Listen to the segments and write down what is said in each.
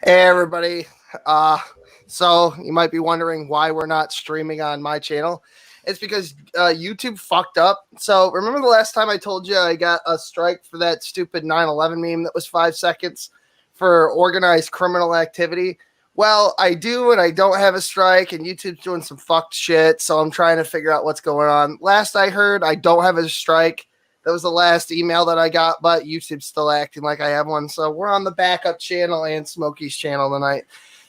Hey everybody. So you might be wondering why we're not streaming on my channel. It's because YouTube fucked up. So remember the last time I told you I got a strike for that stupid 9/11 meme that was 5 seconds for organized criminal activity? Well, I do, and I don't have a strike, and YouTube's doing some fucked shit, so I'm trying to figure out what's going on. Last I heard, I don't have a strike. That was the last email that I got, but YouTube's still acting like I have one. So we're on the backup channel and Smokey's channel tonight.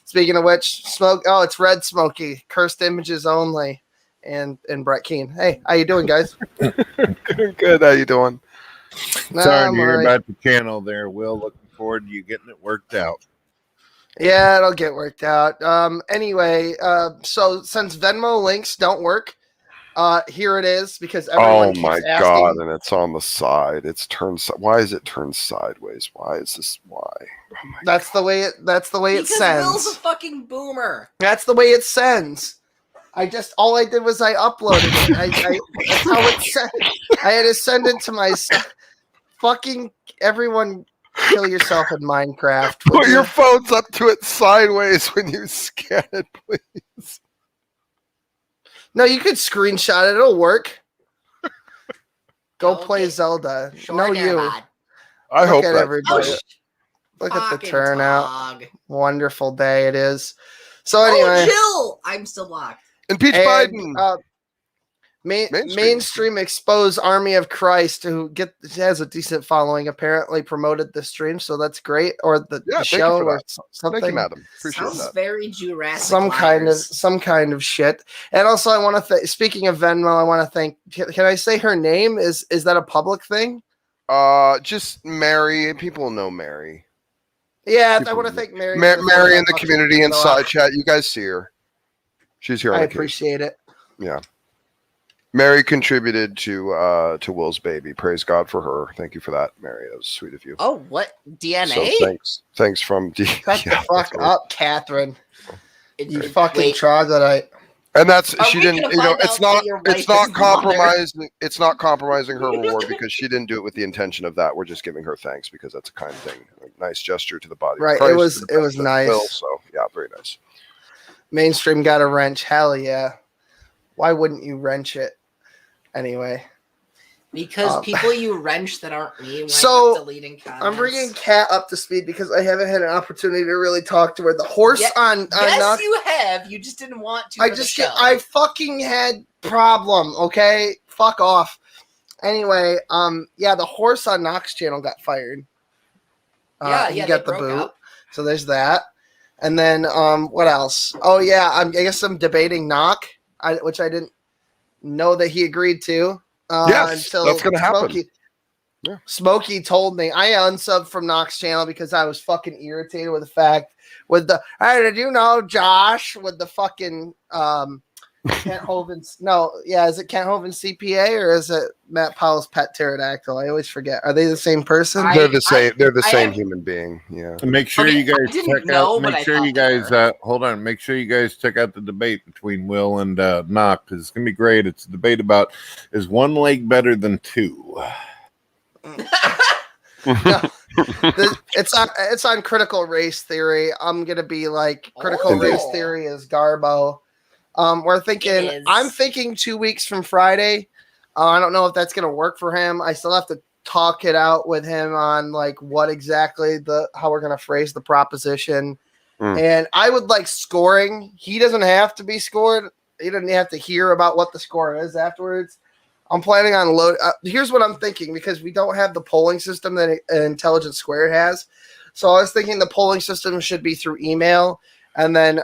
Speaking of which, it's Red Smokey, cursed images only, and Brett Keane. Hey, how you doing, guys? Good. How you doing? Sorry to hear about the channel there, Will. Looking forward to you getting it worked out. Yeah, it'll get worked out. Anyway, so since Venmo links don't work, here it is because everyone keeps asking. Oh my god! And it's on the side. It's turned. Why is it turned sideways? Why is this? Why? Oh that's the way it Because sends. Will's a fucking boomer. That's the way it sends. All I did was I uploaded it. That's how it sent. I had to send it to my fucking everyone. Kill yourself in Minecraft. Put your phones up to it sideways when you scan it, please. No, you could screenshot it. It'll work. Go play Zelda. Sure, you. I hope at that. everybody. Look at the turnout. Wonderful day it is. So anyway, chill. I'm still locked. Impeach Biden. Mainstream exposed Army of Christ, who has a decent following, apparently promoted the stream, so that's great. Or the show or something. Thank you, madam. Appreciate Sounds that. very Jurassic. Some kind of shit. And also, I want to speaking of Venmo, I want to thank. Can I say her name? Is that a public thing? Just Mary. People know Mary. Yeah, I want to thank Mary. Mary in the community and side chat. You guys see her. She's here. I appreciate it. Yeah. Mary contributed to Will's baby. Praise God for her. Thank you for that, Mary. That was sweet of you. Oh, what? DNA? So thanks from Shut the fuck up, Catherine. You fucking troglodyte. And she didn't. It's not compromising. It's not compromising her reward because she didn't do it with the intention of that. We're just giving her thanks because that's a kind thing, a nice gesture to the body. Right. Of Christ, it was nice. So yeah, very nice. Mainstream got a wrench. Hell yeah. Why wouldn't you wrench it? Anyway, because people you wrench that aren't me. So deleting comments. I'm bringing Kat up to speed because I haven't had an opportunity to really talk to her. The horse on yes, you have. You just didn't want to. I fucking had problem. Okay, fuck off. Anyway, the horse on Knox channel got fired. He got the boot. Up. So there's that. And then what else? Oh yeah, I guess I'm debating Knock, which I didn't know that he agreed to. Yes, until that's gonna happen. Smokey told me I unsubbed from Knox channel because I was fucking irritated with the fact hey, did you know Josh with the fucking Kent Hovind? Is it Kent Hovind CPA or is it Matt Powell's pet pterodactyl? I always forget. Are they the same person? They're the same. They're the same human being. Yeah. And make sure you guys check out. Make sure you guys hold on. Make sure you guys check out the debate between Will and Knock because it's gonna be great. It's a debate about is one leg better than two. No, it's on critical race theory. I'm gonna be like critical race theory is Garbo. I'm thinking 2 weeks from Friday. I don't know if that's gonna work for him. I still have to talk it out with him on like what exactly how we're gonna phrase the proposition. And I would like scoring. He doesn't have to be scored. He doesn't have to hear about what the score is afterwards. I'm planning on here's what I'm thinking because we don't have the polling system that Intelligence Squared has. So I was thinking the polling system should be through email and then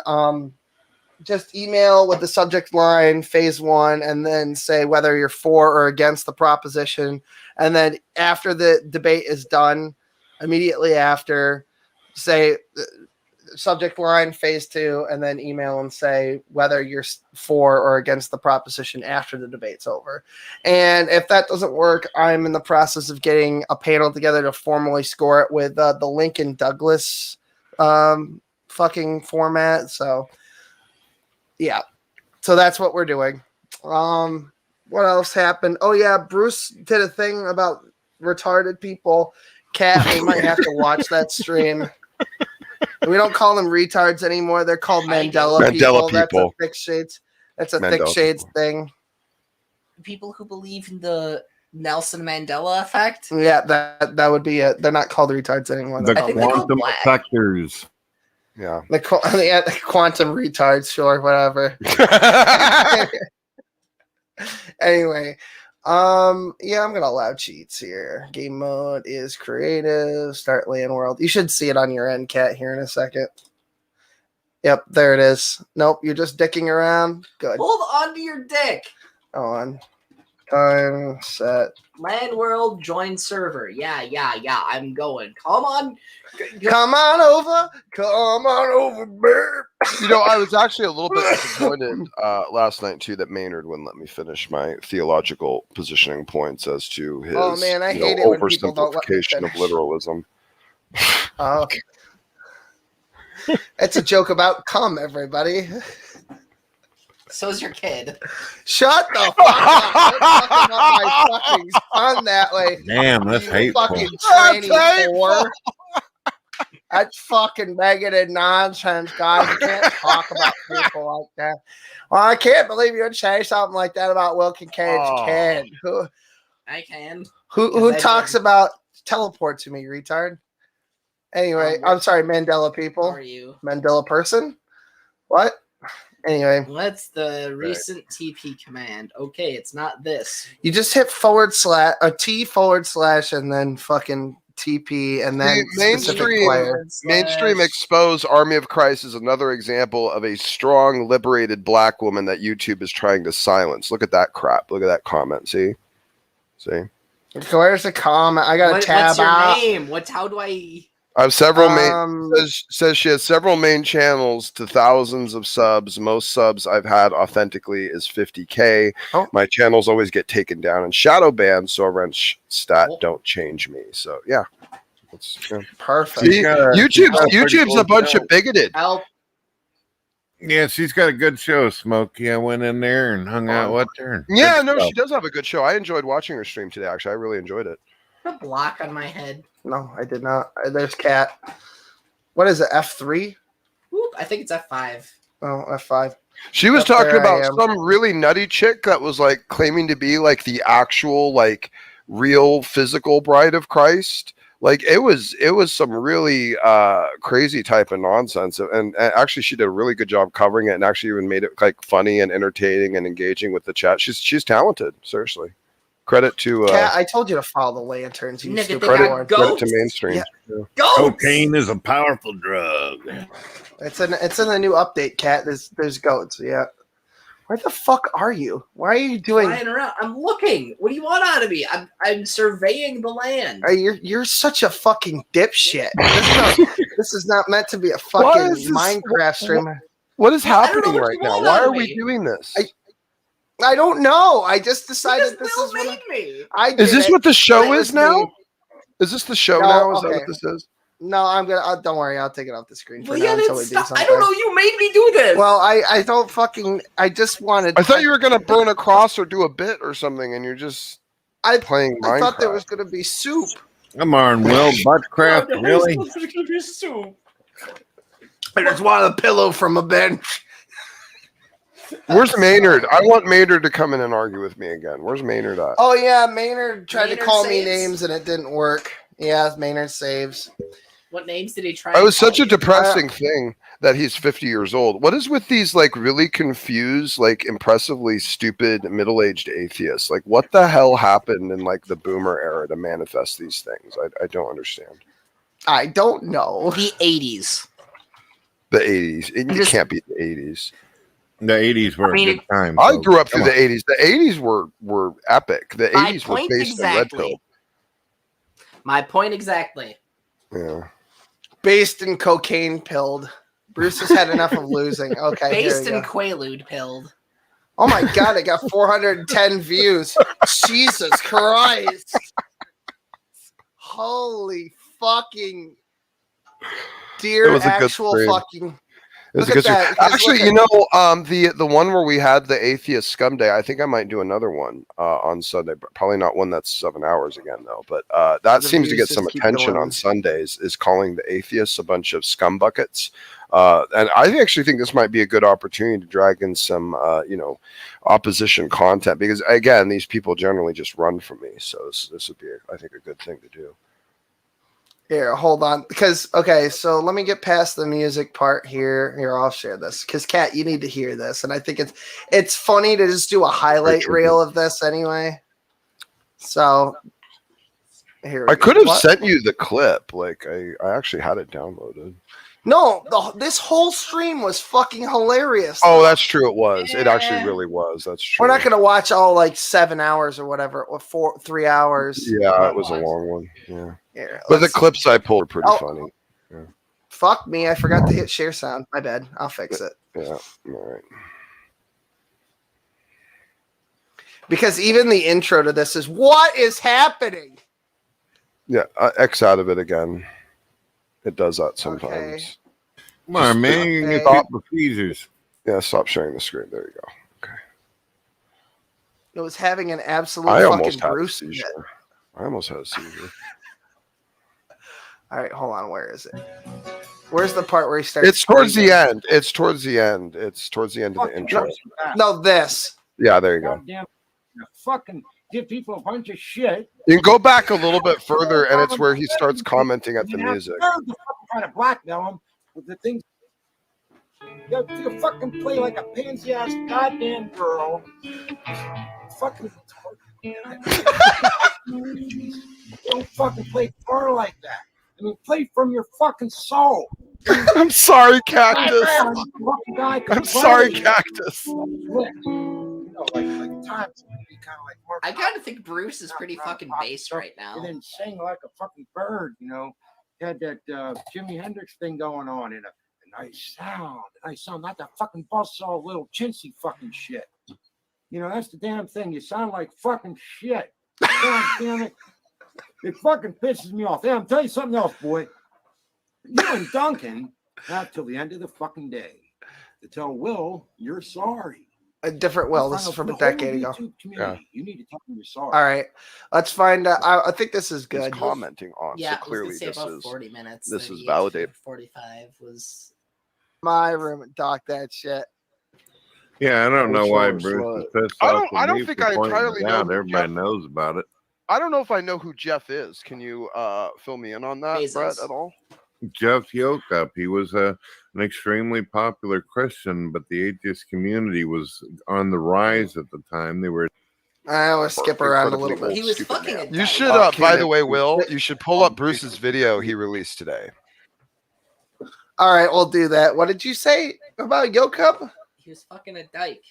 just email with the subject line phase 1 and then say whether you're for or against the proposition. And then after the debate is done, immediately after, say subject line phase 2 and then email and say whether you're for or against the proposition after the debate's over. And if that doesn't work, I'm in the process of getting a panel together to formally score it with the Lincoln Douglas fucking format. So yeah, so that's what we're doing. What else happened? Oh yeah, Bruce did a thing about retarded people. Cat, we might have to watch that stream. We don't call them retards anymore. They're called Mandela people. That's a thick shades. That's a thick shades thing. People who believe in the Nelson Mandela effect. Yeah, that would be it. They're not called retards anymore. The quantum effectors. Yeah. The quantum retards, sure, whatever. Anyway, yeah, I'm gonna allow cheats here. Game mode is creative. Start land world. You should see it on your end, Cat, here in a second. Yep, there it is. Nope, you're just dicking around. Good. Hold on to your dick. On. Time set. Land world join server. Yeah. I'm going. Come on. Come on over, babe. You know, I was actually a little bit disappointed last night too that Maynard wouldn't let me finish my theological positioning points as to his I hate it when people don't let me oversimplification of literalism. Oh, it's a joke about cum, everybody. So's your kid. Shut the fuck up! Don't talk about my fucking son that way. Damn, that's hateful. Fucking tranny whore. That's fucking bigoted nonsense, guys. You can't talk about people like that. Well, I can't believe you'd say something like that about Will Kincaid's kid. I can. Who talks about teleport to me, retard? Anyway, I'm sorry, Mandela people. How are you? Mandela person? What? Anyway. What's the recent TP command? Okay, it's not this. You just hit /T/ and then fucking TP and then mainstream expose Army of Christ is another example of a strong, liberated black woman that YouTube is trying to silence. Look at that crap. Look at that comment. See? Where's the comment? I got a tab out. What's your name? How do I... I have several says she has several main channels to thousands of subs. Most subs I've had authentically is 50K. Oh. My channels always get taken down and shadow banned, so a wrench stat don't change me. So yeah. Perfect. See, YouTube's a bunch of bigoted. Help. Yeah, she's got a good show, Smokey. I went in there and hung out with her. Yeah, no, she does have a good show. I enjoyed watching her stream today, actually. I really enjoyed it. A block on my head. No, I did not. There's Cat. What is it, F3? Whoop, I think it's F5. Oh, F5. She was talking about some really nutty chick that was like claiming to be like the actual like real physical bride of Christ. Like it was some really crazy type of nonsense, and actually she did a really good job covering it, and actually even made it like funny and entertaining and engaging with the chat. She's talented, seriously. Credit to Cat, I told you to follow the lanterns. You credit to mainstream. Yeah. Cocaine is a powerful drug. It's in the new update, Cat. There's goats. Yeah. Where the fuck are you? Why are you doing? Flying around. I'm looking. What do you want out of me? I'm surveying the land. You're such a fucking dipshit. This is not meant to be a fucking Minecraft streamer. What is happening right now? Why are we doing this? I don't know. I just decided this is what me. Is this what the show is now? Is this the show now? Is that what this is? No, I'm gonna. Don't worry, I'll take it off the screen for now until we do something. I don't know. You made me do this. Well, I don't fucking. I just wanted. I thought you were gonna burn a cross or do a bit or something, and you're just playing Minecraft. I thought there was gonna be soup. Come on, Will. Buttcraft, really? There's gonna be soup. I just want a pillow from a bench. Where's Maynard? I want Maynard to come in and argue with me again. Where's Maynard at? Oh yeah, Maynard tried to call me names and it didn't work. Yeah, Maynard saves. What names did he try? It was such a depressing thing that he's 50 years old. What is with these like really confused, like impressively stupid middle-aged atheists? Like what the hell happened in like the boomer era to manifest these things? I don't understand. I don't know. The 80s. The 80s. It can't be the 80s. The 80s were a good time. I grew up through the 80s. The 80s were epic. The 80s were based on Red Pill. My point exactly. Yeah. Based in cocaine pilled. Bruce has had enough of losing. Okay. Based in Quaalude pilled. Oh my god, I got 410 views. Jesus Christ. Holy fucking dear actual fucking. It was a good stream. Actually, the one where we had the atheist scum day, I think I might do another one on Sunday, but probably not one that's 7 hours again though. But that seems to get some attention on Sundays, is calling the atheists a bunch of scum buckets. And I actually think this might be a good opportunity to drag in some opposition content, because again, these people generally just run from me. So this would be, I think, a good thing to do. Here, hold on. So let me get past the music part here. Here, I'll share this. Because, Kat, you need to hear this. And I think it's funny to just do a highlight reel of this anyway. So, here I could have sent you the clip. Like, I actually had it downloaded. No, this whole stream was fucking hilarious. Oh, that's true. It was. It actually really was. That's true. We're not going to watch all 7 hours or whatever, or 3 hours. Yeah, it was a long one. Yeah. Here, but the clips I pulled are pretty funny. Yeah. Fuck me. I forgot to hit share sound. My bad. I'll fix it. Yeah. All right. Because even the intro to this is, what is happening? Yeah. X out of it again. It does that sometimes. Okay. Come on, man. You can stop the features. Yeah, stop sharing the screen. There you go. Okay. It was having an absolute fucking Bruce. I almost had a seizure. All right, hold on. Where is it? Where's the part where he starts? It's towards the end. It's towards the end. It's towards the end of the intro. No, this. Yeah, there you go. Fucking give people a bunch of shit. You can go back a little bit further, and it's where he starts commenting at the music. Trying to blackmail him with the things. You fucking play like a pansy ass goddamn girl. Fucking. Don't fucking play guitar like that. I mean, play from your fucking soul. I'm sorry, Cactus. I'm sorry, Cactus. I kind of think Bruce is pretty fucking based right now. And then sing like a fucking bird, Had that Jimi Hendrix thing going on, and a nice sound, not that fucking buzzsaw little chintzy fucking shit. That's the damn thing. You sound like fucking shit. God damn it. It fucking pisses me off. Hey, I'm telling you something else, boy. You and Duncan have till the end of the fucking day to tell Will you're sorry. A different Will. This is from a decade ago. Yeah. You need to tell him you're sorry. All right. Let's find out. I think this is good. He's commenting on. Yeah, so clearly this is 40 minutes. This is validated. 45 was my room and doc that shit. Yeah, I don't know why Bruce is pissed off. I don't think I entirely know. Everybody knows about it. I don't know if I know who Jeff is. Can you fill me in on that, Bezos. Brett, at all? Jeff Yokup. He was an extremely popular Christian, but the atheist community was on the rise at the time. They were. I always skip around a little bit. He was fucking a You should, by the way, Will, you should pull up Bruce's video he released today. All right, we'll do that. What did you say about Yokup? He was fucking a dyke.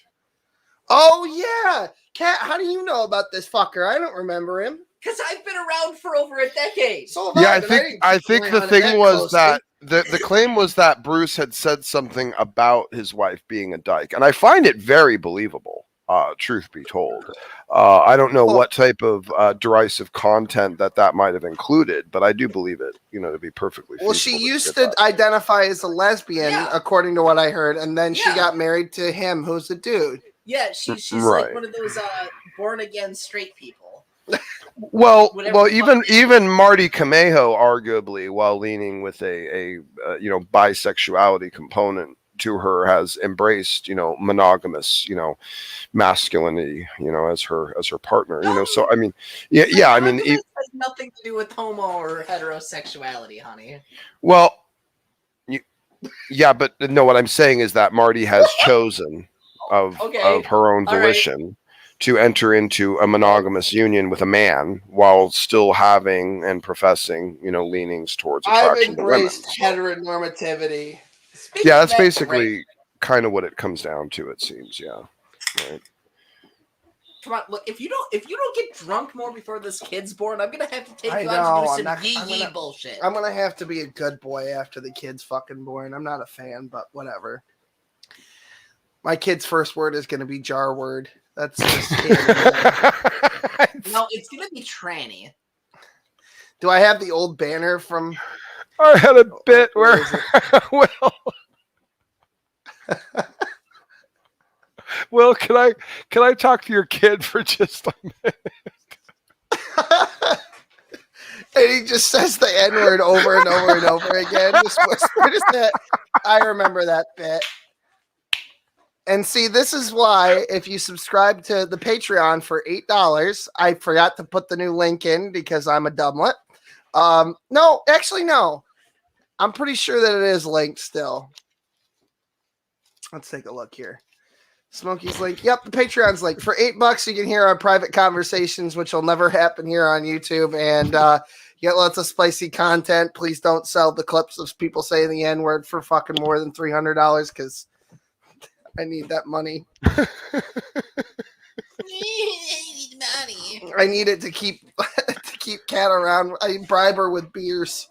Oh, yeah. Kat, how do you know about this fucker? I don't remember him. Because I've been around for over a decade. So yeah, I think the thing was that the claim was that Bruce had said something about his wife being a dyke, and I find it very believable. Truth be told, I don't know what type of derisive content that might have included, but I do believe it. To be perfectly. Well, she used to identify as a lesbian, according to what I heard, and then she got married to him, who's a dude. Yeah, she's like one of those born again straight people. Well, even Marty Camejo, arguably, while leaning with a bisexuality component to her, has embraced monogamous masculinity as her partner. So I mean, I mean, it has nothing to do with homo or heterosexuality, honey. Well, but no, what I'm saying is that Marty has chosen of her own volition to enter into a monogamous union with a man while still having and professing, leanings towards attraction to women. I've embraced heteronormativity. Yeah, that's basically kind of what it comes down to, it seems. Yeah. Right. Come on, look, if you don't get drunk more before this kid's born, I'm gonna have to take you out to do some yee bullshit. I'm gonna have to be a good boy after the kid's fucking born. I'm not a fan, but whatever. My kid's first word is gonna be jar word. That's just no, it's gonna be tranny. Do I have the old banner from? I had a bit where Will, can I talk to your kid for just a minute? And he just says the N-word over and over and over again. Just whispered that. I remember that bit. And see, this is why if you subscribe to the Patreon for $8, I forgot to put the new link in because I'm a dumblet. No, actually, no. I'm pretty sure that it is linked still. Let's take a look here. Smokey's link. Yep, the Patreon's link. For $8, you can hear our private conversations, which will never happen here on YouTube. And get lots of spicy content. Please don't sell the clips of people saying the N-word for fucking more than $300 because I need that money. I need it to keep Kat around. I bribe her with beers.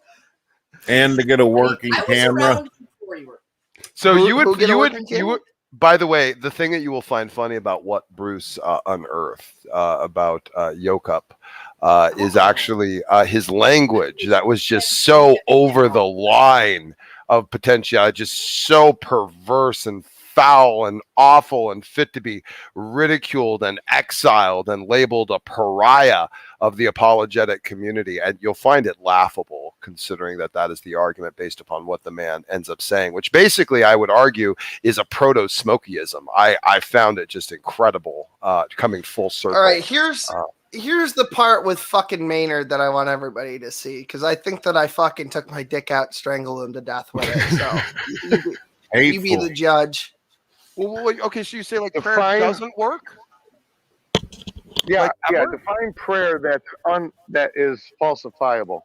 And to get a working camera. So you would. By the way, the thing that you will find funny about what Bruce unearthed about Yokup is actually his language that was just so over the line of potentiality, just so perverse and foul and awful and fit to be ridiculed and exiled and labeled a pariah of the apologetic community. And you'll find it laughable considering that is the argument based upon what the man ends up saying, which basically I would argue is a proto-Smokeyism. I found it just incredible coming full circle. All right, here's the part with fucking Maynard that I want everybody to see because I think that I fucking took my dick out and strangled him to death with it. So you be the judge. Well, okay, so you say like prayer doesn't work? Yeah, define prayer that is falsifiable.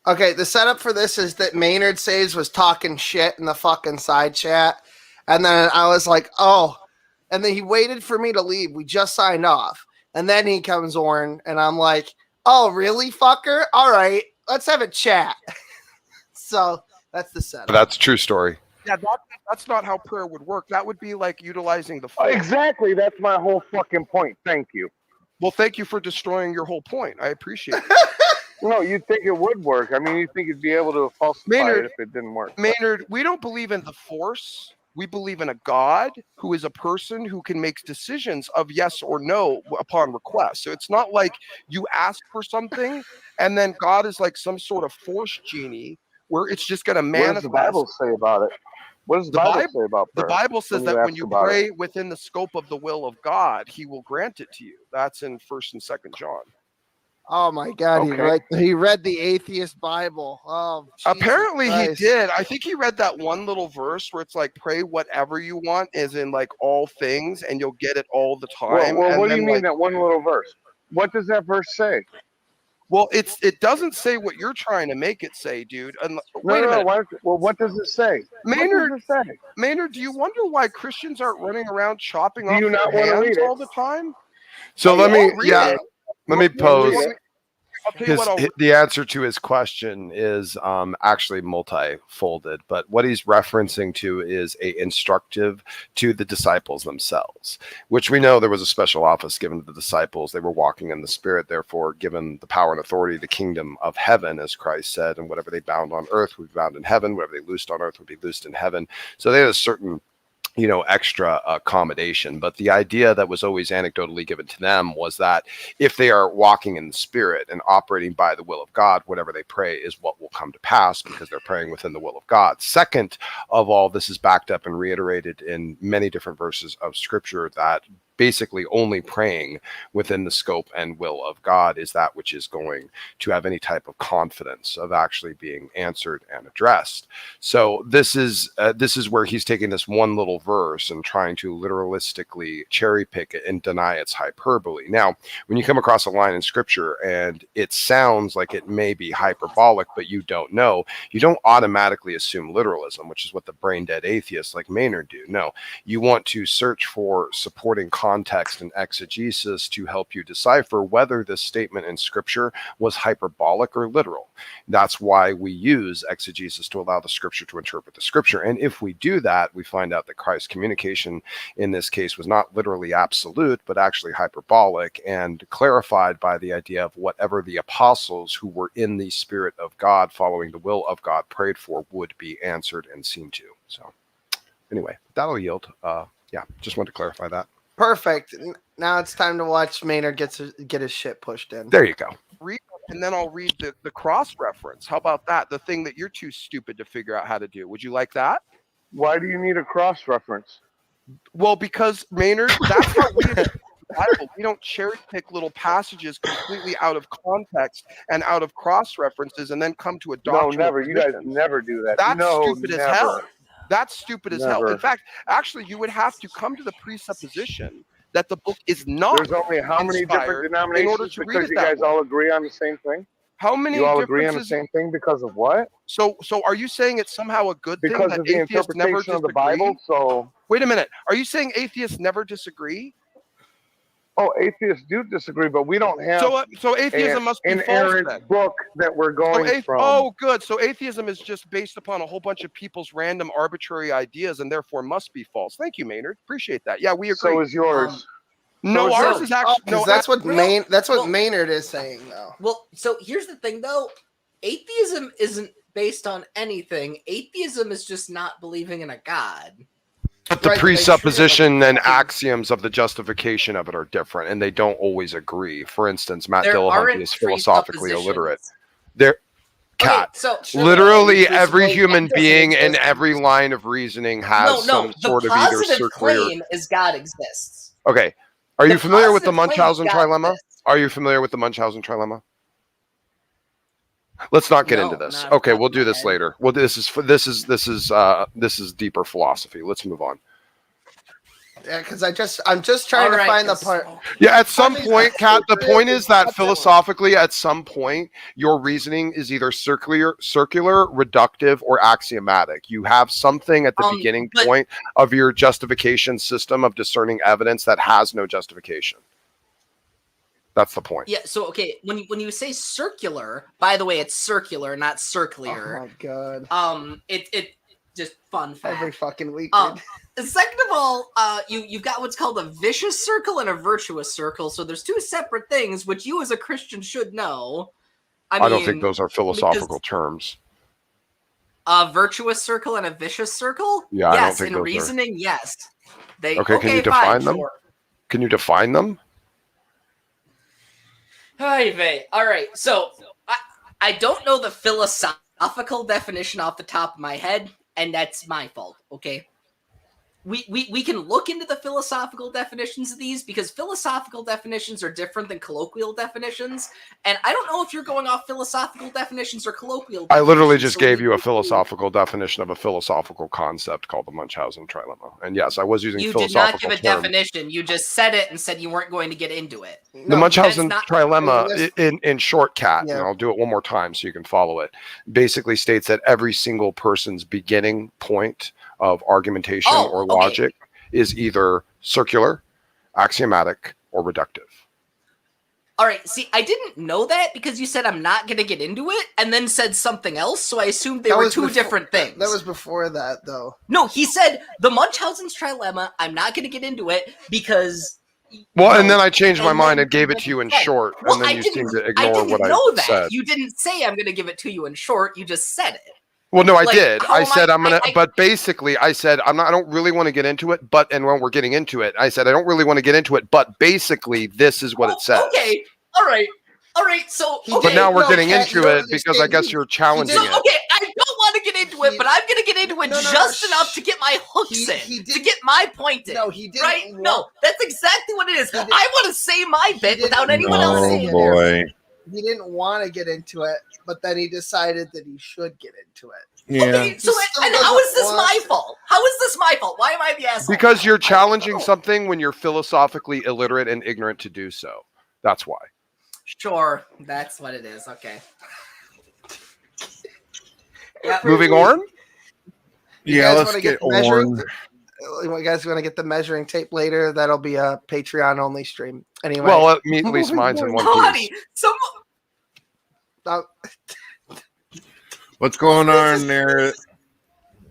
Okay, the setup for this is that Maynard Saves was talking shit in the fucking side chat, and then I was like, oh, and then he waited for me to leave. We just signed off, and then he comes on, and I'm like, oh, really, fucker? All right, let's have a chat. So that's the setup. That's a true story. Yeah, that's not how prayer would work. That would be like utilizing the force. Exactly. That's my whole fucking point. Thank you. Well, thank you for destroying your whole point. I appreciate it. No, you'd think it would work. I mean, you'd think you'd be able to falsify it if it didn't work. Maynard, we don't believe in the force. We believe in a God who is a person who can make decisions of yes or no upon request. So it's not like you ask for something and then God is like some sort of force genie where it's just going to manifest. What does the Bible say about it? What does the Bible say about prayer? The Bible says that when you pray within the scope of the will of God, he will grant it to you. That's in 1st and 2nd John. Oh my God, okay. He read the atheist Bible. Oh, apparently he did. I think he read that one little verse where it's like, pray whatever you want, as in like all things, and you'll get it all the time. Well, what do you mean that one little verse? What does that verse say? Well, it doesn't say what you're trying to make it say, dude. Wait a minute. Well, what does it say? Maynard, do you wonder why Christians aren't running around chopping off their hands all the time? So let me pose. The answer to his question is actually multifolded, but what he's referencing to is a instructive to the disciples themselves, which we know there was a special office given to the disciples. They were walking in the Spirit, therefore given the power and authority, the kingdom of heaven, as Christ said, and whatever they bound on earth would be bound in heaven, whatever they loosed on earth would be loosed in heaven. So they had a certain extra accommodation. But the idea that was always anecdotally given to them was that if they are walking in the Spirit and operating by the will of God, whatever they pray is what will come to pass because they're praying within the will of God. Second of all, this is backed up and reiterated in many different verses of Scripture that basically only praying within the scope and will of God is that which is going to have any type of confidence of actually being answered and addressed. So this is where he's taking this one little verse and trying to literalistically cherry pick it and deny its hyperbole. Now, when you come across a line in Scripture and it sounds like it may be hyperbolic, but you don't know, you don't automatically assume literalism, which is what the brain dead atheists like Maynard do. No, you want to search for supporting context and exegesis to help you decipher whether this statement in Scripture was hyperbolic or literal. That's why we use exegesis to allow the Scripture to interpret the Scripture. And if we do that, we find out that Christ's communication in this case was not literally absolute, but actually hyperbolic and clarified by the idea of whatever the apostles who were in the Spirit of God, following the will of God, prayed for would be answered and seen to. So Anyway, that'll yield. Yeah, just wanted to clarify that. Perfect. Now it's time to watch Maynard get his shit pushed in. There you go. Read, and then I'll read the cross reference. How about that? The thing that you're too stupid to figure out how to do. Would you like that? Why do you need a cross reference? Well, because Maynard, that's how we the Bible. We don't cherry pick little passages completely out of context and out of cross references, and then come to a doctrinal. No, never. position. You guys never do that. That's no, stupid never. as hell. That's stupid as hell. Never. In fact, actually, you would have to come to the presupposition that the book is not. There's only how many different denominations because you guys all agree on the same thing? How many you all agree on the same thing because of what? So are you saying it's somehow a good thing because that of the atheists never interpretation of the disagree? Bible? So wait a minute. Are you saying atheists never disagree? Oh, atheists do disagree, but we don't have so atheism must be an false inerrant then. book that we're going from. Oh, good. So atheism is just based upon a whole bunch of people's random arbitrary ideas and therefore must be false. Thank you, Maynard. Appreciate that. Yeah, we agree. So is yours. No, ours is actually no. That's what Maynard is saying, though. Well, so here's the thing, though. Atheism isn't based on anything. Atheism is just not believing in a god. But the presupposition and axioms of the justification of it are different, and they don't always agree. For instance, Matt Dillahunty is philosophically illiterate. Literally every human being and every line of reasoning has some sort of either circular. Claim is God exists. Okay, are you familiar with the Munchausen trilemma? Are you familiar with the Munchausen trilemma? Let's not get into this. Okay, we'll do this later. Well, this is deeper philosophy. Let's move on. Yeah, because I'm just trying to find the part. Yeah, at some point, Kat, the point is that philosophically, at some point, your reasoning is either circular, reductive, or axiomatic. You have something at the beginning point of your justification system of discerning evidence that has no justification. That's the point. Yeah. So okay, when you say circular, by the way, it's circular, not circular. Oh my god. It just fun fact. Every fucking week. Second of all, you've got what's called a vicious circle and a virtuous circle. So there's two separate things, which you as a Christian should know. I don't think those are philosophical terms. A virtuous circle and a vicious circle? Yeah, yes, I don't think in reasoning, yes. Okay, can you define them? Sure. Can you define them? All right, so I don't know the philosophical definition off the top of my head, and that's my fault, okay? We can look into the philosophical definitions of these because philosophical definitions are different than colloquial definitions, and I don't know if you're going off philosophical definitions or colloquial definitions. I literally just gave you a philosophical definition of a philosophical concept called the Munchausen trilemma. And yes, I was using philosophical terms. You did not give a definition. You just said it and said you weren't going to get into it. The Munchausen trilemma, in short, Kat, and I'll do it one more time so you can follow it, basically states that every single person's beginning point of argumentation or logic is either circular, axiomatic, or reductive. All right. See, I didn't know that because you said I'm not going to get into it and then said something else. So I assumed they were two different things. That was before that, though. No, he said the Munchausen's trilemma. I'm not going to get into it because. Well, and then I changed my mind and gave it to you in short. And then you seemed to ignore what I said. You didn't say I'm going to give it to you in short. You just said it. Well, no, I did. I said I'm gonna, but basically, I said I don't really want to get into it. But and when we're getting into it, I said I don't really want to get into it. But basically, this is what it says. Okay, all right. So, but now we're getting into it because I guess you're challenging it. Okay, I don't want to get into it, but I'm going to get into it just enough to get my hooks in, to get my point in. No, he didn't. Right? No, that's exactly what it is. I want to say my bit without anyone else saying it. Oh boy. He didn't want to get into it, but then he decided that he should get into it. Yeah. Okay, so and how is this my fault? How is this my fault? Why am I the asshole? Because you're challenging something when you're philosophically illiterate and ignorant to do so. That's why. Sure, that's what it is. Okay. Moving on? Yeah, let's get on. You guys want to get the measuring tape later? That'll be a Patreon only stream. Anyway. Well, at least mine's in one piece. What's going on there?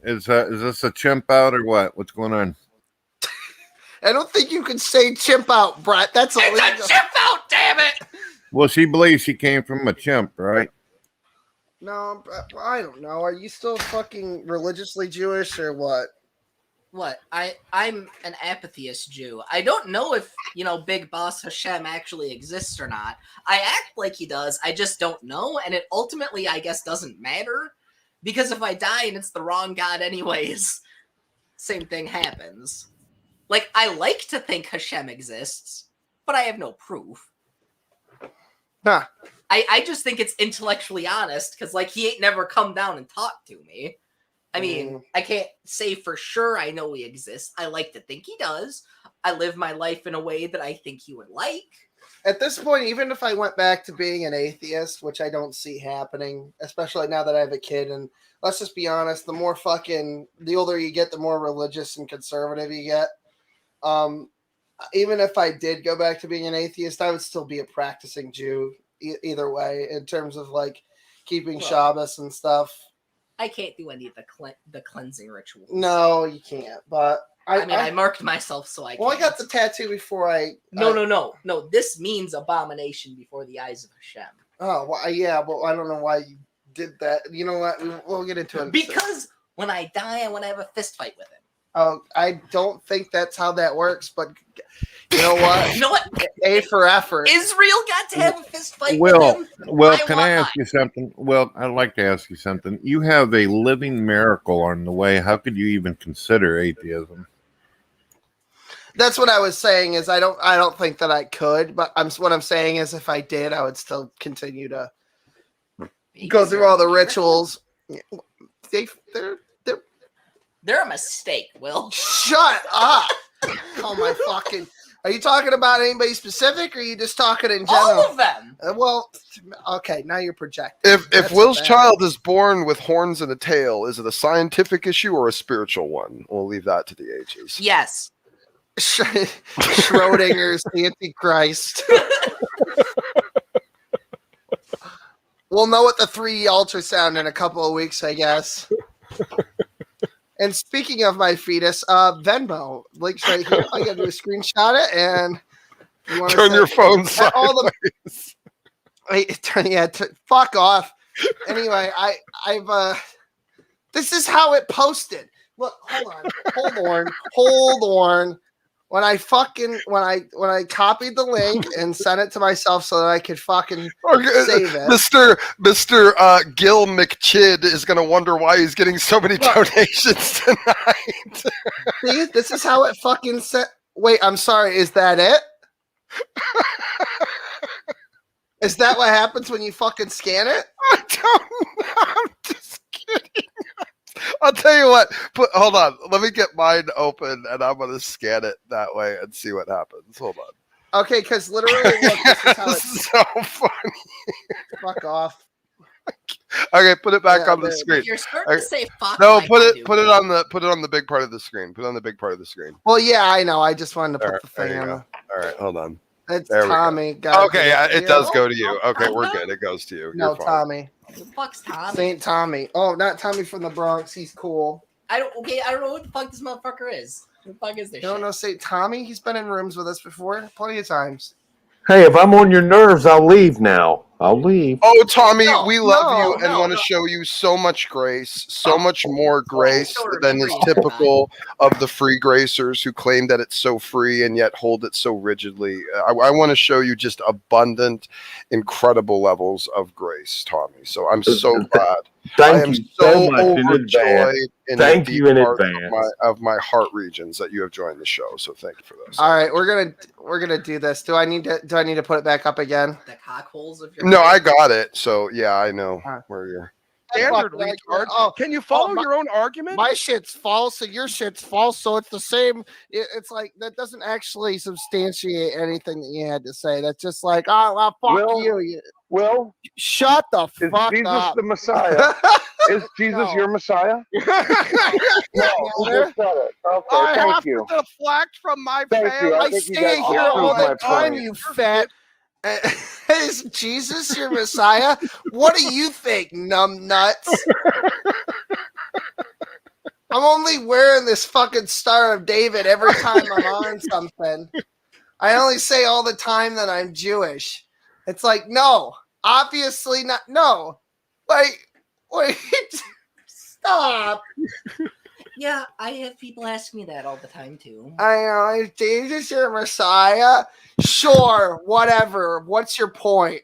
Is this a chimp out or what? What's going on? I don't think you can say chimp out, Brett. That's illegal. It's a chimp out, damn it! Well, she believes she came from a chimp, right? No, I don't know. Are you still fucking religiously Jewish or what? What? I'm an apatheist Jew. I don't know if, Big Boss Hashem actually exists or not. I act like he does. I just don't know, and it ultimately, I guess, doesn't matter. Because if I die and it's the wrong God anyways, same thing happens. Like, I like to think Hashem exists, but I have no proof. Huh. I just think it's intellectually honest, because, like, he ain't never come down and talked to me. I mean, I can't say for sure I know he exists. I like to think he does. I live my life in a way that I think he would like. At this point, even if I went back to being an atheist, which I don't see happening, especially now that I have a kid, and let's just be honest, the older you get, the more religious and conservative you get. Even if I did go back to being an atheist, I would still be a practicing Jew either way, in terms of like keeping Shabbos and stuff. I can't do any of the cleansing rituals. No, you can't. But I marked myself so I can. Well, I got the tattoo before I... No. This means abomination before the eyes of Hashem. Oh, well, yeah, but I don't know why you did that. You know what? We'll get into it. Because when I die, I want to have a fist fight with him. Oh, I don't think that's how that works, but you know what? You know what? A for effort. Israel got to have a fist fight with him. Well, can I ask you something? Well, I'd like to ask you something. You have a living miracle on the way. How could you even consider atheism? That's what I was saying. Is I don't think that I could, but what I'm saying is if I did, I would still continue to go through all the rituals. They're a mistake, Will. Shut up! Oh my fucking! Are you talking about anybody specific, or are you just talking in general? All of them. Well, okay, now you're projecting. If Will's child is born with horns and a tail, is it a scientific issue or a spiritual one? We'll leave that to the ages. Yes. Schrodinger's Antichrist. We'll know what the 3D ultrasound in a couple of weeks, I guess. And speaking of my fetus, Venmo link's right here. I gotta do a screenshot it, and you turn your phone sideways. Fuck off. Anyway, I've this is how it posted. Look, hold on. When I copied the link and sent it to myself so that I could fucking save it. Mr. Gil McChid is gonna wonder why he's getting so many donations tonight. See, this is how it fucking said. Wait, I'm sorry. Is that it? Is that what happens when you fucking scan it? I don't know. I'm just kidding. I'll tell you what. Hold on. Let me get mine open, and I'm gonna scan it that way and see what happens. Hold on. Okay, because literally, look, this is how it's so funny. Fuck off. Okay, put it back on the screen. You're starting to say fuck. No, put it on the big part of the screen. Put it on the big part of the screen. Well, yeah, I know. I just wanted to put the thing on. All right, hold on. It's Tommy. Okay, yeah, it does go to you. Okay, we're good. It goes to you. No, Tommy. Who the fuck's Tommy? Saint Tommy. Oh, not Tommy from the Bronx. He's cool. I don't know what the fuck this motherfucker is. Who the fuck is this? You don't know Saint Tommy? He's been in rooms with us before, plenty of times. Hey, if I'm on your nerves, I'll leave now. I'll leave. Oh, Tommy, we love you and want to show you so much grace, so much more grace than is typical of the free gracers who claim that it's so free and yet hold it so rigidly. I want to show you just abundant, incredible levels of grace, Tommy. So I'm so glad. Thank you so much in advance. Thank you in advance of my heart regions that you have joined the show. So thank you for those. All right, we're gonna do this. Do I need to put it back up again? The cockholes of your No, I got it. So yeah, I know where you're. Standard retard. Can you follow your own argument? My shit's false and your shit's false, so it's the same. It's like that doesn't actually substantiate anything that you had to say. That's just like, oh, well, fuck you. Will, shut the fuck Jesus up. the Messiah? Is Jesus your Messiah? No, you just said it. Okay, thank you. I have to deflect from my Thank family. you. I think you stay guys here all proved my the time, point. you fat. Is Jesus your Messiah? What do you think, numb nuts? I'm only wearing this fucking Star of David every time I'm on something. I only say all the time that I'm Jewish. It's like, no, obviously not. No, wait, stop. Yeah, I have people ask me that all the time too. I know, is Jesus your Messiah? Sure, whatever. What's your point?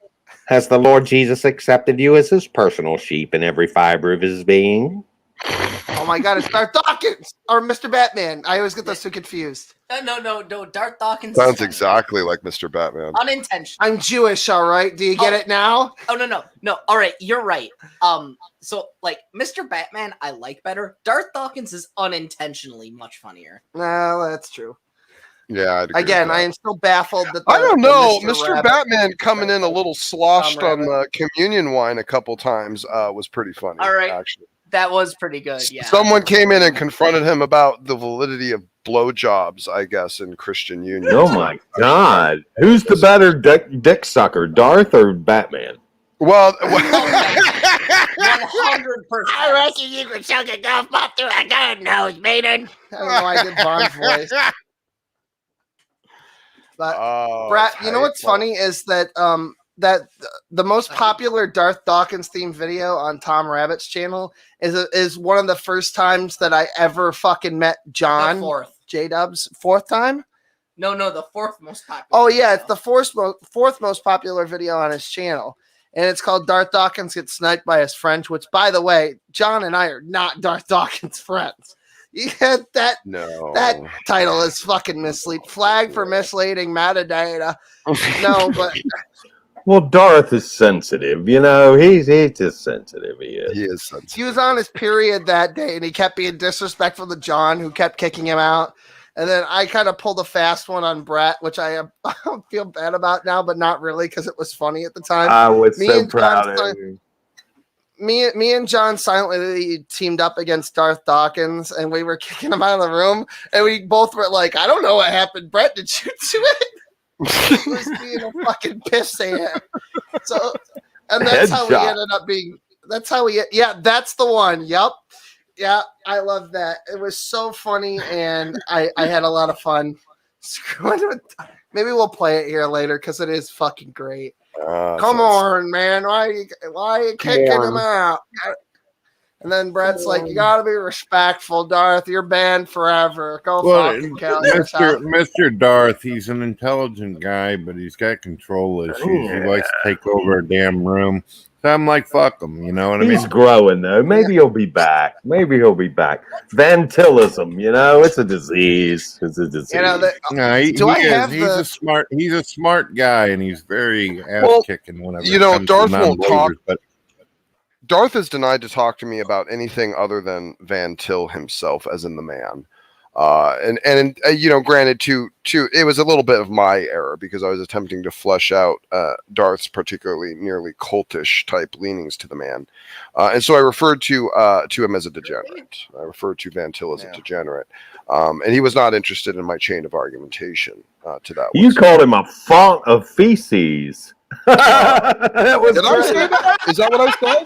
Has the Lord Jesus accepted you as his personal sheep in every fiber of his being? Oh my God, it's Darth Dawkins or Mr. Batman. I always get those two confused. No. Darth Dawkins Sounds exactly like Mr. Batman. Unintentional. I'm Jewish, all right. Do you get it now? Oh no. All right, you're right. So like Mr. Batman, I like better. Darth Dawkins is unintentionally much funnier. No, that's true. Yeah. Again, I am still baffled that I don't know. Mr. Mr. Batman coming in a little sloshed on the communion wine a couple times was pretty funny. All right, actually. That was pretty good. Yeah. Someone came in and confronted him about the validity of blowjobs, I guess, in Christian Union. Oh my God! Who's the better dick sucker, Darth or Batman? Well, 100%. I reckon you could suck a golf ball through a garden hose, maiden. I don't know. I did Bond's voice. But Brett, you know what's funny is that that the most popular Darth Dawkins themed video on Tom Rabbit's channel is one of the first times that I ever fucking met John. The fourth. J-Dub's fourth time? No, the fourth most popular. Oh yeah, it's the fourth most popular video on his channel. And it's called Darth Dawkins Gets Sniped by His Friends, which, by the way, John and I are not Darth Dawkins' friends. Yeah, that title is fucking misleading. Flag for misleading metadata. No, but well, Darth is sensitive. You know, he's just sensitive. He is sensitive. He was on his period that day, and he kept being disrespectful to John, who kept kicking him out. And then I kind of pulled a fast one on Brett, which I feel bad about now, but not really because it was funny at the time. I was so proud of you. Me and John silently teamed up against Darth Dawkins, and we were kicking him out of the room, and we both were like, I don't know what happened. Brett, did you do it? He was being a fucking pissant. So, and that's how we ended up being. That's how we. Yeah, that's the one. Yep. Yeah, I love that. It was so funny, and I had a lot of fun. Maybe we'll play it here later because it is fucking great. Come on, man. Why are you kicking him out? And then Brett's like, you gotta be respectful, Darth. You're banned forever. Go fucking kill yourself. Mr. Darth, he's an intelligent guy, but he's got control issues. He likes to take over a damn room. So I'm like, fuck him. You know what I mean? He's growing though. Maybe he'll be back. Vantillism, you know, it's a disease. It's a disease. You know, he's a smart guy, and he's very ass kicking whenever. You know, Darth won't talk. But Darth has denied to talk to me about anything other than Van Til himself, as in the man. And you know, granted, to it was a little bit of my error because I was attempting to flesh out Darth's particularly nearly cultish type leanings to the man, and so I referred to him as a degenerate. I referred to Van Til as a degenerate, and he was not interested in my chain of argumentation to that. You called him a font of feces. Did I say that? Is that what I said?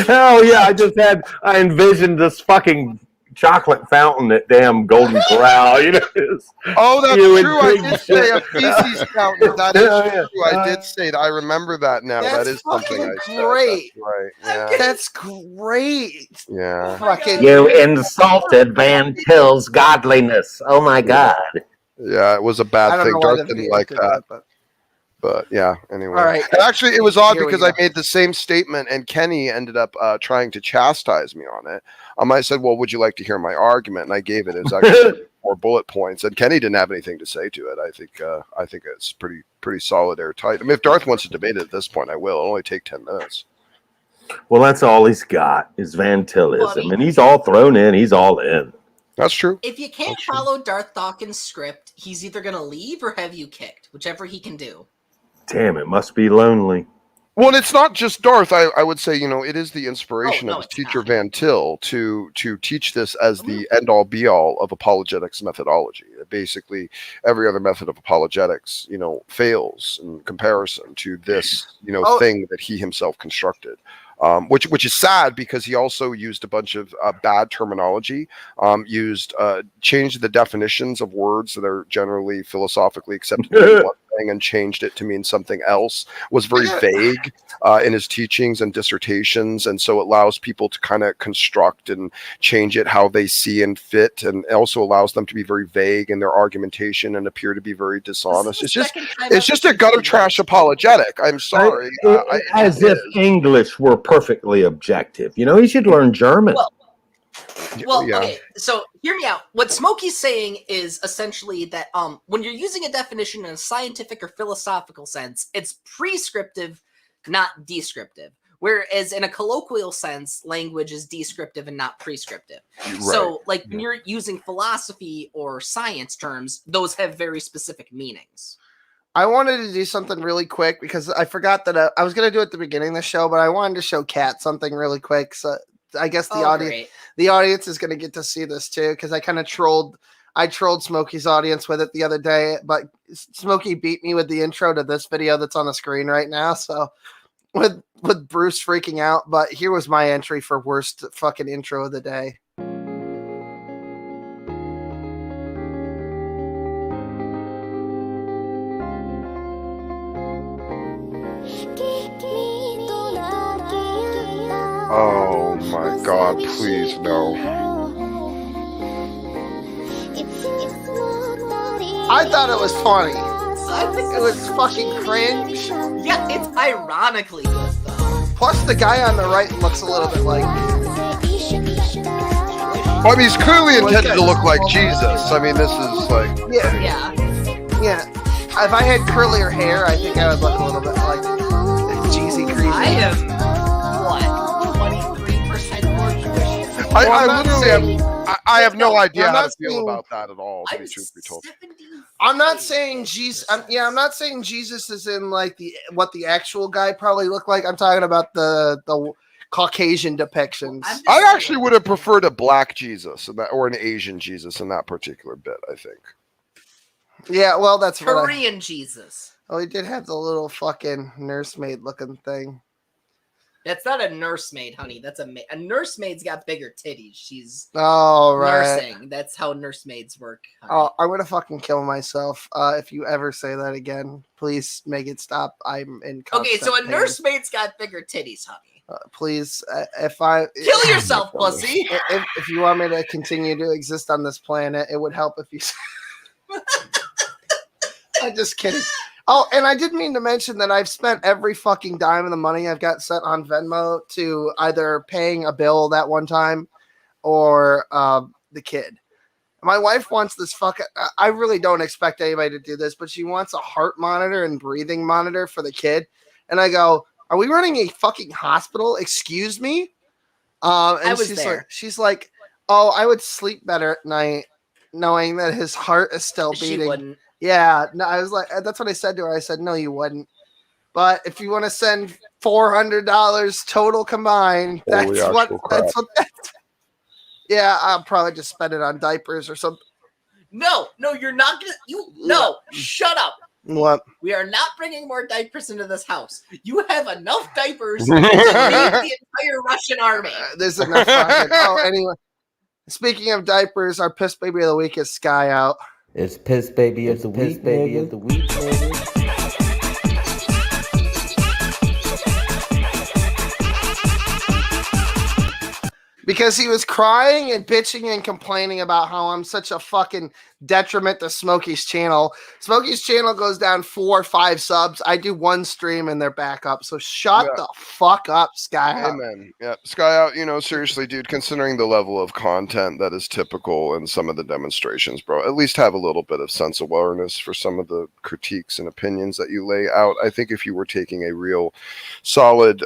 Hell yeah! I envisioned this fucking chocolate fountain at damn Golden Corral. You know. Oh, that's true. I did say a feces fountain. That is true. I did say that. I remember that now. That is something I said. Great. That's right. Yeah. That's great. Yeah. You insulted Van Til's godliness. Oh my God. Yeah, it was a bad thing. Darth didn't like that. But yeah, anyway. All right. And actually, it was odd because I made the same statement and Kenny ended up trying to chastise me on it. I said, well, would you like to hear my argument? And I gave it as actually 4 bullet points. And Kenny didn't have anything to say to it. I think it's pretty solid, airtight. I mean, if Darth wants to debate it at this point, I will. It'll only take 10 minutes. Well, that's all he's got is Vantillism. And he's all thrown in. He's all in. That's true. If you can't follow Darth Dawkins' script, he's either going to leave or have you kicked, whichever he can do. Damn, it must be lonely. Well, it's not just Darth. I would say, you know, it is the inspiration of his teacher Van Til to teach this as the end-all be-all of apologetics methodology. Basically, every other method of apologetics, you know, fails in comparison to this, you know, thing that he himself constructed. Which is sad because he also used a bunch of bad terminology, changed the definitions of words that are generally philosophically accepted to be one thing and changed it to mean something else, was very vague in his teachings and dissertations, and so it allows people to kind of construct and change it how they see and fit, and it also allows them to be very vague in their argumentation and appear to be very dishonest. It's just a gutter trash apologetic. I'm sorry. As if English were perfectly objective. You know, he should learn German. Well, okay, so hear me out. What Smokey's saying is essentially that when you're using a definition in a scientific or philosophical sense, it's prescriptive, not descriptive. Whereas in a colloquial sense, language is descriptive and not prescriptive. Right. So, like, when you're using philosophy or science terms, those have very specific meanings. I wanted to do something really quick because I forgot that I was going to do it at the beginning of the show, but I wanted to show Kat something really quick. So I guess the audience is going to get to see this too, because I kind of trolled Smokey's audience with it the other day, but Smokey beat me with the intro to this video that's on the screen right now. So with Bruce freaking out, but here was my entry for worst fucking intro of the day. Oh my God, please no. I thought it was funny. I think it was fucking cringe. Yeah, it's ironically good though. Plus, the guy on the right looks a little bit like. I mean, he's clearly intended to look like Jesus. I mean, this is like. Yeah. If I had curlier hair, I think I would look a little bit like Jeezy Creasy. I am what 23% more Jewish. I have no idea how to feel about that at all. To be truth be told. I'm not saying Jesus. I'm not saying Jesus is in like what the actual guy probably looked like. I'm talking about the Caucasian depictions. I actually would have preferred a black Jesus or an Asian Jesus in that particular bit, I think. Yeah, well, that's Korean Jesus. Oh, he did have the little fucking nursemaid looking thing. That's not a nursemaid, honey. That's a nursemaid's got bigger titties. She's nursing. That's how nursemaids work. Honey. Oh, I'm gonna fucking kill myself if you ever say that again. Please make it stop. I'm in. Okay, so a nursemaid's got bigger titties, honey. Please, kill yourself, pussy. If you want me to continue to exist on this planet, it would help if you. I'm just kidding. Oh, and I did mean to mention that I've spent every fucking dime of the money I've got set on Venmo to either paying a bill that one time or the kid. My wife wants this fucking. I really don't expect anybody to do this, but she wants a heart monitor and breathing monitor for the kid. And I go, "Are we running a fucking hospital? Excuse me?" And she's like, "Oh, I would sleep better at night knowing that his heart is still beating." She wouldn't. Yeah, no, I was like, that's what I said to her. I said, no, you wouldn't. But if you want to send $400 total combined, that's what. Yeah, I'll probably just spend it on diapers or something. No, you're not gonna. Shut up. What? We are not bringing more diapers into this house. You have enough diapers to feed the entire Russian army. There's enough. Anyway. Speaking of diapers, our piss baby of the week is Sky Out. It's piss baby of the week, baby. Because he was crying and bitching and complaining about how I'm such a fucking detriment to Smokey's channel. Smokey's channel goes down 4 or 5 subs. I do 1 stream and they're back up. So shut the fuck up, Sky Out. Amen. Yeah, Sky Out, seriously, dude, considering the level of content that is typical in some of the demonstrations, bro, at least have a little bit of sense awareness for some of the critiques and opinions that you lay out. I think if you were taking a real solid,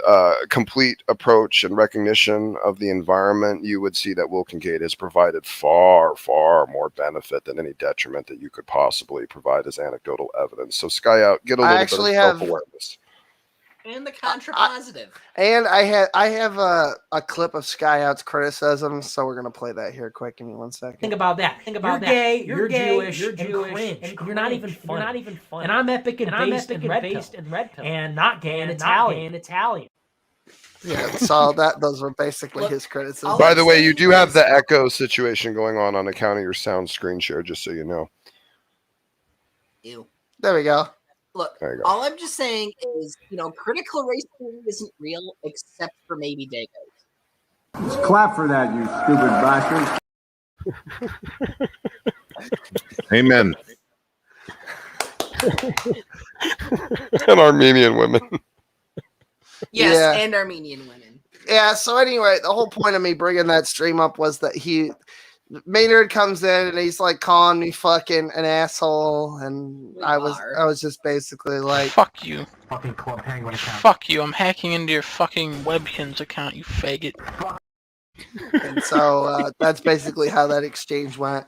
complete approach and recognition of the environment, you would see that Will Kincaid has provided far, far more benefit than any detriment that you could possibly provide as anecdotal evidence. So Sky Out, get a little bit of self-awareness. And the contrapositive. And I have a clip of Sky Out's criticism, so we're gonna play that here quick. Give me 1 second. Think about that. You're gay, you're Jewish, you're Jewish, and you're not even funny. And I'm epic and based and red pill, and not gay and Italian. Yeah, so those were basically his criticisms. By the way, you do have the echo situation going on account of your sound screen share, just so you know. Ew. There we go. Look, all I'm just saying is, critical race theory isn't real except for maybe Dagos. Let's clap for that, you stupid bastard. Amen. And Armenian women. Yes, and Armenian women. Yeah, so anyway, the whole point of me bringing that stream up was that Maynard comes in and he's like calling me fucking an asshole, and I was just basically like, fuck you. Fucking Club Penguin account. Fuck you, I'm hacking into your fucking Webkins account, you faggot. And so that's basically how that exchange went.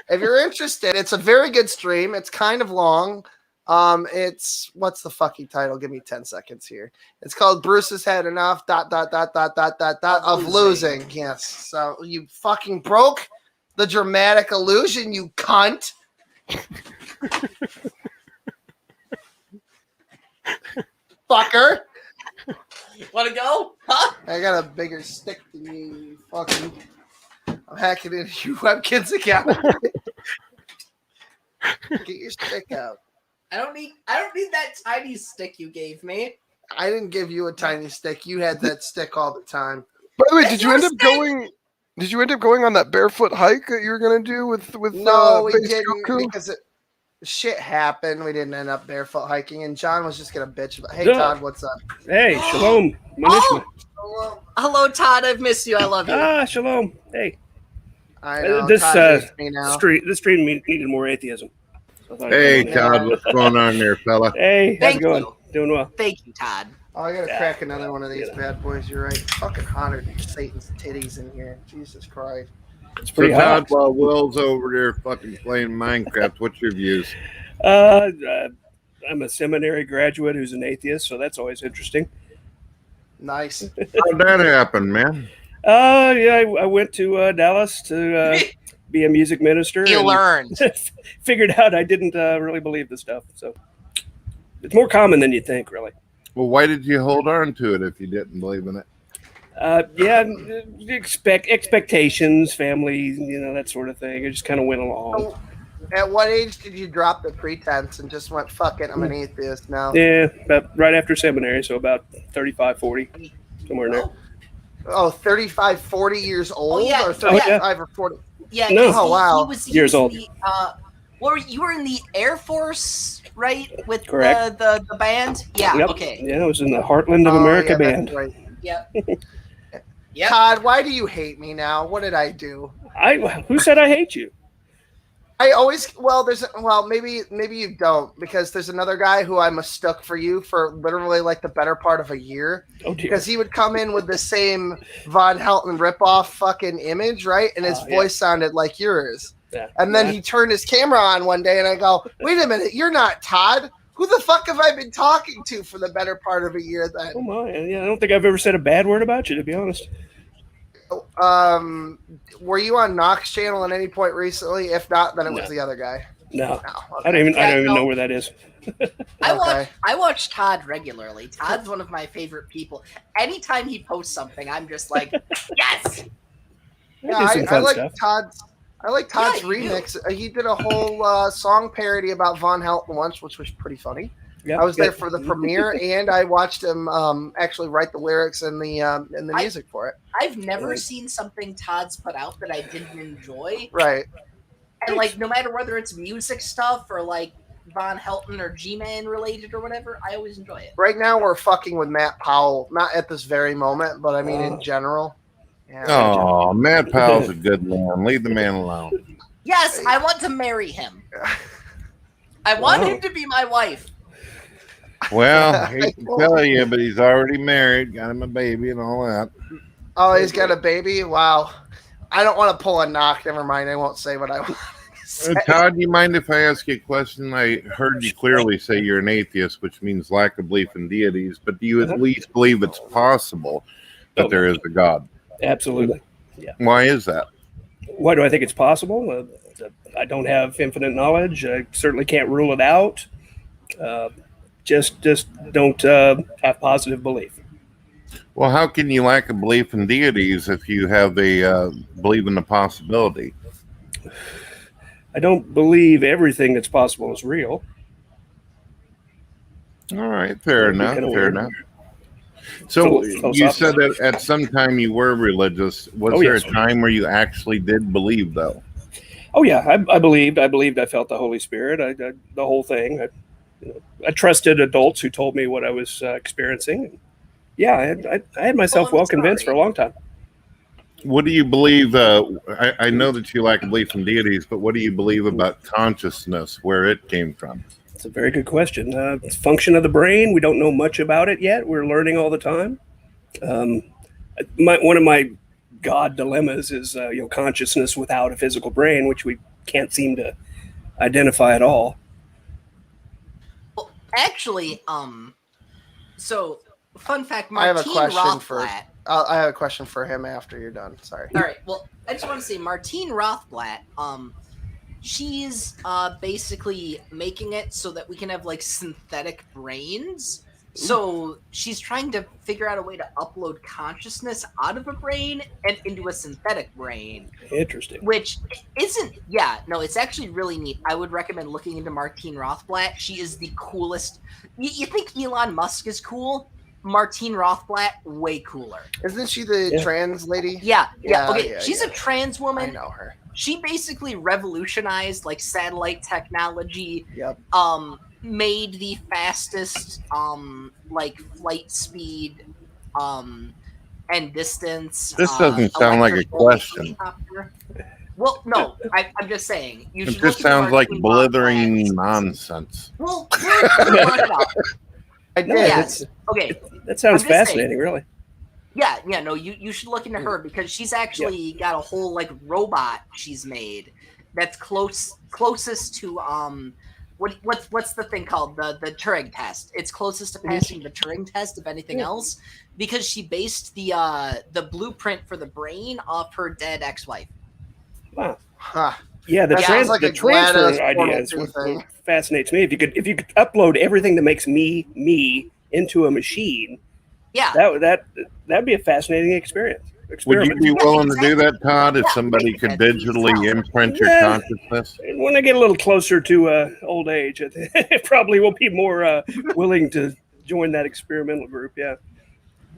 If you're interested, it's a very good stream. It's kind of long. It's what's the fucking title? Give me 10 seconds here. It's called Bruce has had enough ... of losing. Yes. So you fucking broke the dramatic illusion, you cunt. Fucker. Want to go? Huh? I got a bigger stick than you. Fucking. I'm hacking into your Webkins account. Get your stick out. I don't need that tiny stick you gave me. I didn't give you a tiny stick. You had that stick all the time. By the way, did you end up going? Did you end up going on that barefoot hike that you were gonna do with? No, we didn't because shit happened. We didn't end up barefoot hiking, and John was just gonna bitch about. Hey, Todd, what's up? Hey, shalom. Hello, Todd. I've missed you. I love you. Shalom. Hey. I know, this this stream needed more atheism. So hey, Todd, what's going on there, fella? Hey, how's it going? Doing well. Thank you, Todd. Oh, I gotta crack another one of these bad boys. You're right. Fucking hotter than Satan's titties in here. Jesus Christ. It's pretty hot. Todd, while Will's over there fucking playing Minecraft, what's your views? I'm a seminary graduate who's an atheist, so that's always interesting. Nice. How'd that happen, man? I went to Dallas to be a music minister. You learned. Figured out I didn't really believe the stuff. So it's more common than you think, really. Well, why did you hold on to it if you didn't believe in it? Expectations, family, that sort of thing. It just kind of went along. So, at what age did you drop the pretense and just went, fuck it, I'm an atheist now? Yeah, about right after seminary, so about 35, 40, somewhere in there. Oh, 35, 40 years old? Oh, yeah. Or 35 or 40? Yeah. No. Oh, wow. Years old. You were in the Air Force, right? With Correct. the band? Yeah, Yep. okay. Yeah, I was in the Heartland of America band. Right. Yep. Yep. Todd, why do you hate me now? What did I do? Who said I hate you? I always maybe you don't, because there's another guy who I mistook for you for literally like the better part of a year. Oh dear. Because he would come in with the same Von Helton ripoff fucking image, right? And his voice sounded like yours. Yeah. And then he turned his camera on one day and I go, wait a minute, you're not Todd. Who the fuck have I been talking to for the better part of a year then? Oh my, yeah, I don't think I've ever said a bad word about you, to be honest. Were you on Knox channel at any point recently? If not, then it was the other guy. No. Okay. I don't even know where that is. I watch Todd regularly. Todd's one of my favorite people. Anytime he posts something, I'm just like, yes. Yeah, I like Todd's. I like Todd's remix. He did a whole song parody about Von Helton once, which was pretty funny. Yep, I was there for the premiere, and I watched him actually write the lyrics and the music for it. I've never seen something Todd's put out that I didn't enjoy. Right. And like, no matter whether it's music stuff or like Von Helton or G-Man related or whatever, I always enjoy it. Right now, we're fucking with Matt Powell. Not at this very moment, but I mean in general. Yeah, oh, Matt Powell's a good man. Leave the man alone. Yes, I want to marry him. I want him to be my wife. Well, I hate to tell you, but he's already married, got him a baby and all that. Oh, he's got a baby? Wow. I don't want to pull a knock. Never mind. I won't say what I want to say. Todd, do you mind if I ask you a question? I heard you clearly say you're an atheist, which means lack of belief in deities, but do you at least believe it's possible that there is a God? Absolutely. Yeah. Why is that? Why do I think it's possible? I don't have infinite knowledge. I certainly can't rule it out. Just don't have positive belief. Well, how can you lack a belief in deities if you have a believe in the possibility? I don't believe everything that's possible is real. All right, fair enough. Fair enough. So you said that at some time you were religious. Was there a time where you actually did believe, though? Oh yeah, I believed. I felt the Holy Spirit. The whole thing. I trusted adults who told me what I was experiencing. Yeah, I had myself well convinced for a long time. What do you believe? I know that you lack a belief in deities, but what do you believe about consciousness, where it came from? It's a very good question. It's a function of the brain. We don't know much about it yet. We're learning all the time. One of my God dilemmas is consciousness without a physical brain, which we can't seem to identify at all. Well, actually, so fun fact, I have a Martine question for. Rothblatt. I have a question for him after you're done. Sorry. All right. Well, I just want to say Martine Rothblatt. She's basically making it so that we can have like synthetic brains. So she's trying to figure out a way to upload consciousness out of a brain and into a synthetic brain. Interesting. Which isn't, yeah, no, it's actually really neat. I would recommend looking into Martine Rothblatt. She is the coolest. You think Elon Musk is cool? Martine Rothblatt, way cooler. Isn't she the trans lady? Yeah. Okay, she's a trans woman. I know her. She basically revolutionized like satellite technology. Yep. Made the fastest like flight speed and distance. This doesn't sound like a question. Well, no, I'm just saying. You it just sounds like blithering nonsense. Well, look it up. I did. Yes. Okay. That sounds fascinating, really. Yeah, no, you should look into her because she's actually got a whole like robot she's made that's closest to what's the thing called the Turing test. It's closest to passing the Turing test of anything else because she based the blueprint for the brain off her dead ex-wife. Wow. Huh. Yeah, the transfer GLaDOS idea is what fascinates me. If you could upload everything that makes me into a machine, yeah, that'd be a fascinating experience. Would you be willing to do that, Todd, if somebody could digitally imprint your consciousness? When I get a little closer to old age, I probably will be more willing to join that experimental group. Yeah,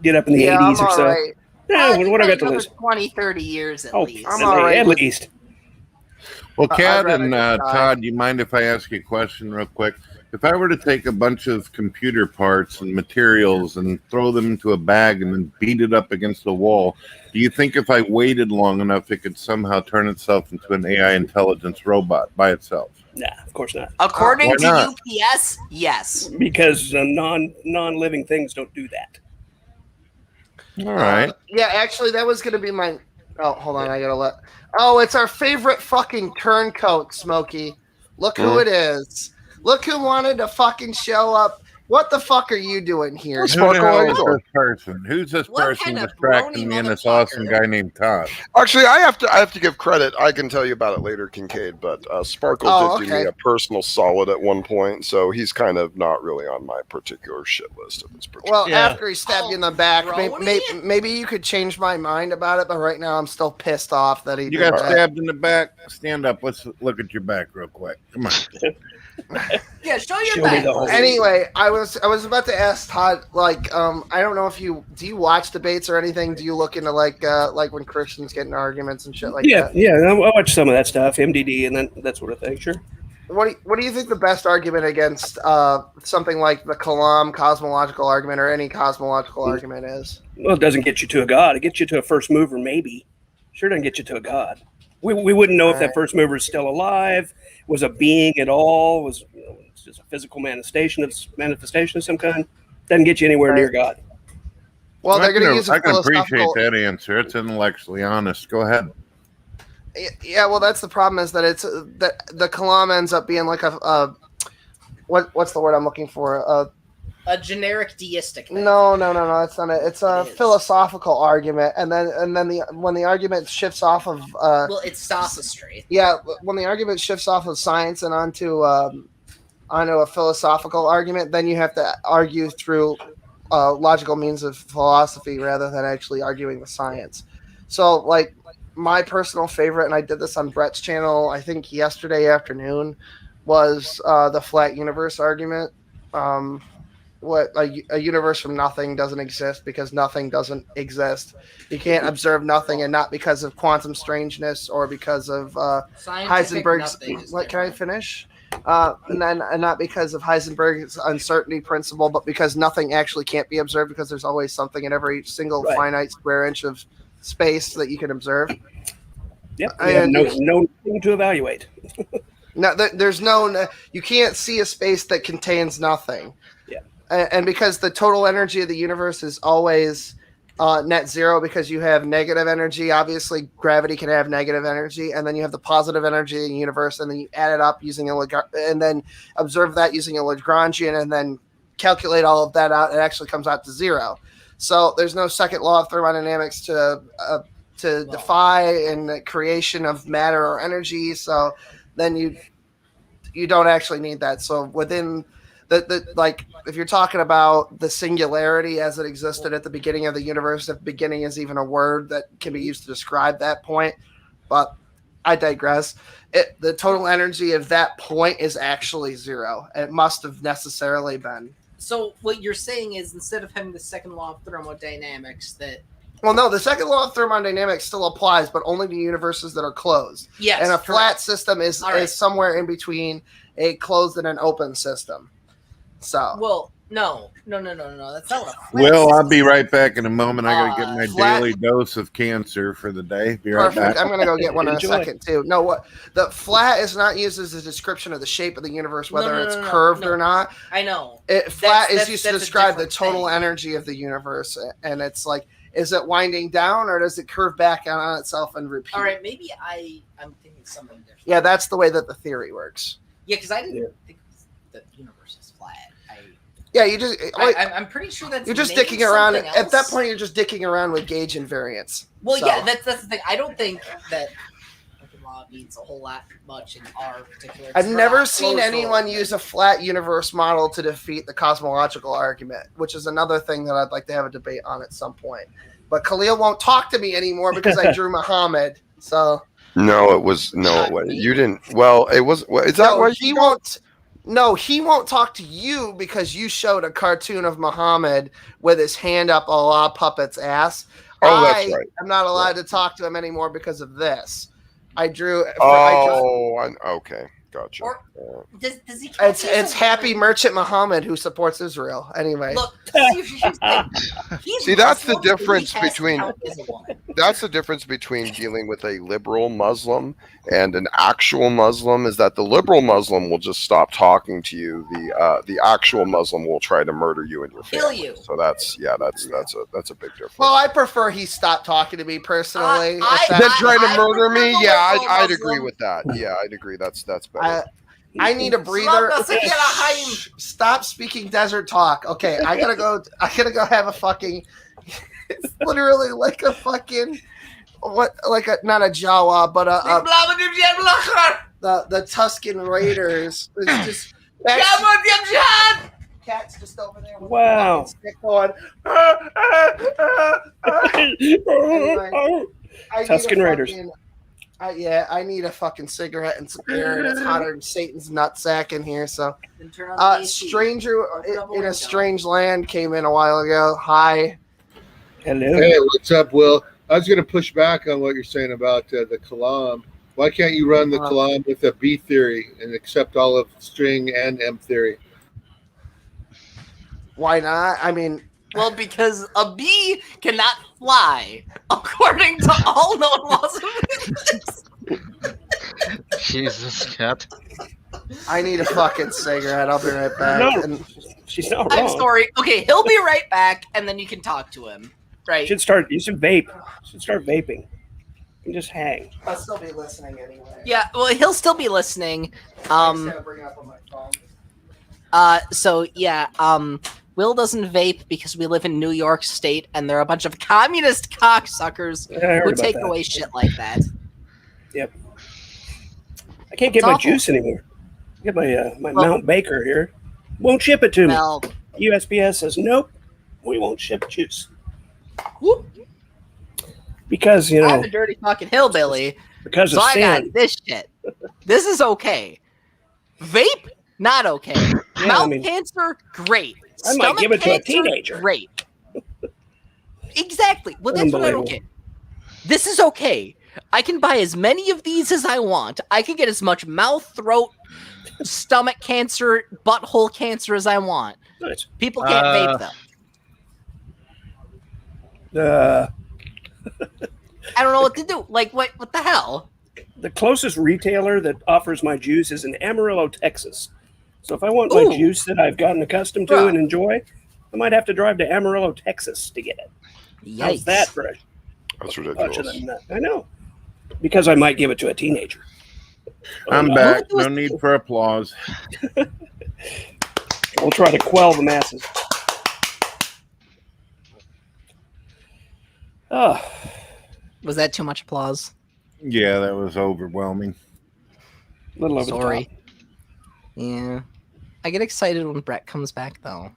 get up in the 80s or so. Right. Yeah, what I got to lose? 20, 30 years at least. At least. Well, Kat and Todd, you mind if I ask you a question real quick? If I were to take a bunch of computer parts and materials and throw them into a bag and then beat it up against the wall, do you think if I waited long enough, it could somehow turn itself into an AI intelligence robot by itself? Nah, of course not. According to UPS, yes. Because non-living things don't do that. All right. Yeah, actually, that was going to be my... Oh, hold on. I got to let... Oh, it's our favorite fucking turncoat, Smokey. Look who it is. Look who wanted to fucking show up. What the fuck are you doing here? Who's this person? Who's this person distracting me and this awesome guy named Todd? Actually, I have to give credit. I can tell you about it later, Kincaid. But Sparkle did do me a personal solid at one point, so he's kind of not really on my particular shit list at this particular. Well, after he stabbed you in the back, maybe you could change my mind about it. But right now, I'm still pissed off that he. You got stabbed in the back. Stand up. Let's look at your back real quick. Come on. Yeah, show your back. Anyway, I was about to ask Todd, like, I don't know if do you watch debates or anything? Do you look into like when Christians get in arguments and shit like that? Yeah, I watch some of that stuff, MDD and that sort of thing. Sure. What do you think the best argument against something like the cosmological argument or any cosmological argument is? Well, it doesn't get you to a god. It gets you to a first mover, maybe. Sure doesn't get you to a god. We wouldn't know if that first mover is still alive, was a being at all, was it's just a physical manifestation of some kind. Doesn't get you anywhere near God. Well, they're going to use. I can appreciate that answer. It's intellectually honest. Go ahead. Yeah, well, that's the problem is that it's that the kalam ends up being like what's the word I'm looking for? A generic deistic thing. No, that's not it. It's a philosophical argument, and then when the argument shifts off of it's sophistry. Yeah, when the argument shifts off of science and onto a philosophical argument, then you have to argue through logical means of philosophy rather than actually arguing the science. So, like, my personal favorite, and I did this on Brett's channel, I think yesterday afternoon, was the flat universe argument. a universe from nothing doesn't exist because nothing doesn't exist. You can't observe nothing, and not because of quantum strangeness or because of Heisenberg's. What can I finish? And not because of Heisenberg's uncertainty principle, but because nothing actually can't be observed because there's always something in every single finite square inch of space that you can observe. Yep. No thing to evaluate. No, there's you can't see a space that contains nothing. Yeah. And because the total energy of the universe is always net zero, because you have negative energy. Obviously, gravity can have negative energy, and then you have the positive energy in the universe, and then you add it up using and then observe that using a Lagrangian, and then calculate all of that out. It actually comes out to zero. So there's no second law of thermodynamics to defy in the creation of matter or energy. So then you don't actually need that. So within like if you're talking about the singularity as it existed at the beginning of the universe, if beginning is even a word that can be used to describe that point, but I digress. The total energy of that point is actually zero. It must have necessarily been. So what you're saying is, instead of having the second law of thermodynamics, that well, no, the second law of thermodynamics still applies, but only to universes that are closed. Yes, and a correct. flat system is somewhere in between a closed and an open system. So well, no. That's not what a flat Well, I'll system be is. right back in a moment. I gotta get my flat- daily dose of cancer for the day. Be right Perfect. back. I'm gonna go get one in a Enjoy. second too. No, what the flat is not used as a description of the shape of the universe, whether No, it's curved or not. I know. Flat is That's- used to that's a describe the different total thing. energy of the universe, and it's like, is it winding down or does it curve back on itself and repeat? All right, maybe I'm thinking something different. Yeah, that's the way that the theory works. Yeah, because I didn't think the universe is flat. Yeah, you just. I'm pretty sure that's you're just maybe dicking around. something At that else. point, you're just dicking around with gauge invariance. Well, So- yeah, that's the thing. I don't think that fucking law means a whole lot much in our particular. I've we're never not seen closed anyone door. use a flat universe model to defeat the cosmological argument, which is another thing that I'd like to have a debate on at some point. But Khalil won't talk to me anymore because I drew Muhammad. So No, it was you didn't. Well, it was. Is that no, why he won't? No, he won't talk to you because you showed a cartoon of Muhammad with his hand up a la puppet's ass. Oh, that's right. I'm not allowed to talk to him anymore because of this. I drew. Okay, gotcha. Does he? It's Happy Merchant Muhammad who supports Israel. Anyway, Look, See, that's the difference He has to between count as a woman. that's the difference between dealing with a liberal Muslim and an actual Muslim, is that the liberal Muslim will just stop talking to you. The actual Muslim will try to murder you and your Kill family. you. So that's a big difference. well, I prefer he stopped talking to me personally. Then trying to murder me? prefer the Yeah, liberal I'd Muslim. agree with that. Yeah, I'd agree. That's better. I need a breather. Stop speaking desert talk. Okay, I gotta go have a fucking. It's literally like a fucking not a Jawa, but the Tuscan Raiders. It's just cat's just over there. With Wow. the stick going. Anyway, I need Tuscan a Raiders. fucking- I need a fucking cigarette and some air, and it's hotter than Satan's nutsack in here. So, Then turn on the AC. stranger in a strange land came in a while ago. Hi. Hello. Hey, what's up, Will? I was going to push back on what you're saying about the Kalam. Why can't you run the Kalam with a B theory and accept all of string and M theory? Why not? I mean, well, because a bee cannot fly, according to all known laws of physics. Jesus, cat. I need a fucking cigarette. I'll be right back. No, And she's not I'm wrong. sorry. Okay, he'll be right back, and then you can talk to him. Right? You should vape. You should start vaping. And just hang. I'll still be listening anyway. Yeah. Well, he'll still be listening. I just gotta bring it up on my phone. So yeah. Will doesn't vape because we live in New York State, and there are a bunch of communist cocksuckers Yeah, I heard who about take that. away shit like that. Yep. I can't get It's my awful. juice anymore. Get my Mount Baker here. Won't ship it to me. Well, USPS says nope. We won't ship juice. Because I'm a dirty fucking hillbilly, because so of I sin. got this shit. This is okay. Vape, not okay. Mouth cancer, great. I might give it to a teenager. Great. Exactly. Well, that's what I don't get. This is okay. I can buy as many of these as I want. I can get as much mouth, throat, stomach cancer, butthole cancer as I want. Nice. People can't vape them. I don't know what to do. Like, what the hell? The closest retailer that offers my juice is in Amarillo, Texas. So if I want my juice that I've gotten accustomed to and enjoy, I might have to drive to Amarillo, Texas to get it. Yikes. How's that for That's ridiculous. I know. Because I might give it to a teenager. I'm back. No need for applause. We'll try to quell the masses. Oh. Was that too much applause? Yeah, that was overwhelming. A little over the top. Yeah. I get excited when Brett comes back, though.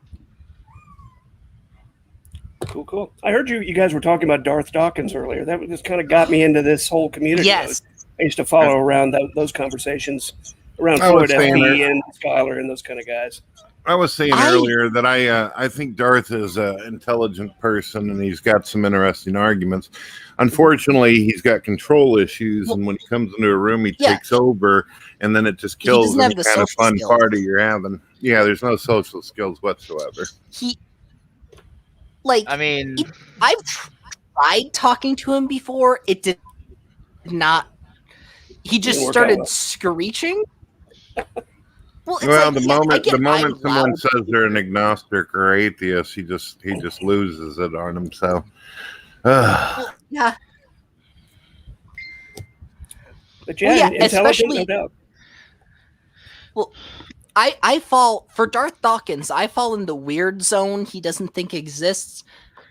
Cool. I heard you guys were talking about Darth Dawkins earlier. That just kind of got me into this whole community. Yes. I used to follow around those conversations around Floyd FP and Schuyler and those kind of guys. I was saying earlier that I think Darth is an intelligent person and he's got some interesting arguments. Unfortunately, he's got control issues, and when he comes into a room, he takes over, and then it just kills any kind of fun party you're having. Yeah, there's no social skills whatsoever. I've tried talking to him before. It did not. He just started screeching. Well, the moment someone says they're an agnostic or atheist, he just loses it on himself. Yeah. But intelligent, no doubt. Well, I fall for Darth Dawkins. I fall in the weird zone he doesn't think exists.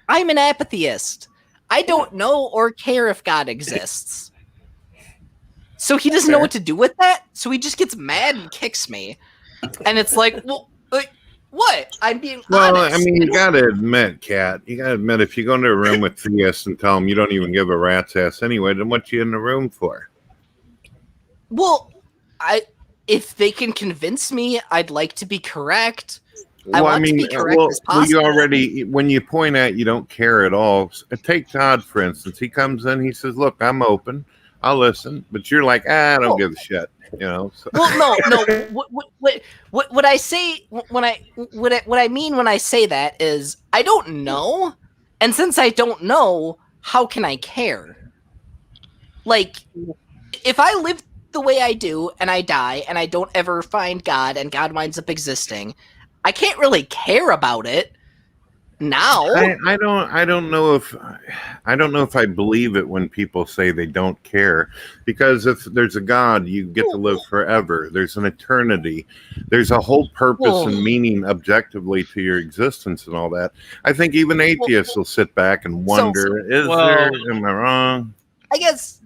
I'm an atheist. I don't know or care if God exists. So he doesn't know what to do with that. So he just gets mad and kicks me. And it's like, well, what? I'm being honest. I mean, you got to admit, Kat, if you go into a room with theists and tell them you don't even give a rat's ass anyway, then what you in the room for? Well, if they can convince me, I'd like to be correct. I want to be correct as possible. When you point out you don't care at all, take Todd, for instance. He comes in, he says, look, I'm open. I'll listen. But you're like, I don't give a shit. You know. So. Well, no. What I say what I mean when I say that is I don't know, and since I don't know, how can I care? Like, if I live the way I do and I die and I don't ever find God and God winds up existing, I can't really care about it now. I don't know if I believe it when people say they don't care, because if there's a God, you get to live forever. There's an eternity. There's a whole purpose and meaning objectively to your existence and all that. I think even atheists will sit back and wonder, am I wrong? I guess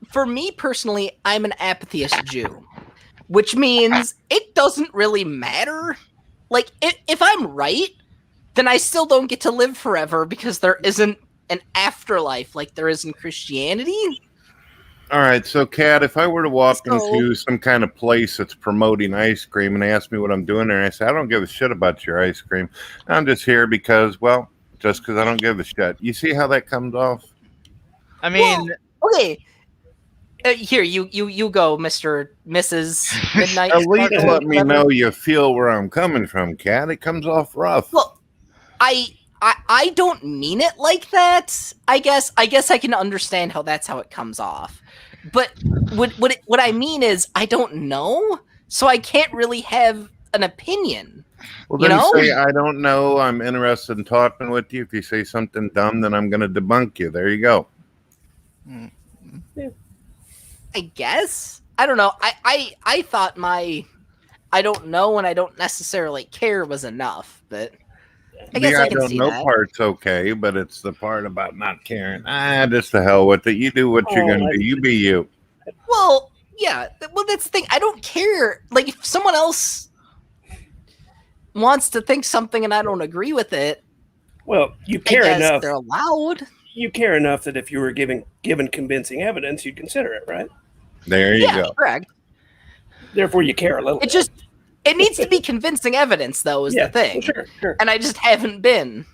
for me personally, I'm an atheist Jew, which means it doesn't really matter. Like, if I'm right, then I still don't get to live forever because there isn't an afterlife like there is in Christianity. All right, so Kat, if I were to walk into some kind of place that's promoting ice cream and ask me what I'm doing there, and I say, I don't give a shit about your ice cream. I'm just here because I don't give a shit. You see how that comes off? I mean, okay. Here, you go, Mrs. Midnight. At least let me know you feel where I'm coming from, Kat. It comes off rough. Well, I don't mean it like that. I guess I can understand how that's how it comes off. But what I mean is I don't know, so I can't really have an opinion. Well, then say, I don't know. I'm interested in talking with you. If you say something dumb, then I'm going to debunk you. There you go. Yeah. I guess. I don't know. I thought my I don't know and I don't necessarily care was enough, but I guess I can see that. The I don't know part's okay, but it's the part about not caring. Just the hell with it. You do what you're going to do. You be you. Well, yeah. Well, that's the thing. I don't care. Like, if someone else wants to think something and I don't agree with it, well, you care enough. They're allowed. You care enough that if you were given convincing evidence, you'd consider it, right? There you go. Correct. Therefore, you care a little. It It needs to be convincing evidence, though, is the thing. Sure. And I just haven't been.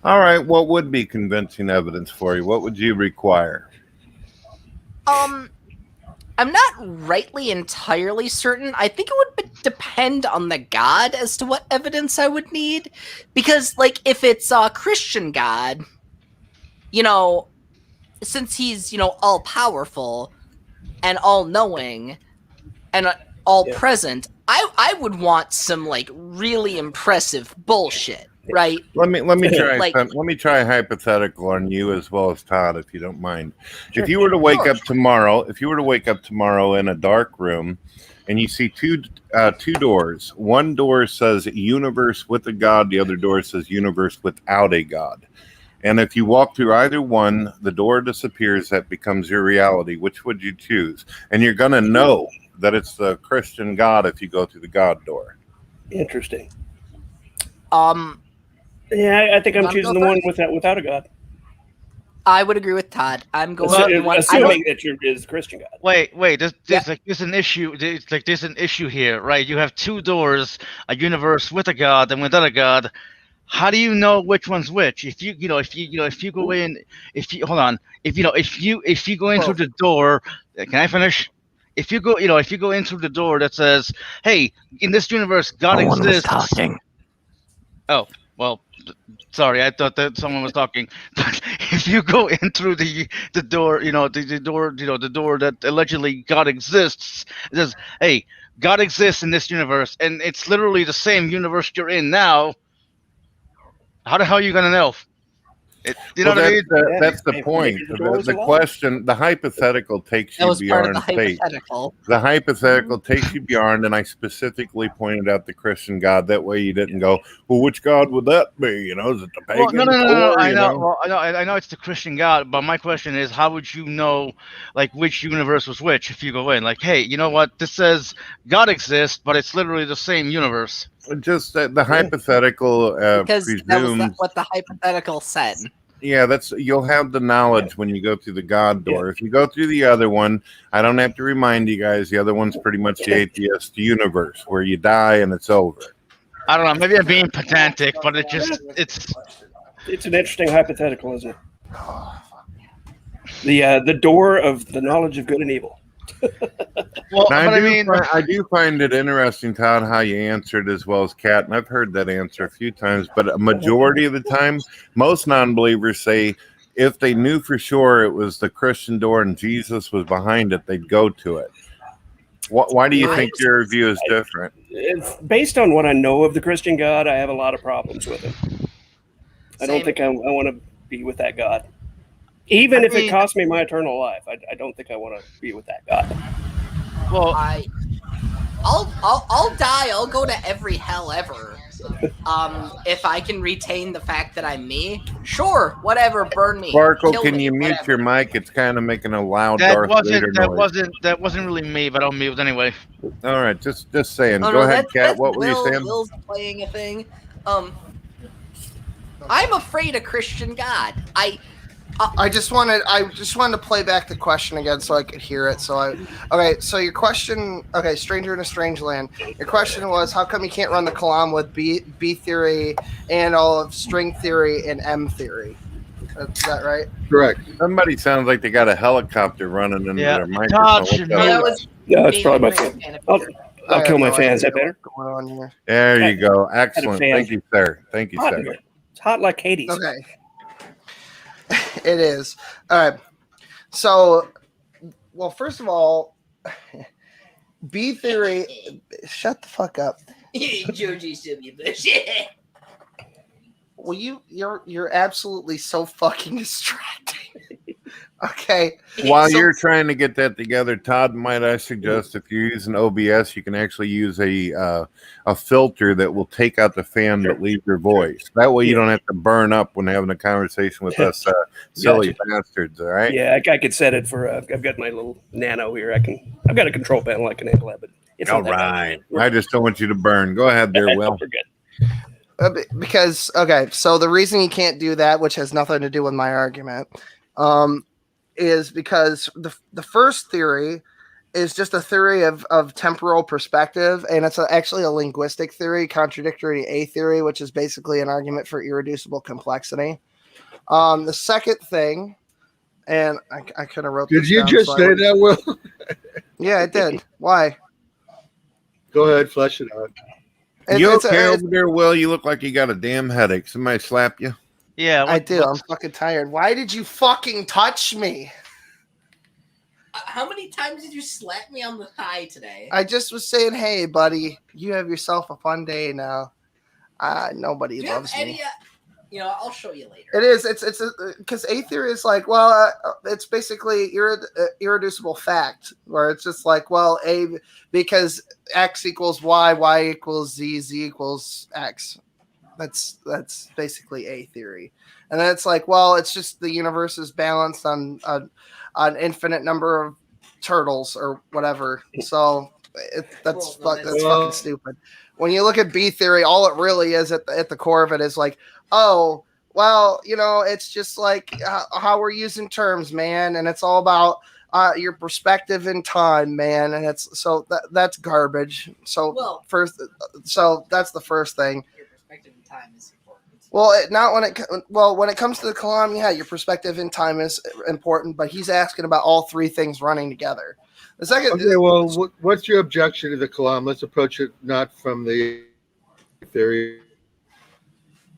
All right, what would be convincing evidence for you? What would you require? I'm not rightly entirely certain. I think it would depend on the God as to what evidence I would need. Because, like, if it's a Christian God, you know, since he's, you know, all-powerful and all-knowing and all-present, I would want some, like, really impressive bullshit, right? Let me try Like- let me try a hypothetical on you as well as Todd, if you don't mind. If you were to wake up tomorrow in a dark room and you see two doors, one door says universe with a God, the other door says universe without a God. And if you walk through either one, the door disappears, that becomes your reality. Which would you choose? And you're gonna know that it's the Christian God if you go through the God door. Interesting. Yeah, I think I'm choosing the one without a God. I would agree with Todd. I'm going with the one. Assuming that you're is Christian God. Wait. There's an issue. There's an issue here, right? You have two doors: a universe with a God and without a God. How do you know which one's which? If you go in, if you go in through the door, can I finish? If you go in through the door that says, "Hey, in this universe, God exists." Oh, well, sorry, I thought that someone was talking. But if you go in through the door, the door that allegedly God exists, it says, "Hey, God exists in this universe," and it's literally the same universe you're in now. How the hell are you gonna know? You know what I mean? That's the point. The question, the hypothetical takes you beyond faith. The hypothetical takes you beyond, and I specifically pointed out the Christian God. That way, you didn't go, "Well, which God would that be? You know, is it the pagan?" Well, no. I know. Well, I know it's the Christian God, but my question is, how would you know, like, which universe was which if you go in? Like, hey, you know what? This says God exists, but it's literally the same universe. Just the hypothetical because presumes that was what the hypothetical said. Yeah, you'll have the knowledge when you go through the God door. If you go through the other one, I don't have to remind you guys. The other one's pretty much the atheist universe where you die and it's over. I don't know. Maybe I'm being pedantic, but it's an interesting hypothetical, isn't it? The door of the knowledge of good and evil. Well, I do find it interesting, Todd, how you answered as well as Kat, and I've heard that answer a few times, but a majority of the time, most non-believers say if they knew for sure it was the Christian door and Jesus was behind it, they'd go to it. Why do you think your view is different? Based on what I know of the Christian God, I have a lot of problems with it. I don't think I want to be with that God. Even if it costs me my eternal life, I don't think I want to be with that God. Well, I'll die. I'll go to every hell ever. If I can retain the fact that I'm me, sure, whatever, burn me. Sparkle, kill can me, you mute whatever. your mic? It's kind of making a loud Darth Vader noise. That wasn't really me, but I'll mute anyway. All right, just saying. Oh, Go no, ahead, Kat. that's What were you saying? Will's playing a thing. I'm afraid of Christian God. I just wanted to play back the question again so I could hear it. So your question, Stranger in a Strange Land. Your question was, how come you can't run the Kalam with B theory and all of string theory and M theory? Is that right? Correct. Somebody sounds like they got a helicopter running into their microphone. That's probably my fan. I'll kill my fan. Is that better? There you go. Excellent. Thank you, sir. Thank you, sir. It's hot like Hades. Okay. It is. All right. So, well, first of all, B theory. Shut the fuck up. Georgie Simeon bullshit. Well, you're absolutely so fucking distracting. Okay. While you're trying to get that together, Todd, might I suggest if you're using OBS, you can actually use a filter that will take out the fan that leaves your voice. That way, you don't have to burn up when having a conversation with us silly bastards. All right? Yeah, I could set it for. I've got my little Nano here. I've got a control panel. I can handle that, but it's all right. I just don't want you to burn. Go ahead, there, Will. We're good. Because so the reason you can't do that, which has nothing to do with my argument, is because the first theory is just a theory of temporal perspective, and it's actually a linguistic theory, contradictory to A theory, which is basically an argument for irreducible complexity. The second thing, and I could have wrote Did this you down, just so say that, Will? Yeah, it did. Why? Go ahead, flesh it out. You okay over there, Will? You look like you got a damn headache. Somebody slap you? Yeah, I do. I'm fucking tired. Why did you fucking touch me? How many times did you slap me on the thigh today? I just was saying, hey, buddy, you have yourself a fun day now. Nobody Do you loves have me. any, I'll show you later. It is. It's because A theory is like, well, it's basically irreducible fact, where it's just like, well, A because X equals Y, Y equals Z, Z equals X. That's basically A theory, and then it's like, well, it's just the universe is balanced on an infinite number of turtles or whatever. So that's fucking stupid. When you look at B theory, all it really is at the core of it is like, oh, well, it's just like how we're using terms, man, and it's all about your perspective in time, man, and that's garbage. So that's the first thing. Your perspective in time is important. Well, when it comes to the Kalam, yeah, your perspective in time is important, but he's asking about all three things running together. The second, okay, well, what's your objection to the Kalam? Let's approach it not from the theory.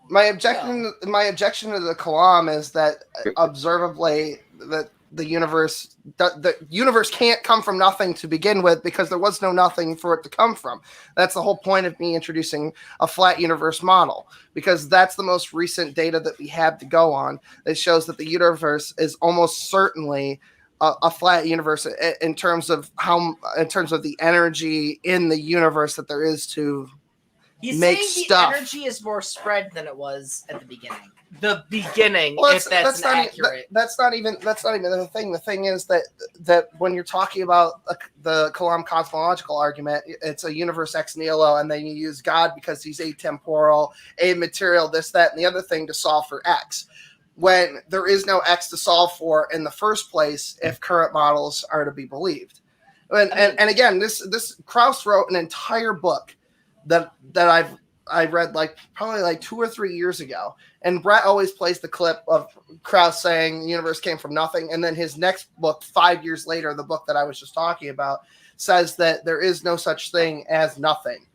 My objection to the Kalam is that observably that the universe can't come from nothing to begin with, because there was no nothing for it to come from. That's the whole point of me introducing a flat universe model, because that's the most recent data that we have to go on that shows that the universe is almost certainly a flat universe in terms of the energy in the universe that there is to make stuff. The energy is more spread than it was at the beginning. The beginning, if that's accurate. That's not even the thing. The thing is that when you're talking about the Kalam cosmological argument, it's a universe ex nihilo, and then you use God because he's atemporal, amaterial, this, that, and the other thing to solve for X, when there is no X to solve for in the first place if current models are to be believed. And again, this Krauss wrote an entire book that I read probably 2 or 3 years ago. And Brett always plays the clip of Krauss saying the universe came from nothing. And then his next book, 5 years later, the book that I was just talking about, says that there is no such thing as nothing.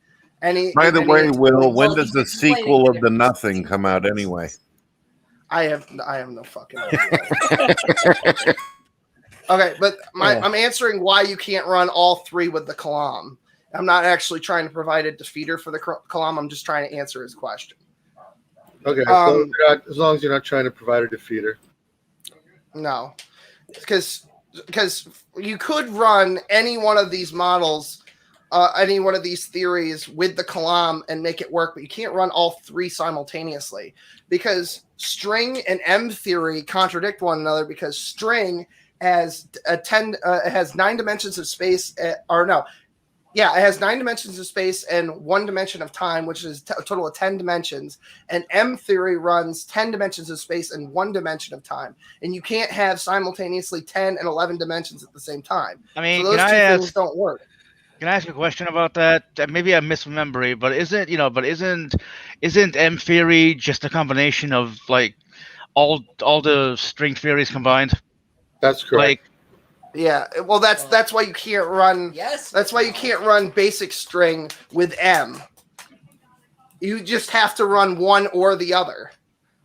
By the way, Will, when does the sequel of The Nothing come out anyway? I have no fucking idea. Okay, but I'm answering why you can't run all three with the Kalam. I'm not actually trying to provide a defeater for the Kalam. I'm just trying to answer his question. Okay, as long as you're not trying to provide a defeater. No, because you could run any one of these models, any one of these theories with the Kalam and make it work, but you can't run all three simultaneously, because string and M theory contradict one another, because string has has 9 dimensions of space, it has 9 dimensions of space and 1 dimension of time, which is a total of 10 dimensions. And M theory runs 10 dimensions of space and 1 dimension of time. And you can't have simultaneously 10 and 11 dimensions at the same time. I mean, so those two things don't work. Can I ask a question about that? Maybe I'm misremembering, but isn't M theory just a combination of all the string theories combined? That's correct. Yeah, well, that's why you can't run. Yes, that's why you can't run basic string with M. You just have to run one or the other.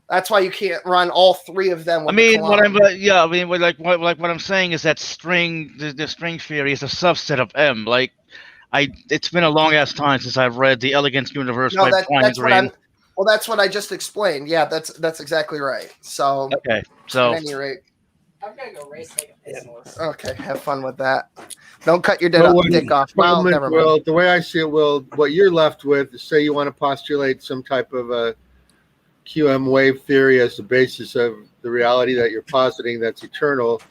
That's why you can't run all three of them. With what I'm saying is that the string theory is a subset of M. It's been a long ass time since I've read The Elegant Universe by Brian Greene. Well, that's what I just explained. Yeah, that's exactly right. So okay, so at any rate. I'm gonna go race like a piss horse. Okay, have fun with that. Don't cut your dick off. Well, never mind. Well, the way I see it, Will, what you're left with is, say you want to postulate some type of a QM wave theory as the basis of the reality that you're positing that's eternal.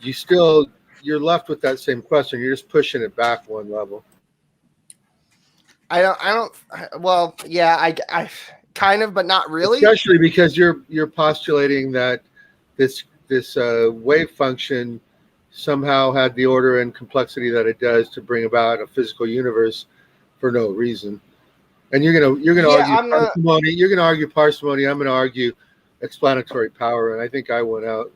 You're left with that same question. You're just pushing it back one level. Well, yeah, I kind of, but not really. Especially because you're postulating that this wave function somehow had the order and complexity that it does to bring about a physical universe for no reason. And you're gonna argue parsimony. You're gonna argue parsimony. I'm gonna argue explanatory power, and I think I went out.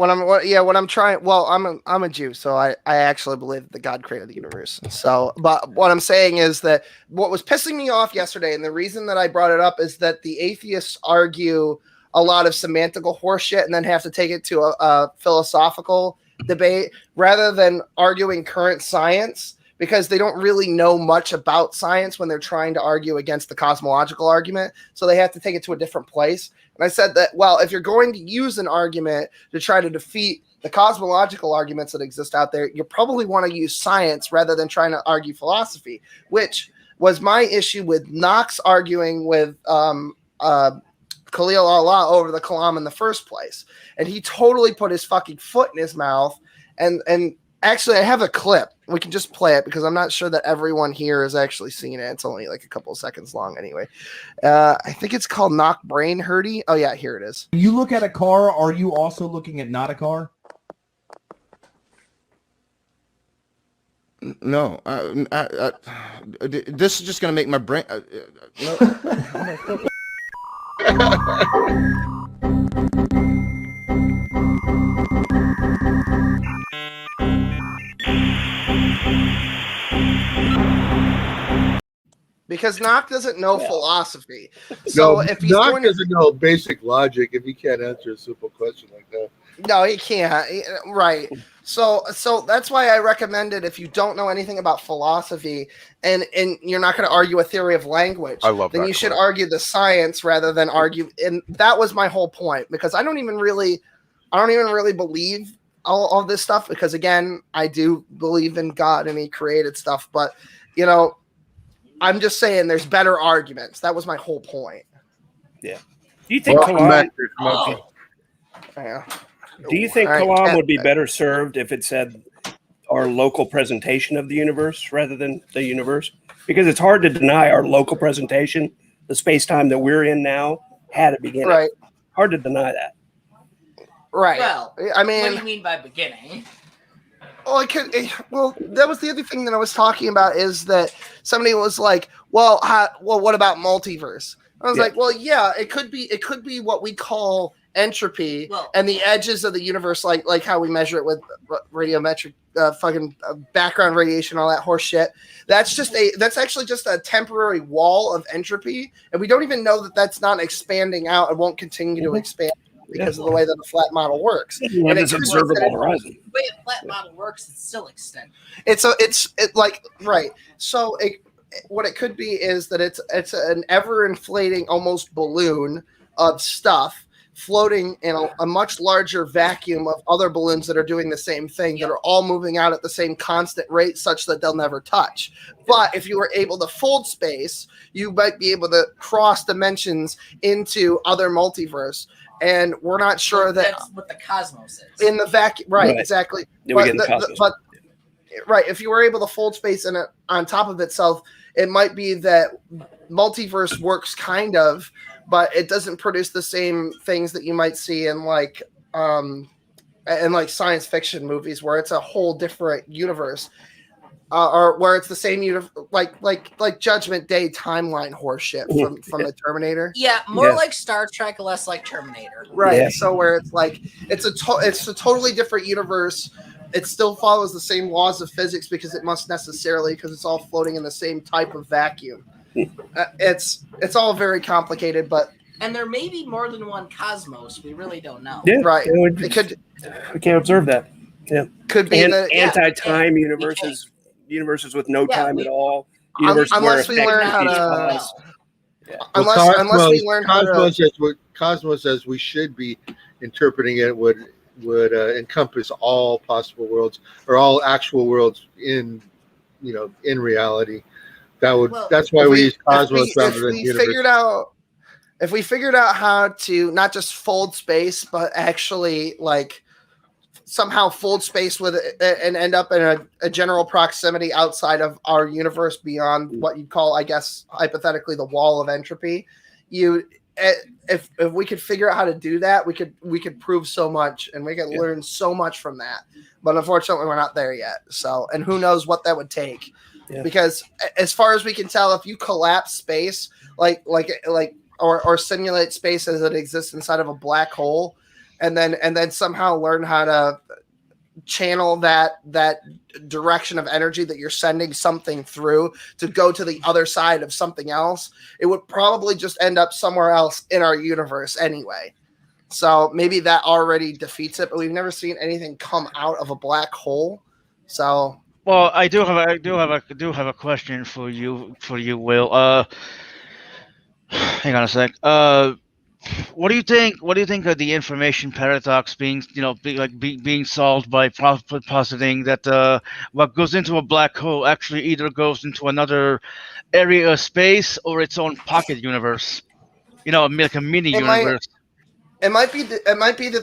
I'm a Jew, so I actually believe that God created the universe. So, but what I'm saying is that what was pissing me off yesterday, and the reason that I brought it up is that the atheists argue a lot of semantical horseshit and then have to take it to a philosophical debate rather than arguing current science, because they don't really know much about science when they're trying to argue against the cosmological argument. So they have to take it to a different place. And I said that, well, if you're going to use an argument to try to defeat the cosmological arguments that exist out there, you probably want to use science rather than trying to argue philosophy, which was my issue with Knox arguing with Khalil Allah over the Kalam in the first place. And he totally put his fucking foot in his mouth. And actually, I have a clip. We can just play it because I'm not sure that everyone here has actually seen it. It's only like a couple of seconds long anyway. I think it's called Knock Brain Hurdy. Oh, yeah, here it is. You look at a car, are you also looking at not a car? No. This is just going to make my brain... no. Because Knock doesn't know philosophy. So if he's Knock doesn't know basic logic if he can't answer a simple question like that. No, he can't. Right. So that's why I recommended, if you don't know anything about philosophy and you're not going to argue a theory of language, then you should argue the science rather than argue. And that was my whole point, because I don't even really believe all this stuff, because again, I do believe in God and he created stuff, but I'm just saying there's better arguments. That was my whole point. Yeah. Do you think Kalam would be better served if it said our local presentation of the universe rather than the universe? Because it's hard to deny our local presentation, the space-time that we're in now, had a beginning. Right. Hard to deny that. Right. Well, I mean, what do you mean by beginning? Well, that was the other thing that I was talking about, is that somebody was like, well, what about multiverse? I was like, well, yeah, it could be what we call entropy and the edges of the universe, like how we measure it with radiometric background radiation, all that horse shit. That's actually just a temporary wall of entropy, and we don't even know that that's not expanding out and won't continue to expand because of the way that the flat model works. And it's observable horizon. The way a flat model works, it's still extended. Right. So what it could be is that it's an ever inflating, almost balloon of stuff floating in a much larger vacuum of other balloons that are doing the same thing, that are all moving out at the same constant rate, such that they'll never touch. But if you were able to fold space, you might be able to cross dimensions into other multiverse. And we're not sure that's what the cosmos is. In the vacuum, right? Exactly. Right, if you were able to fold space in it on top of itself, it might be that multiverse works kind of, but it doesn't produce the same things that you might see in like science fiction movies, where it's a whole different universe, or where it's the same like Judgment Day timeline horseshit from the Terminator. Yeah, more like Star Trek, less like Terminator. Right. Yeah. So where it's like it's a totally different universe. It still follows the same laws of physics because it must necessarily, because it's all floating in the same type of vacuum. It's all very complicated, and there may be more than one cosmos. We really don't know. Yeah, right. We can't observe that. Yeah, could be anti-time universes with no time at all. Unless we learn how to. Unless we learn how to. Cosmos, as we should be interpreting it, would encompass all possible worlds, or all actual worlds in reality. That's why we use cosmos rather than universe. If we figured out how to not just fold space, but actually like somehow fold space with it and end up in a general proximity outside of our universe, beyond what you'd call, I guess, hypothetically, the wall of entropy, if we could figure out how to do that, we could prove so much, and we could learn so much from that. But unfortunately, we're not there yet. So, and who knows what that would take? Yeah. Because as far as we can tell, if you collapse space, or simulate space as it exists inside of a black hole, and then somehow learn how to channel that direction of energy that you're sending something through to go to the other side of something else, it would probably just end up somewhere else in our universe anyway. So maybe that already defeats it, but we've never seen anything come out of a black hole. So, well, I do have a question for you, Will. Hang on a sec. What do you think? What do you think of the information paradox being solved by positing that what goes into a black hole actually either goes into another area of space or its own pocket universe? Like a mini universe. It might be that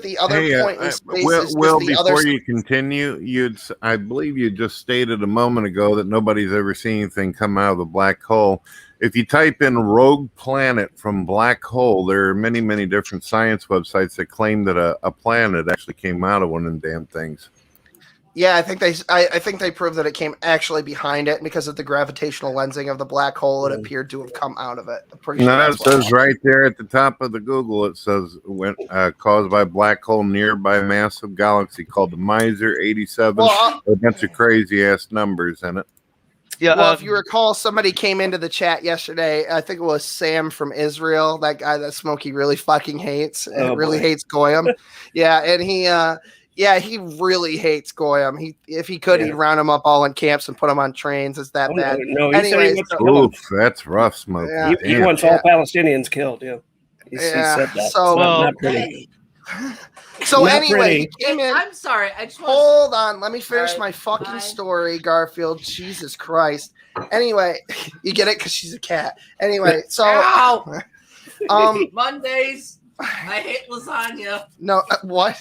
the other point in space is just Will, the before other. You continue, I believe you just stated a moment ago that nobody's ever seen anything come out of the black hole. If you type in rogue planet from black hole, there are many, many different science websites that claim that a planet actually came out of one of them damn things. Yeah, I think they proved that it came actually behind it, and because of the gravitational lensing of the black hole, it appeared to have come out of it. I'm pretty sure it says right there at the top of the Google, it says caused by black hole nearby massive galaxy called the Miser 87. A bunch of crazy ass numbers in it. Yeah. Well, if you recall, somebody came into the chat yesterday. I think it was Sam from Israel, that guy that Smokey really fucking hates and really hates Goyim. Yeah, and he really hates Goyim. If he could, he'd round them up all in camps and put them on trains. It's that bad. No, anyways, that's rough, Smokey. Yeah. He wants all Palestinians killed. Yeah, he said that. So, not pretty. So anyway, he came in. I'm sorry. I just hold on. Let me finish my fucking story, Garfield. Jesus Christ. Anyway, you get it because she's a cat. Anyway, so Mondays. I hate lasagna. No, what?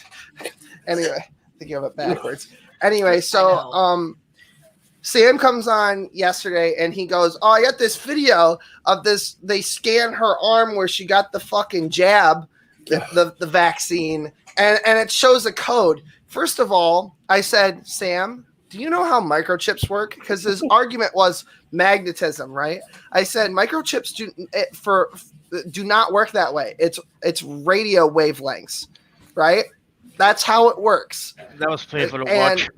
Anyway, I think you have it backwards. Anyway, so Sam comes on yesterday and he goes, "Oh, I got this video of this. They scan her arm where she got the fucking jab, the vaccine." And it shows a code. First of all, I said, Sam, do you know how microchips work? Because his argument was magnetism, right? I said microchips do not work that way. It's radio wavelengths, right? That's how it works. That was painful to watch.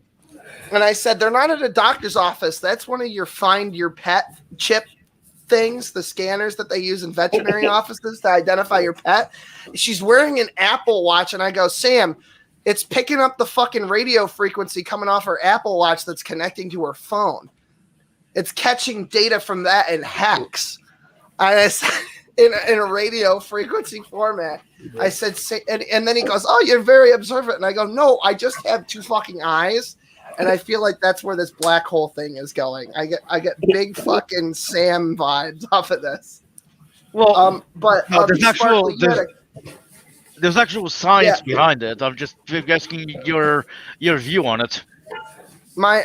And I said they're not at a doctor's office. That's one of your find your pet chip things, the scanners that they use in veterinary offices to identify your pet. She's wearing an Apple Watch, and I go, Sam, it's picking up the fucking radio frequency coming off her Apple Watch that's connecting to her phone. It's catching data from that in hex. I said, in a radio frequency format. I said, and then he goes, "Oh, you're very observant." And I go, "No, I just have two fucking eyes." And I feel like that's where this black hole thing is going. I get big fucking Sam vibes off of this. Well, but there's actual science behind it. I'm just asking your view on it. My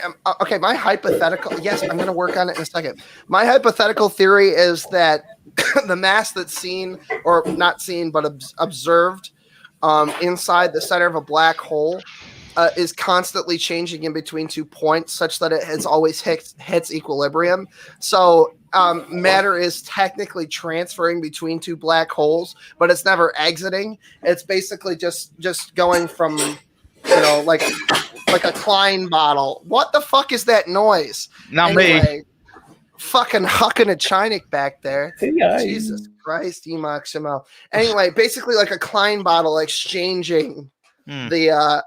hypothetical. Yes, I'm going to work on it in a second. My hypothetical theory is that the mass that's seen, or not seen, but observed inside the center of a black hole is constantly changing in between 2 points, such that it has always hits equilibrium. So matter is technically transferring between two black holes, but it's never exiting. It's basically just going from, like a Klein bottle. What the fuck is that noise? Not me. Fucking hucking a Chinik back there. Yeah, Jesus Christ, Emaximo. Anyway, basically like a Klein bottle exchanging the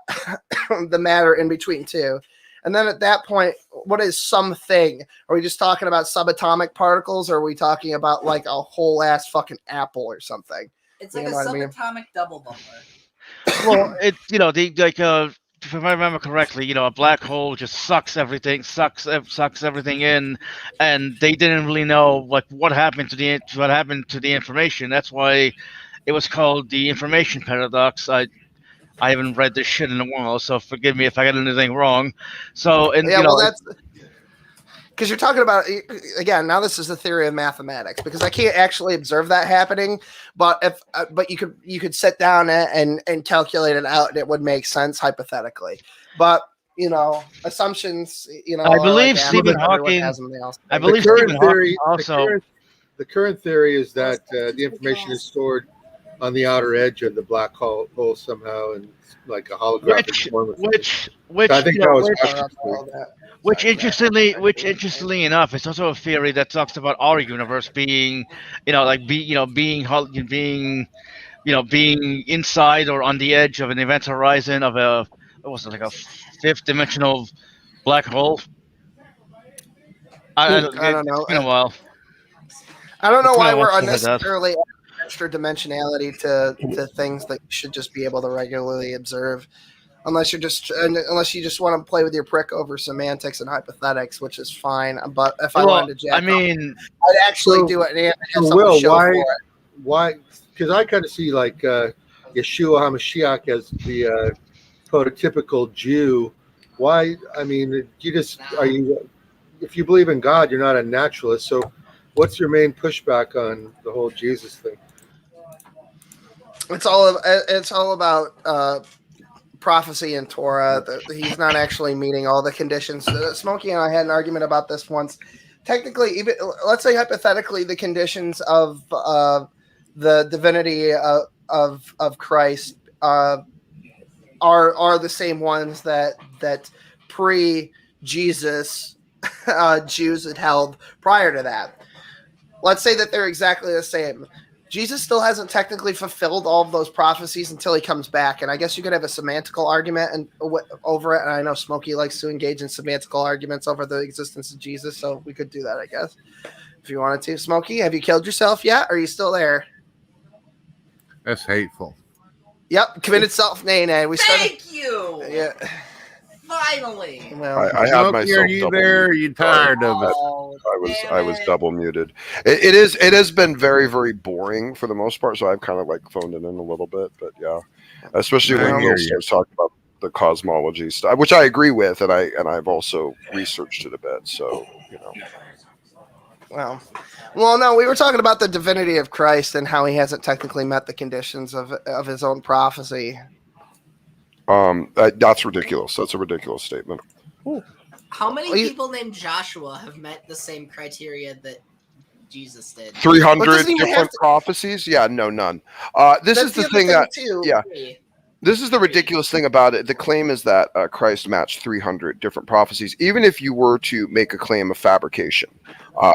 matter in between two. And then at that point, what is something? Are we just talking about subatomic particles, or are we talking about like a whole ass fucking apple or something? It's like a subatomic double bumper. Well, it's if I remember correctly, a black hole just sucks everything in, and they didn't really know what happened to the information. That's why it was called the information paradox. I haven't read this shit in a while, so forgive me if I got anything wrong. So, and because you're talking about, again, now this is the theory of mathematics, because I can't actually observe that happening, but you could sit down and calculate it out, and it would make sense hypothetically. But assumptions, I believe like Stephen Hawking. I believe Stephen Hawking also. The current theory is that the information is stored on the outer edge of the black hole somehow, and like a holographic form. Which I think that was Which interestingly enough, it's also a theory that talks about our universe being, being inside or on the edge of an event horizon of like a fifth dimensional black hole. I don't know. It's been a while. I don't know why we're unnecessarily adding extra dimensionality to things that you should just be able to regularly observe. Unless you just want to play with your prick over semantics and hypothetics, which is fine. But if I wanted to jack I'd actually do it and have something show for it. Why? Because I kind of see like Yeshua HaMashiach as the prototypical Jew. Why? I mean, if you believe in God, you're not a naturalist. So what's your main pushback on the whole Jesus thing? It's all about prophecy and Torah. He's not actually meeting all the conditions. Smokey and I had an argument about this once. Technically, even let's say hypothetically, the conditions of the divinity of Christ are the same ones that pre-Jesus Jews had held prior to that. Let's say that they're exactly the same. Jesus still hasn't technically fulfilled all of those prophecies until he comes back, and I guess you could have a semantical argument over it. And I know Smokey likes to engage in semantical arguments over the existence of Jesus, so we could do that, I guess, if you wanted to. Smokey, have you killed yourself yet? Or are you still there? That's hateful. Yep, committed self-nay. Thank you. Yeah. Finally. Well, I had myself. Are you there? Are you tired of it? I was double muted. It has been very, very boring for the most part. So I've kind of like phoned it in a little bit, but yeah, especially when you start talking about the cosmology stuff, which I agree with, and I've also researched it a bit. So Well, no, we were talking about the divinity of Christ and how he hasn't technically met the conditions of his own prophecy. That's ridiculous. That's a ridiculous statement. How many people named Joshua have met the same criteria that Jesus did? 300 different prophecies? Yeah, no, none. This is the thing that, this is the ridiculous thing about it. The claim is that Christ matched 300 different prophecies. Even if you were to make a claim of fabrication,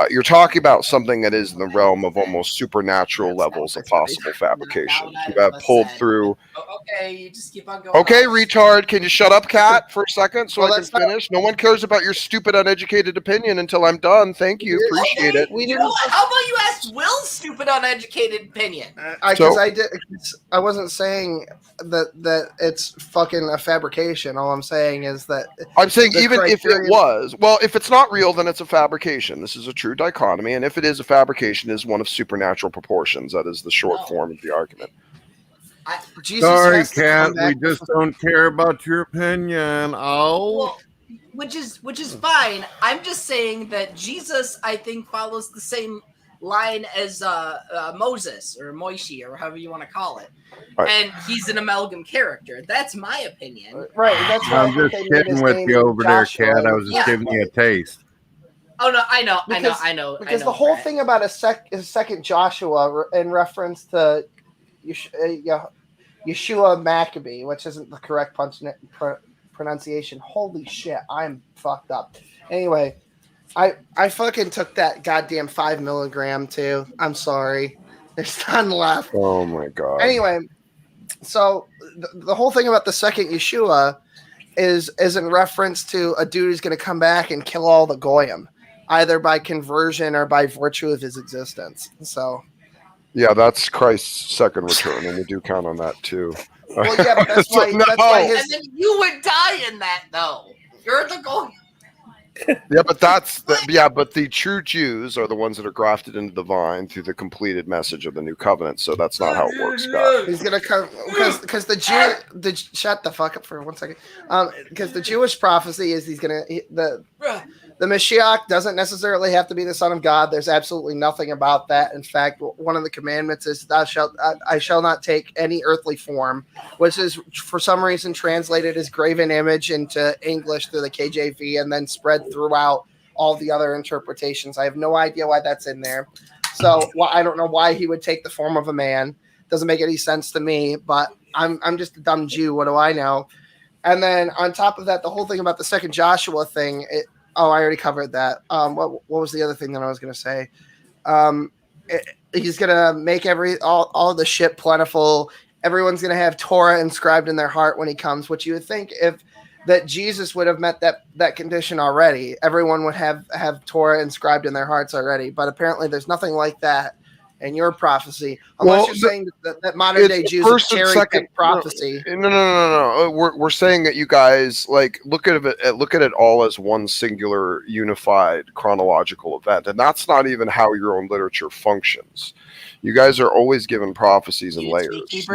you're talking about something that is in the realm of almost supernatural levels of possible fabrication. You have pulled through. Okay, you just keep on going. Okay, retard, can you shut up, Cat, for a second so I can finish? No one cares about your stupid, uneducated opinion until I'm done. Thank you. Appreciate it. You know what? How about you ask Will's stupid, uneducated opinion? I wasn't saying that it's fucking a fabrication. All I'm saying is that I'm saying even if it was, well, if it's not real, then it's a fabrication. This is a true dichotomy, and if it is a fabrication, it is one of supernatural proportions. That is the short form of the argument. Sorry, Cat, we just don't care about your opinion. Well, which is fine. I'm just saying that Jesus, I think, follows the same line as Moses or Moishi or however you want to call it, and he's an amalgam character. That's my opinion. Right. That's I'm just kidding with you over there, Cat. I was just giving you a taste. Oh no, I know. Because the whole thing about a second Joshua in reference to Yeshua Maccabee, which isn't the correct pronunciation. Holy shit, I'm fucked up. Anyway, I fucking took that goddamn 5 milligram too. I'm sorry. There's none left. Oh my god. Anyway, so the whole thing about the second Yeshua is in reference to a dude who's going to come back and kill all the goyim, either by conversion or by virtue of his existence. So. Yeah, that's Christ's second return, and we do count on that too. Well, yeah, but that's why. And then you would die in that, though. You're the goyim. Yeah, but but the true Jews are the ones that are grafted into the vine through the completed message of the new covenant. So that's not how it works, Scott. He's gonna come because shut the fuck up for 1 second. Because the Jewish prophecy is the The Mashiach doesn't necessarily have to be the Son of God. There's absolutely nothing about that. In fact, one of the commandments is I shall not take any earthly form, which is for some reason translated as graven image into English through the KJV and then spread throughout all the other interpretations. I have no idea why that's in there. So I don't know why he would take the form of a man. Doesn't make any sense to me, but I'm just a dumb Jew. What do I know? And then on top of that, the whole thing about the second Joshua thing. I already covered that. What was the other thing that I was going to say? He's going to make all of the shit plentiful. Everyone's going to have Torah inscribed in their heart when he comes, which you would think that Jesus would have met that condition already. Everyone would have Torah inscribed in their hearts already. But apparently there's nothing like that in your prophecy, unless you're saying that modern day Jews have cherry-picked prophecy. No. We're saying that you guys like look at it all as one singular, unified chronological event, and that's not even how your own literature functions. You guys are always given prophecies in layers.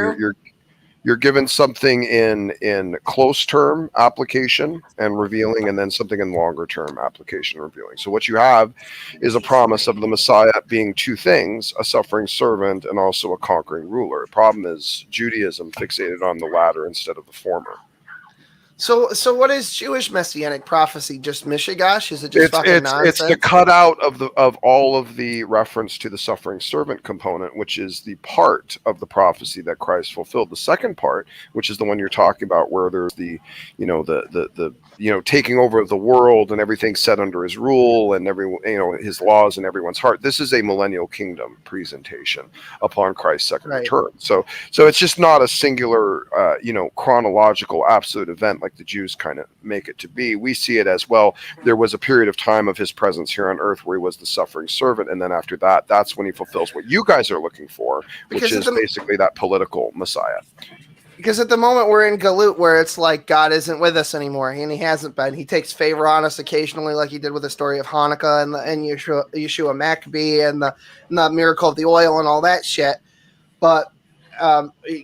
You're given something in close term application and revealing, and then something in longer term application and revealing. So what you have is a promise of the Messiah being two things: a suffering servant and also a conquering ruler. The problem is Judaism fixated on the latter instead of the former. So what is Jewish messianic prophecy? Just mishigash? Is it just fucking nonsense? It's the cutout of all of the reference to the suffering servant component, which is the part of the prophecy that Christ fulfilled. The second part, which is the one you're talking about, where there's the taking over of the world and everything set under his rule and his laws in everyone's heart. This is a millennial kingdom presentation upon Christ's second return. So it's just not a singular chronological absolute event like the Jews kind of make it to be. We see it as, well, there was a period of time of his presence here on earth where he was the suffering servant, and then after that, that's when he fulfills what you guys are looking for, which is basically that political Messiah. Because at the moment we're in Galut, where it's like God isn't with us anymore, and he hasn't been. He takes favor on us occasionally, like he did with the story of Hanukkah and Yeshua Maccabee and the miracle of the oil and all that shit. But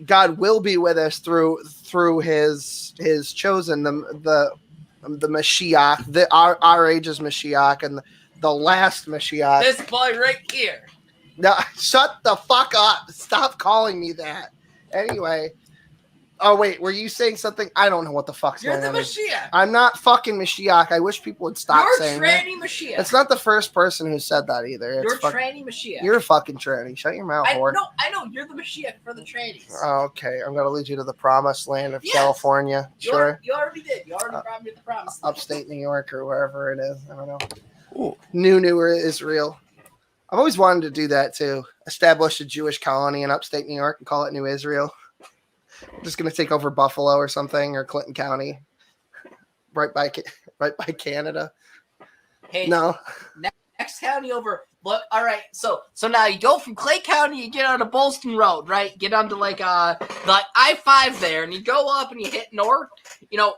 God will be with us through his chosen, the Mashiach, our age's Mashiach, and the last Mashiach. This boy right here. No, shut the fuck up! Stop calling me that. Anyway. Oh, wait, were you saying something? I don't know what the fuck's going on. You're the Mashiach. I'm not fucking Mashiach. I wish people would stop saying that. You're tranny Mashiach. It's not the first person who said that either. You're tranny Mashiach. You're a fucking tranny. Shut your mouth, whore. I know. You're the Mashiach for the trannies. Oh, okay, I'm going to lead you to the promised land of California. Sure. You already did. You already brought me to the promised land. Upstate New York or wherever it is. I don't know. Ooh. Newer Israel. I've always wanted to do that, too. Establish a Jewish colony in upstate New York and call it New Israel. I'm just gonna take over Buffalo or something, or Clinton County, right by Canada. Hey, no, next county over. Look, all right. So now you go from Clay County, you get onto Bolston Road, right? Get onto like I-5 there, and you go up and you hit north. Now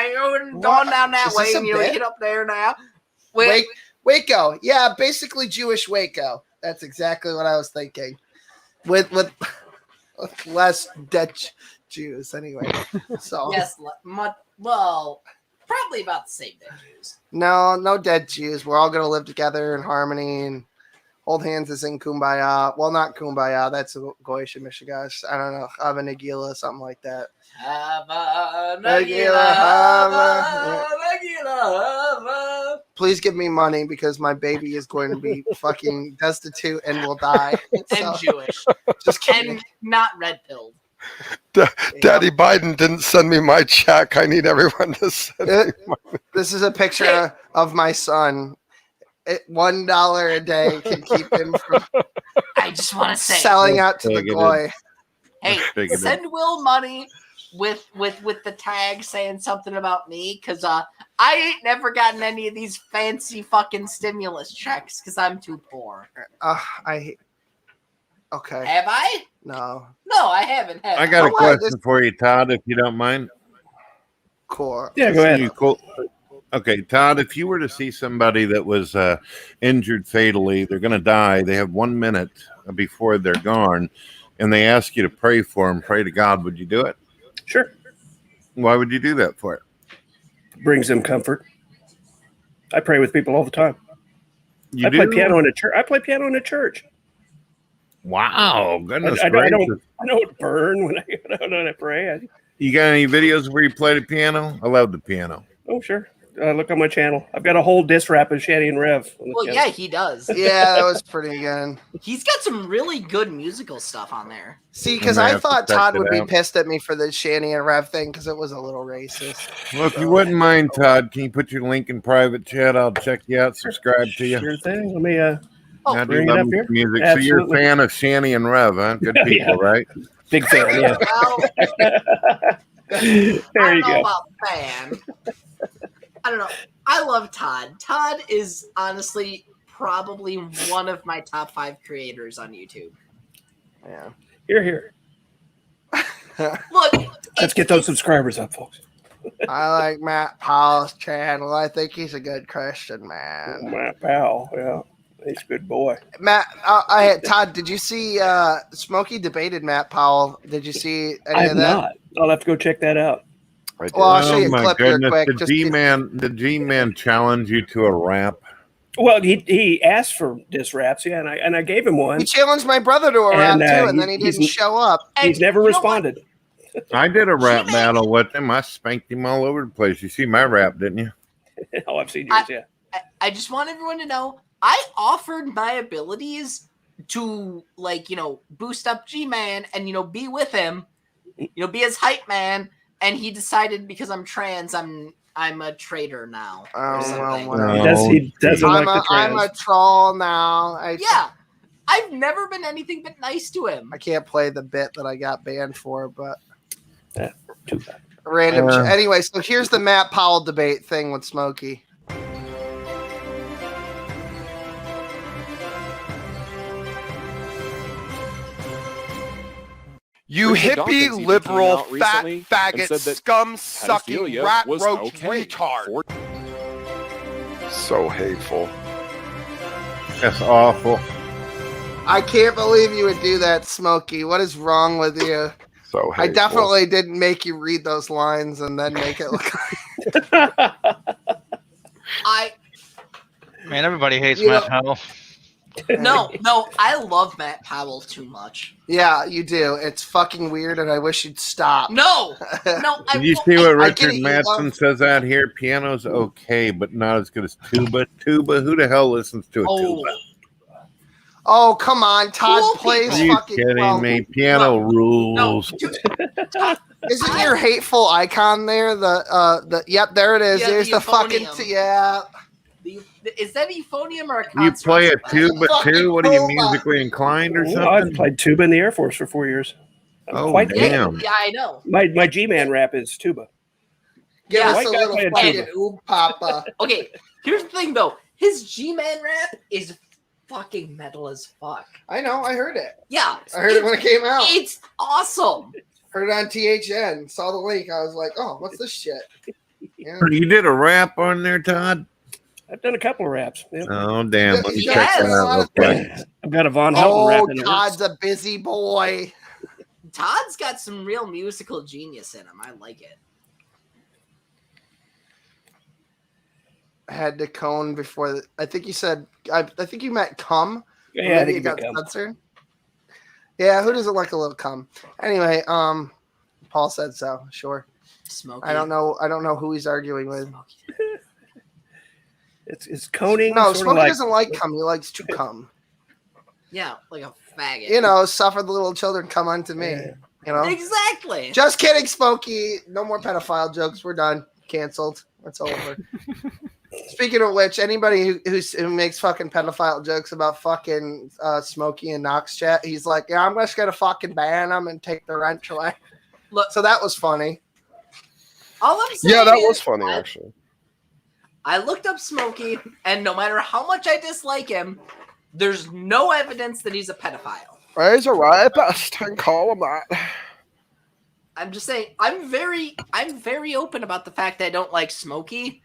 you're going down that way, and you hit up there now. Waco, yeah, basically Jewish Waco. That's exactly what I was thinking. With less dead Jews, anyway. So yes, probably about the same dead Jews. No dead Jews. We're all gonna live together in harmony and hold hands and sing Kumbaya. Well, not Kumbaya. That's a Goyish and Michigash. I don't know. Hava Nagila, something like that. Hava Nagila, Hava Nagila. Please give me money because my baby is going to be fucking destitute and will die. And Jewish. Just kidding. Not red-pilled. Daddy Biden didn't send me my check. I need everyone to send me money. This is a picture of my son. $1 a day can keep him from I just want to say selling out to the goy. Hey, send Will money with the tag saying something about me, because I ain't never gotten any of these fancy fucking stimulus checks because I'm too poor. Okay. Have I? No, I haven't. I got a question for you, Todd, if you don't mind. Cool. Yeah, go ahead. Okay, Todd, if you were to see somebody that was injured fatally, they're going to die, they have 1 minute before they're gone, and they ask you to pray for them, pray to God, would you do it? Sure. Why would you do that for it? Brings them comfort. I pray with people all the time. You play do? piano in a church. I play piano in a church. Wow, goodness I gracious. don't burn when I pray. You got any videos where you play the piano? I love the piano. Oh, sure. Look on my channel. I've got a whole disc rap of Shanny and Rev. Well, yeah, he does. Yeah, that was pretty good. He's got some really good musical stuff on there. See, because I thought Todd would be pissed at me for the Shanny and Rev thing because it was a little racist. Well, if you wouldn't mind, Todd, can you put your link in private chat? I'll check you out, subscribe to you. Sure thing. Let me Now, bring do it love up here. music. Absolutely. So you're a fan of Shanny and Rev, huh? Good people, Yeah. right? Big fan, yeah. There I you don't know go. about fan. I don't know. I love Todd. Todd is honestly probably one of my top 5 creators on YouTube. Yeah. Here. Look, Let's get those subscribers up, folks. I like Matt Powell's channel. I think he's a good Christian man. Matt Powell, yeah. He's a good boy. Matt, Todd, did you see Smokey debated Matt Powell? Did you see any I of have that? not. I'll have to go check that out. Well, I'll show you a my clip here goodness. quick. The G-Man challenge you to a rap? Well, he asked for diss raps, yeah, and I gave him one. He challenged my brother to a rap too, and then he didn't show up. He's never responded. I did a rap battle with him. I spanked him all over the place. You see my rap, didn't you? Oh, I've seen yours, yeah. I just want everyone to know I offered my abilities to, like, boost up G-Man and, be with him, be his hype man. And he decided because I'm trans, I'm a traitor now. Or something. He doesn't like the trans. I'm a troll now. Yeah. I've never been anything but nice to him. I can't play the bit that I got banned for, but too bad. Random. Anyway, so here's the Matt Powell debate thing with Smokey. You Richard hippie, Dawkins even liberal, came out fat, recently and faggot, said that scum-sucking, pedophilia rat was roach okay. retard. So hateful. That's awful. I can't believe you would do that, Smokey. What is wrong with you? So hateful. I definitely didn't make you read those lines and then make it look like Man, everybody hates Matt Powell. No, I love Matt Powell too much. Yeah, you do. It's fucking weird, and I wish you'd stop. No. Did you see what Richard Madsen says out here? Piano's okay, but not as good as tuba. Tuba? Who the hell listens to a tuba? Oh, come on. Todd plays Are you fucking kidding well. me? Piano rules. Isn't your hateful icon there? Yep, there it is. Yeah, There's the fucking euphonium. Is that euphonium or a You concert? play a tuba too? What are you, musically inclined or Oh, something? I've played tuba in the Air Force for 4 years. I'm quite good. damn. Yeah, I know. My G-Man rap is tuba. Give Yeah, us white a guy little playing fucking tuba. ooh papa. Okay, here's the thing though. His G-Man rap is fucking metal as fuck. I know. I heard it. Yeah. I heard it when it came out. It's awesome. Heard it on THN. Saw the link. I was like, oh, what's this shit? Yeah. You did a rap on there, Todd? I've done a couple of raps. Yeah. Oh, damn. Let me Yes. check that out real quick. I've got a Von Helton rap Oh, in the Todd's works. a busy boy. Todd's got some real musical genius in him. I like it. Had to cone before. I think you said. I think you meant cum. Yeah, I Maybe think you you got meant cum. censored. Yeah, who doesn't like a little cum? Anyway, Paul said so. Sure. Smokey. I don't know who he's arguing with. It's coning. No, sort of Smokey like, doesn't like cum. He likes to cum. Yeah, like a faggot. You know, suffer the little children come unto me. You know. Exactly. Just kidding, Smokey. No more pedophile jokes. We're done. Canceled. It's over. Speaking of which, anybody who makes fucking pedophile jokes about fucking Smokey and Knox chat, he's like, yeah, I'm just gonna fucking ban them and take the wrench away. Look, so that was funny. All I'm saying Yeah, that is, was funny, actually. I looked up Smokey, and no matter how much I dislike him, there's no evidence that he's a pedophile. He's a rapist. I can call him that. I'm just saying, I'm very open about the fact that I don't like Smokey,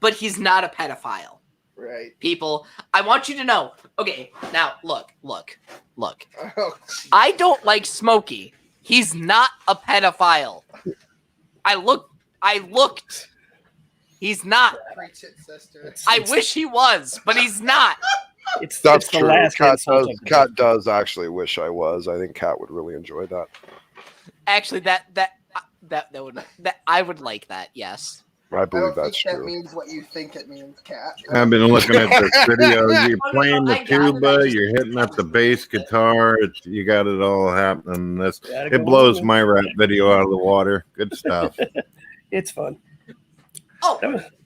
but he's not a pedophile. Right. People, I want you to know. Okay, now look. Oh, I don't like Smokey. He's not a pedophile. I looked. He's not. Preach it, sister. I wish he was, but he's not. That's the true. last insult of the Cat does actually wish I was. I think Cat would really enjoy that. Actually, I would like that. Yes. I believe don't that's think that true. means what you think it means, Cat. I've been looking at this video. You're Oh, no, playing the I got it. tuba. You're hitting up the bass guitar. You got it all happening. Gotta It go blows on. my rap video out of the water. Good stuff. It's fun. Oh,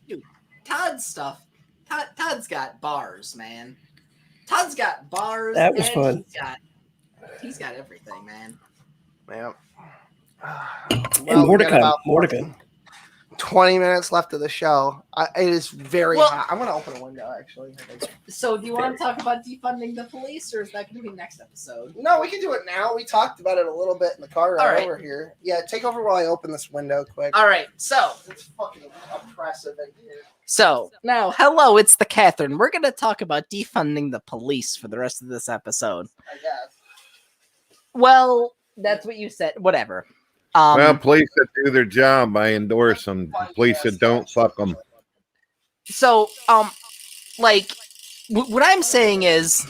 dude, Todd's stuff. Todd's got bars, man. Todd's got bars. That was and fun. He's got everything, man. Yeah. And more to come. 20 minutes left of the show. It is very hot. I'm going to open a window, actually. So do you want to talk about defunding the police, or is that going to be next episode? No, we can do it now. We talked about it a little bit in the car All right right. over here. Yeah, take over while I open this window quick. All right, so It's fucking oppressive in here. So now, hello, it's the Catherine. We're going to talk about defunding the police for the rest of this episode. I guess. Well, that's what you said. Whatever. Well, police that do their job, I endorse them. Police that don't, fuck them. So, like, what I'm saying is,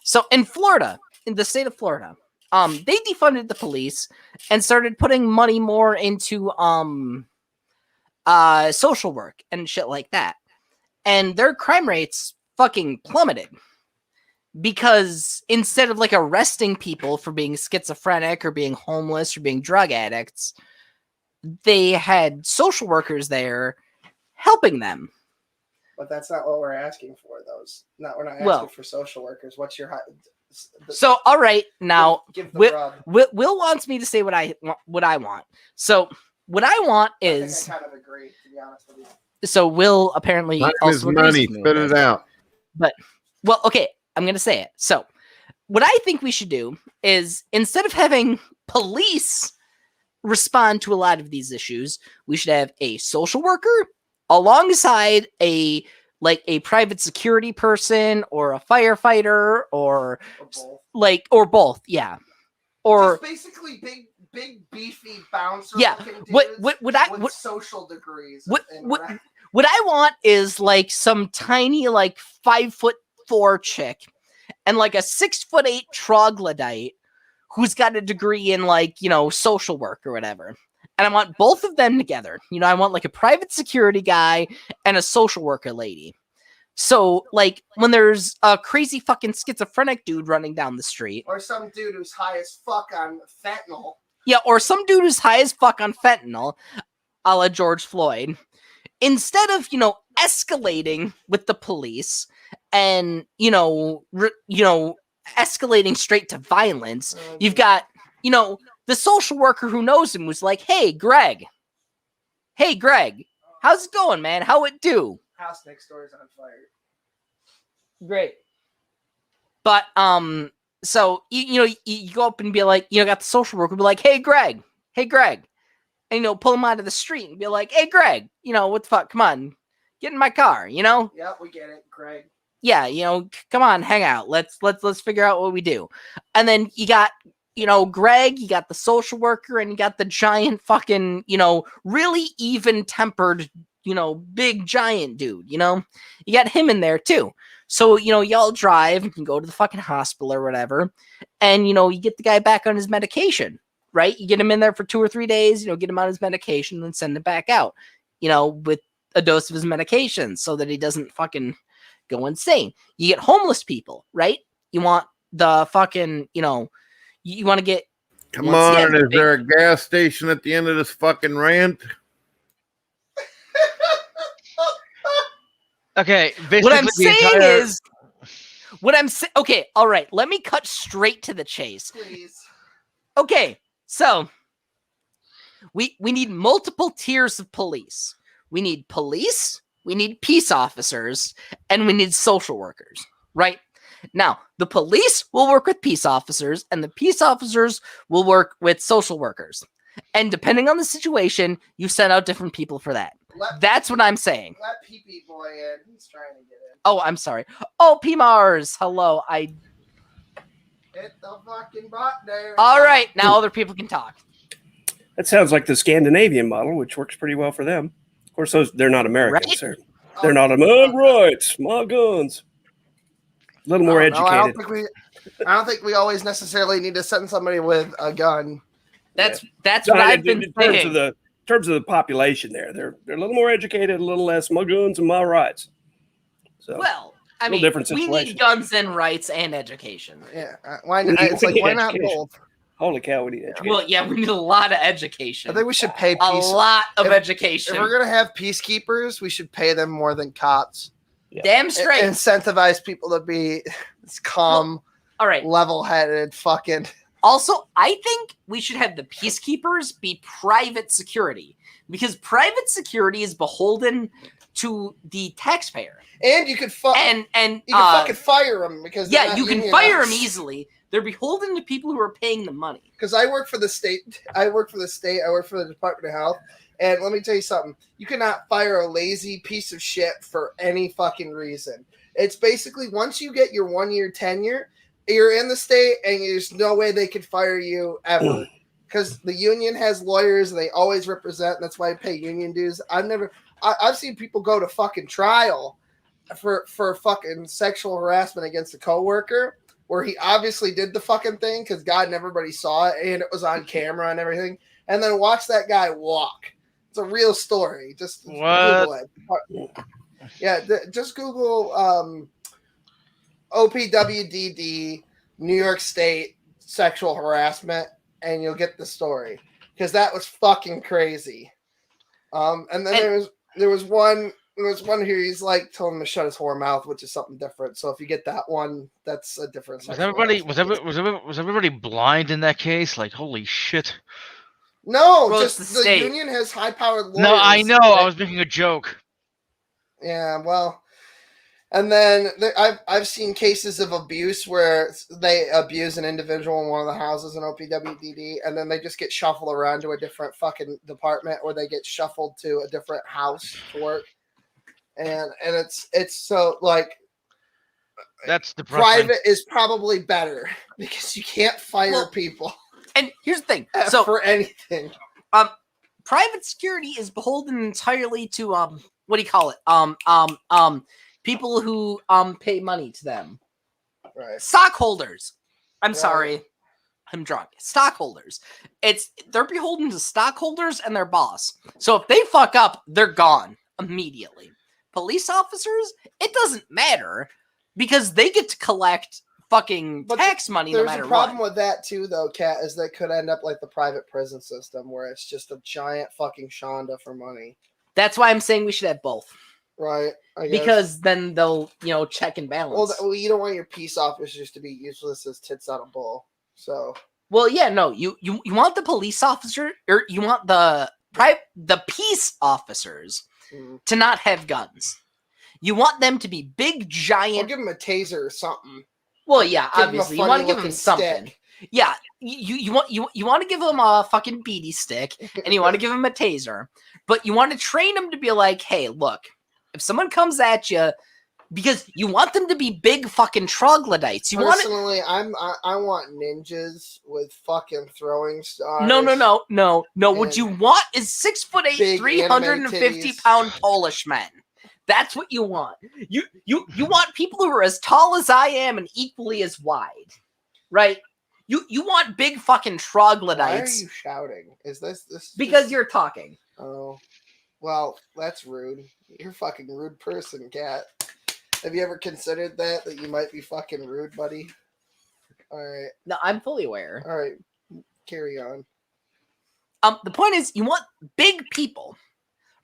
so in Florida, in the state of Florida, they defunded the police and started putting money more into, social work and shit like that. And their crime rates fucking plummeted. Because instead of like arresting people for being schizophrenic or being homeless or being drug addicts, they had social workers there helping them. But that's not what we're asking for, those. We're not asking Well- for social workers. What's your... So, all right, now Give the Will rub. wants me to say what I want. So, what I want is I kind of agree, to be honest with you. so Will apparently Time is also agrees money. with me Spit with it this. out. But well, okay, I'm gonna say it. So, what I think we should do is instead of having police respond to a lot of these issues, we should have a social worker alongside a private security person or a firefighter or both, yeah. Or just basically big beefy bouncer. yeah, with social degrees. what I want is like some tiny 5'4" chick and like a 6'8" troglodyte who's got a degree in social work or whatever. And I want both of them together. I want like a private security guy and a social worker lady. So like when there's a crazy fucking schizophrenic dude running down the street, or some dude who's high as fuck on fentanyl. yeah, or some dude who's high as fuck on fentanyl, a la George Floyd, instead of escalating with the police and escalating straight to violence, you've got the social worker who knows him was like, hey Greg, how's it going, man? How it do? House next door is on fire. Great. But so you go up and be like, got the social worker be like, hey Greg, and pull him out of the street and be like, hey Greg, what the fuck, come on, get in my car, Yeah, we get it, Greg. yeah, come on, hang out, let's figure out what we do. And then you got Greg, you got the social worker, and you got the giant fucking really even tempered big giant dude, you got him in there too. So, y'all drive and can go to the fucking hospital or whatever. And, you get the guy back on his medication, right? You get him in there for 2 or 3 days, get him on his medication, then send him back out, with a dose of his medication so that he doesn't fucking go insane. You get homeless people, right? You want the fucking, you want to get. Come on, is there a gas station at the end of this fucking rant? Okay, What I'm saying is, okay, all right, let me cut straight to the chase. Please. Okay, so we need multiple tiers of police. We need police, we need peace officers, and we need social workers, right? Now, the police will work with peace officers, and the peace officers will work with social workers. And depending on the situation, you send out different people for that. That's what I'm saying. Let Pee-Pee Boy in. He's trying to get in. Oh, I'm sorry. Oh, P-Mars. Hello. Hit the fucking bot there. All right. Now other people can talk. That sounds like the Scandinavian model, which works pretty well for them. course, they're not Americans. Right? They're not my rights, my guns. A little more educated. I don't think we always necessarily need to send somebody with a gun. That's what I've been saying. In terms of the population, they're a little more educated, a little less my guns and my rights. So, well, I mean, we need guns and rights and education. Yeah, why not? It's like why not both? Holy cow, we need education. Well, yeah, we need a lot of education. I think we should pay a lot of education. If we're gonna have peacekeepers, we should pay them more than cops. Yeah. Damn straight. Incentivize people to be calm, all right, level-headed, fucking. Also, I think we should have the peacekeepers be private security because private security is beholden to the taxpayer. And you could fucking fire them because you can fire them easily. They're beholden to people who are paying the money. Because I work for the state. I work for the Department of Health. And let me tell you something. You cannot fire a lazy piece of shit for any fucking reason. It's basically once you get your 1 year tenure, you're in the state and there's no way they could fire you ever. Because the union has lawyers and they always represent. And that's why I pay union dues. I've seen people go to fucking trial for fucking sexual harassment against a coworker where he obviously did the fucking thing because God and everybody saw it and it was on camera and everything. And then watch that guy walk. It's a real story. Just Google it. Yeah, just Google OPWDD New York State sexual harassment and you'll get the story because that was fucking crazy. And then there was one here. He's like telling him to shut his whore mouth, which is something different. So if you get that one, that's a different. Was everybody blind in that case? Like holy shit! No, just the union has high-powered lawyers. No, I know. I was making a joke. Yeah, well, and then I've seen cases of abuse where they abuse an individual in one of the houses in OPWDD, and then they just get shuffled around to a different fucking department, or they get shuffled to a different house to work. And it's so like that's the private is probably better because you can't fire people. And here's the thing: so for anything, private security is beholden entirely to what do you call it? People who pay money to them. Right. Stockholders. I'm sorry. I'm drunk. Stockholders. They're beholden to stockholders and their boss. So if they fuck up, they're gone immediately. Police officers, it doesn't matter because they get to collect fucking tax money no matter what. There's a problem with that too, though, Kat, is they could end up like the private prison system where it's just a giant fucking shonda for money. That's why I'm saying we should have both. Right. Because then they'll, check and balance. Well, you don't want your peace officers to be useless as tits on a bull. So. Well, yeah, no. You want the police officer, or you want the peace officers to not have guns. You want them to be big, giant. Or give them a taser or something. Well, yeah, obviously you want to give them something. Stick. Yeah, you want to give them a fucking beady stick, and you want to give them a taser, but you want to train them to be like, hey, look, if someone comes at you, because you want them to be big fucking troglodytes. I want ninjas with fucking throwing stars. No. What you want is 6'8", 350-pound Polish men. That's what you want. You want people who are as tall as I am and equally as wide, right? You want big fucking troglodytes. Why are you shouting? Is this because you're talking? Oh, well, that's rude. You're a fucking rude person, Kat. Have you ever considered that you might be fucking rude, buddy? All right. No, I'm fully aware. All right, carry on. The point is, you want big people,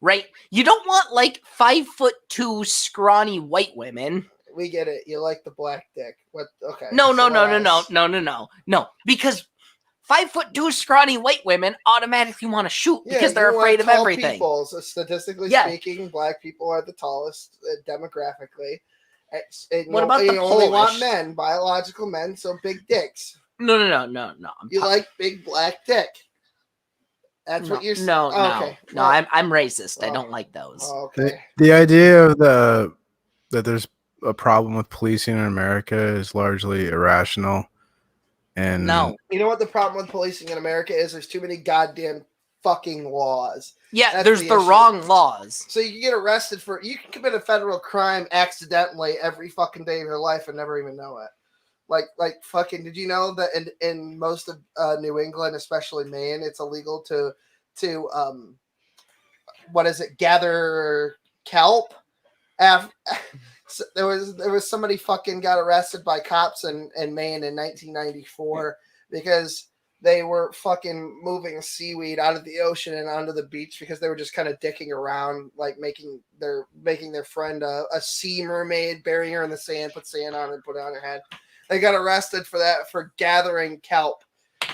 right? You don't want like 5'2" scrawny white women. We get it. You like the black dick. What? Okay. No. Because 5'2" scrawny white women automatically want to shoot because they're afraid of everything. People. So statistically speaking, black people are the tallest demographically. What about the Polish? Only want men, biological men, so big dicks. No. You like big black dick. That's what you're saying. No. I'm racist. I don't like those. Oh, okay. The idea of that there's a problem with policing in America is largely irrational. And you know what the problem with policing in America is? There's too many goddamn fucking laws. Yeah, there's the wrong laws. So you can get arrested you can commit a federal crime accidentally every fucking day of your life and never even know it. Like fucking, did you know that in most of New England, especially Maine, it's illegal to gather kelp? So there was somebody fucking got arrested by cops in Maine in 1994 because they were fucking moving seaweed out of the ocean and onto the beach because they were just kind of dicking around, like making their friend a sea mermaid, burying her in the sand, put sand on her, put it on her head. They got arrested for that, for gathering kelp,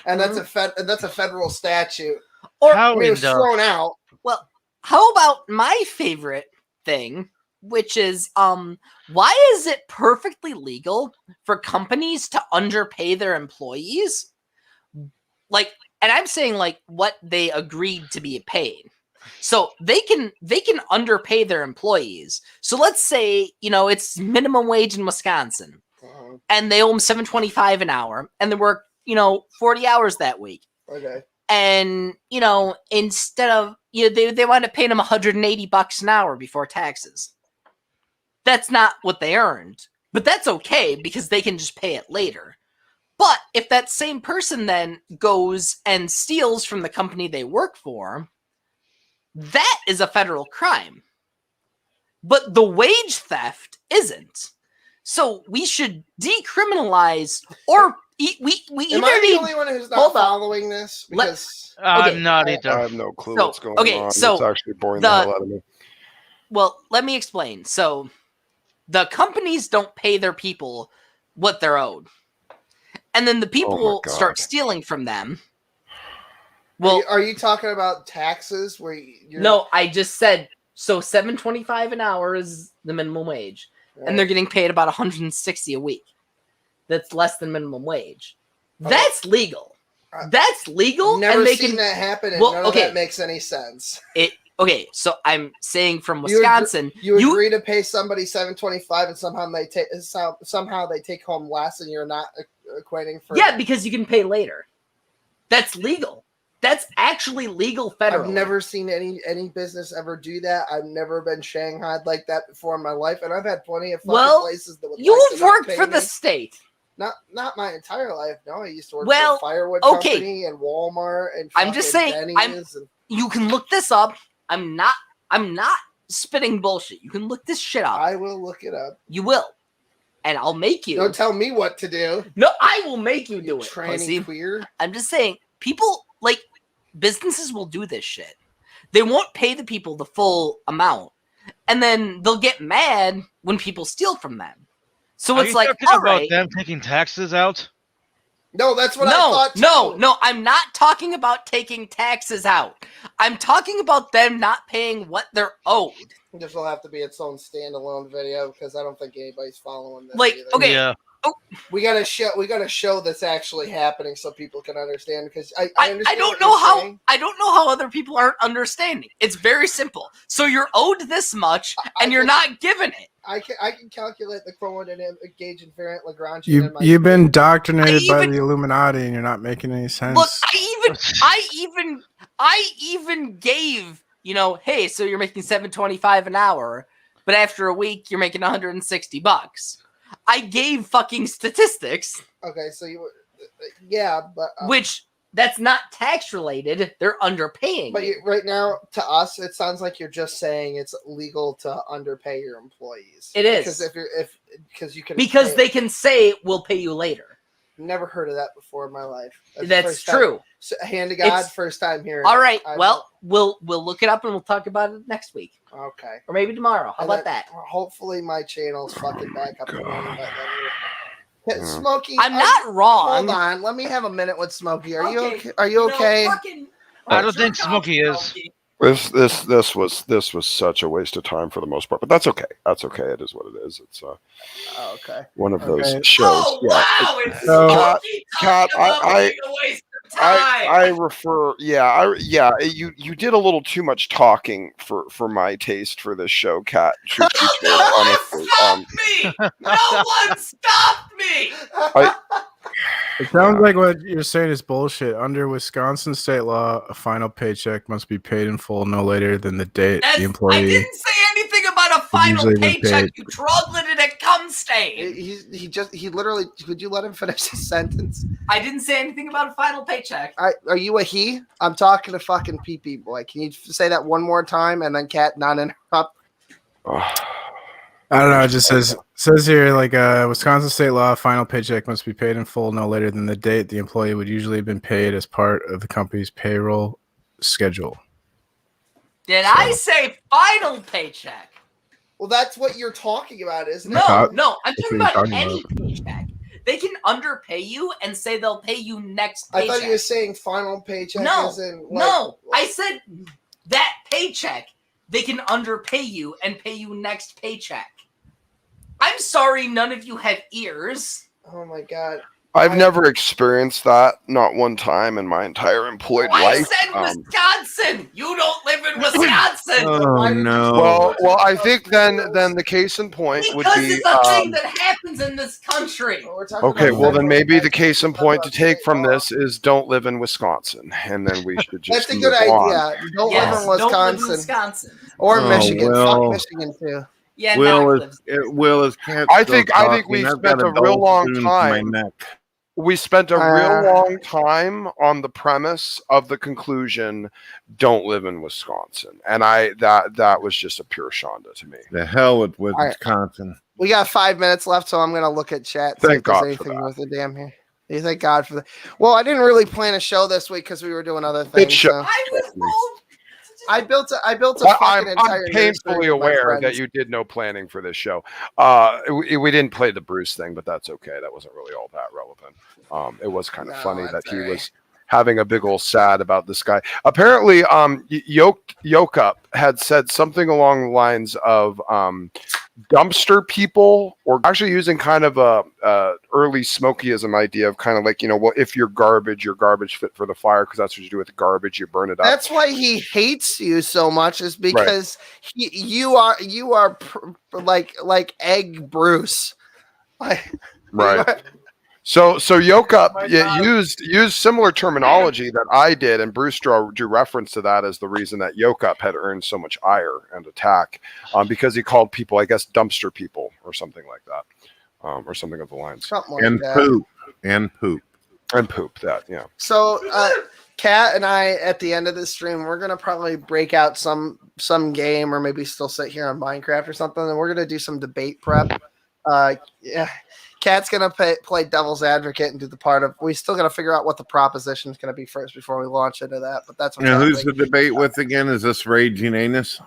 and that's a federal statute. Or it was thrown out. Well, how about my favorite thing, which is why is it perfectly legal for companies to underpay their employees? Like, and I'm saying like what they agreed to be paid. So they can underpay their employees. So let's say, it's minimum wage in Wisconsin and they owe them $7.25 an hour and they work, 40 hours that week. Okay. And, instead of, they wind up paying them $180 an hour before taxes. That's not what they earned, but that's okay because they can just pay it later. But if that same person then goes and steals from the company they work for, that is a federal crime. But the wage theft isn't. So we should decriminalize, or we Am I the only one who's not following this? Because I'm not either. I have no clue what's going on. So it's actually boring the hell out of me. Well, let me explain. So the companies don't pay their people what they're owed. And then the people start stealing from them. Well, are you talking about taxes? No, I just said so. $7.25 an hour is the minimum wage, and they're getting paid about $160 a week. That's less than minimum wage. That's legal. That's legal. Never and seen that happen, and none of that makes any sense. Okay, so I'm saying from Wisconsin, you agree to pay somebody $7.25, and somehow they take home less, and you're not equating for. Yeah, because you can pay later. That's legal. That's actually legal federally. I've never seen any business ever do that. I've never been shanghaied like that before in my life, and I've had plenty of fucking places that would. You've worked for the state. Not my entire life. No, I used to work for a firewood company and Walmart and. I'm just saying. You can look this up. I'm not spitting bullshit. You can look this shit up. I will look it up. You will. And I'll make you. Don't tell me what to do. No, I will make you do it. Tranny queer. I'm just saying, people, like, businesses will do this shit. They won't pay the people the full amount. And then they'll get mad when people steal from them. So it's like, all right. Them taking taxes out? No, that's what I thought too. No, I'm not talking about taking taxes out. I'm talking about them not paying what they're owed. This will have to be its own standalone video because I don't think anybody's following this. Like, either. okay, yeah. We gotta show that's actually happening so people can understand. Because I understand. I don't know how other people aren't understanding. It's very simple. So you're owed this much, and you're not given it. I can calculate the coordinate gauge invariant Lagrangian. You've been indoctrinated by the Illuminati, and you're not making any sense. Look, I even gave, hey, so you're making $7.25 an hour, but after a week you're making $160. I gave fucking statistics. Okay, so but which that's not tax related. They're underpaying. But right now, to us, it sounds like you're just saying it's legal to underpay your employees. It is because they can say we'll pay you later. Never heard of that before in my life. That's true. So, hand to God, first time hearing. All right. We'll look it up and we'll talk about it next week. Okay. Or maybe tomorrow. How about that? Hopefully my channel's fucking back up and running by then. Smokey, I'm not wrong. Hold on. Let me have a minute with Smokey. Are you okay? Are you okay? I don't think Smokey is. This was such a waste of time for the most part, but that's okay. That's okay. It is what it is. It's okay. One of those shows. Oh wow! It's Cat, I refer. You did a little too much talking for my taste for this show, Cat. No one stopped me. No one stopped me. It sounds like what you're saying is bullshit. Under Wisconsin state law, a final paycheck must be paid in full no later than the date the employee. I didn't say anything about a final paycheck. You troglodyte at cum stain. He literally. Could you let him finish his sentence? I didn't say anything about a final paycheck. Are you a he? I'm talking to fucking pee boy. Can you say that one more time and then Cat not interrupt? I don't know. It just says here like Wisconsin state law, final paycheck must be paid in full no later than the date the employee would usually have been paid as part of the company's payroll schedule. Did I say final paycheck? Well, that's what you're talking about, isn't it? No, I'm talking about any paycheck. They can underpay you and say they'll pay you next paycheck. I thought you were saying final paycheck. I said that paycheck. They can underpay you and pay you next paycheck. I'm sorry, none of you have ears. Oh my god. I've never experienced that, not one time in my entire employed life. I said Wisconsin. You don't live in Wisconsin. Oh no. Well, I think then the case in point would be because it's a thing that happens in this country. Okay, well then maybe the case in point to take from this is don't live in Wisconsin, and then we should just. That's a good idea. Don't live in Wisconsin. Or Michigan. Fuck Michigan too. Yeah, Will is can't. I think we spent a real long time. We spent a real long time on the premise of the conclusion, don't live in Wisconsin. And that was just a pure shonda to me. The hell with Wisconsin. We got 5 minutes left, so I'm going to look at chat. Thank God for that. With the damn here. Thank God for that. Well, I didn't really plan a show this week because we were doing other things. So. I built a fucking entire. I'm painfully aware that you did no planning for this show. We didn't play the Bruce thing, but that's okay. That wasn't really all that relevant. It was kind of funny that he was having a big old sad about this guy. Apparently, Yokup had said something along the lines of dumpster people, or actually using kind of a early Smokeyism idea of kind of like, well, if you're garbage fit for the fire, because that's what you do with the garbage, you burn it up. That's why he hates you so much, is because you are like Egg Bruce. Right. So Yokup used similar terminology that I did, and Bruce drew reference to that as the reason that Yokup had earned so much ire and attack, because he called people, I guess, dumpster people or something like that, or something of the lines. And poop. That, yeah. So Kat and I, at the end of this stream, we're gonna probably break out some game, or maybe still sit here on Minecraft or something, and we're gonna do some debate prep. Yeah. Kat's going to play devil's advocate and do the part of, we still got to figure out what the proposition is going to be first before we launch into that. But that's what who's the debate with again? Is this Raging Anus?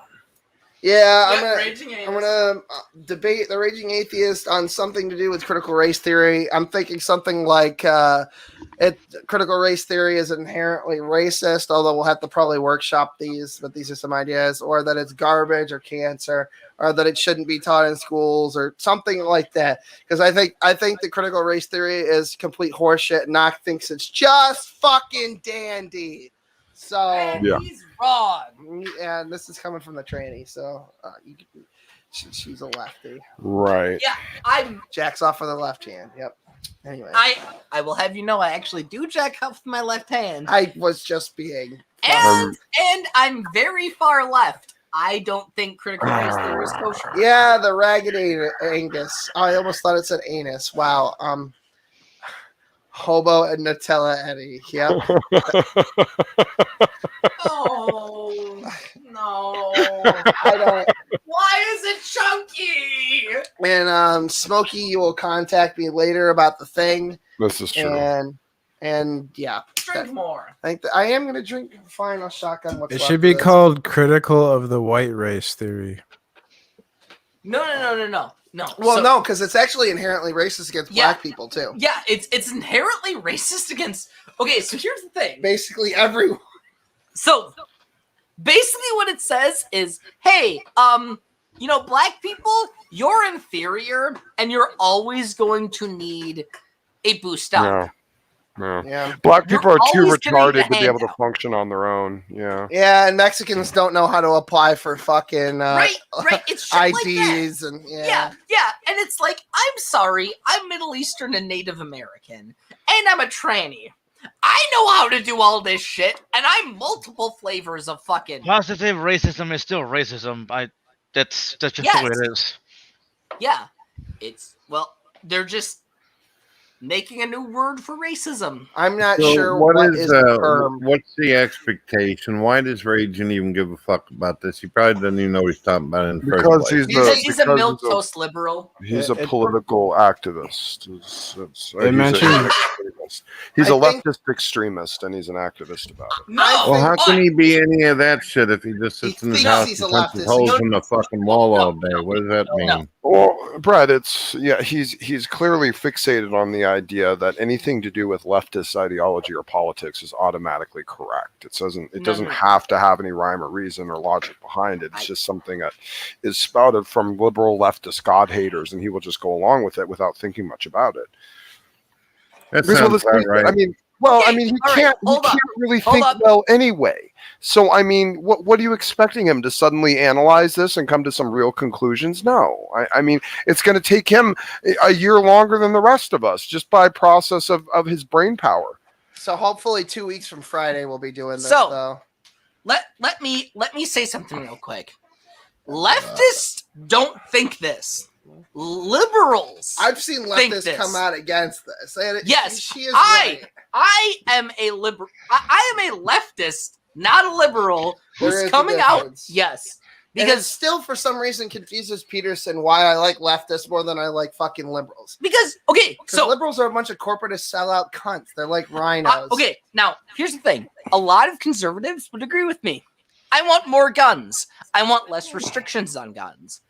Yeah, I'm gonna debate the Raging Atheist on something to do with critical race theory. I'm thinking something like critical race theory is inherently racist, although we'll have to probably workshop these, but these are some ideas, or that it's garbage or cancer, or that it shouldn't be taught in schools, or something like that. Because I think the critical race theory is complete horseshit, and Knock thinks it's just fucking dandy. So he's wrong. And this is coming from the tranny, so she's a lefty. Right. Yeah, jacks off with the left hand. Yep. Anyway. I will have you know I actually do jack off with my left hand. I was just being and I'm very far left. I don't think critical race theory is kosher. Yeah, the ragged Angus. I almost thought it said anus. Wow. Hobo and Nutella Eddie. Yep. Oh no! I don't. Why is it chunky? And Smokey, you will contact me later about the thing. This is true. And yeah, drink more. I am gonna drink final shotgun. It should be called critical of the white race theory. No. Well, no, because it's actually inherently racist against black people too. Yeah, it's inherently racist against. Okay, so here's the thing. Basically, everyone. So, basically, what it says is, hey, black people, you're inferior, and you're always going to need a boost up. Yeah. Black people are too always gonna need retarded a to be able to handout. function on their own. Yeah. Yeah, and Mexicans don't know how to apply for fucking Right. It's shit like IDs that. and Yeah, and it's like, I'm sorry, I'm Middle Eastern and Native American, and I'm a tranny. I know how to do all this shit, and I'm multiple flavors of fucking. Positive racism is still racism. That's just the way it is. Yeah, they're just making a new word for racism. I'm not So sure what what is is the term. what's the expectation? Why does Raging even give a fuck about this? He probably doesn't even know what he's talking about in the first Because place. He's a milquetoast liberal. He's a political activist. He's a leftist extremist, and he's an activist about it. Well, how can he be any of that shit if he just sits in his house and punches holes in the fucking wall all day? What does that mean? Well, Brad, he's clearly fixated on the idea that anything to do with leftist ideology or politics is automatically correct. It doesn't have to have any rhyme or reason or logic behind it. It's just something that is spouted from liberal leftist God haters, and he will just go along with it without thinking much about it. That sounds about right. I mean, he can't really think well anyway. So, I mean, what are you expecting him to suddenly analyze this and come to some real conclusions? No. I mean, it's going to take him a year longer than the rest of us just by process of his brain power. So hopefully 2 weeks from Friday we'll be doing this, though. Let me say something real quick. Leftists don't think this. Liberals. I've seen leftists come out against this. Yes, she is I right. am a liberal. I am a leftist, not a liberal, who's coming out. Yes, because still for some reason confuses Peterson why I like leftists more than I like fucking liberals. Because so liberals are a bunch of corporatist sellout cunts. They're like rhinos. Okay, now here's the thing: a lot of conservatives would agree with me. I want more guns. I want less restrictions on guns.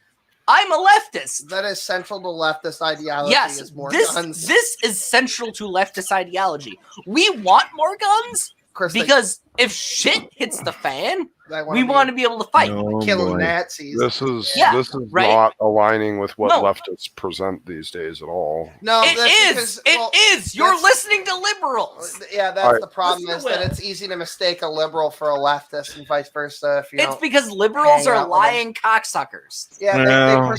I'm a leftist. That is central to leftist ideology. Yes, is more this guns. This is central to leftist ideology. We want more guns because if shit hits the fan, we want to be able to fight. Killing Nazis. This is right? not aligning with what No. leftists present these days at all. No, it is. You're listening to liberals. Yeah, that's the problem. Is that it's easy to mistake a liberal for a leftist and vice versa. It's because liberals are lying cocksuckers. Yeah,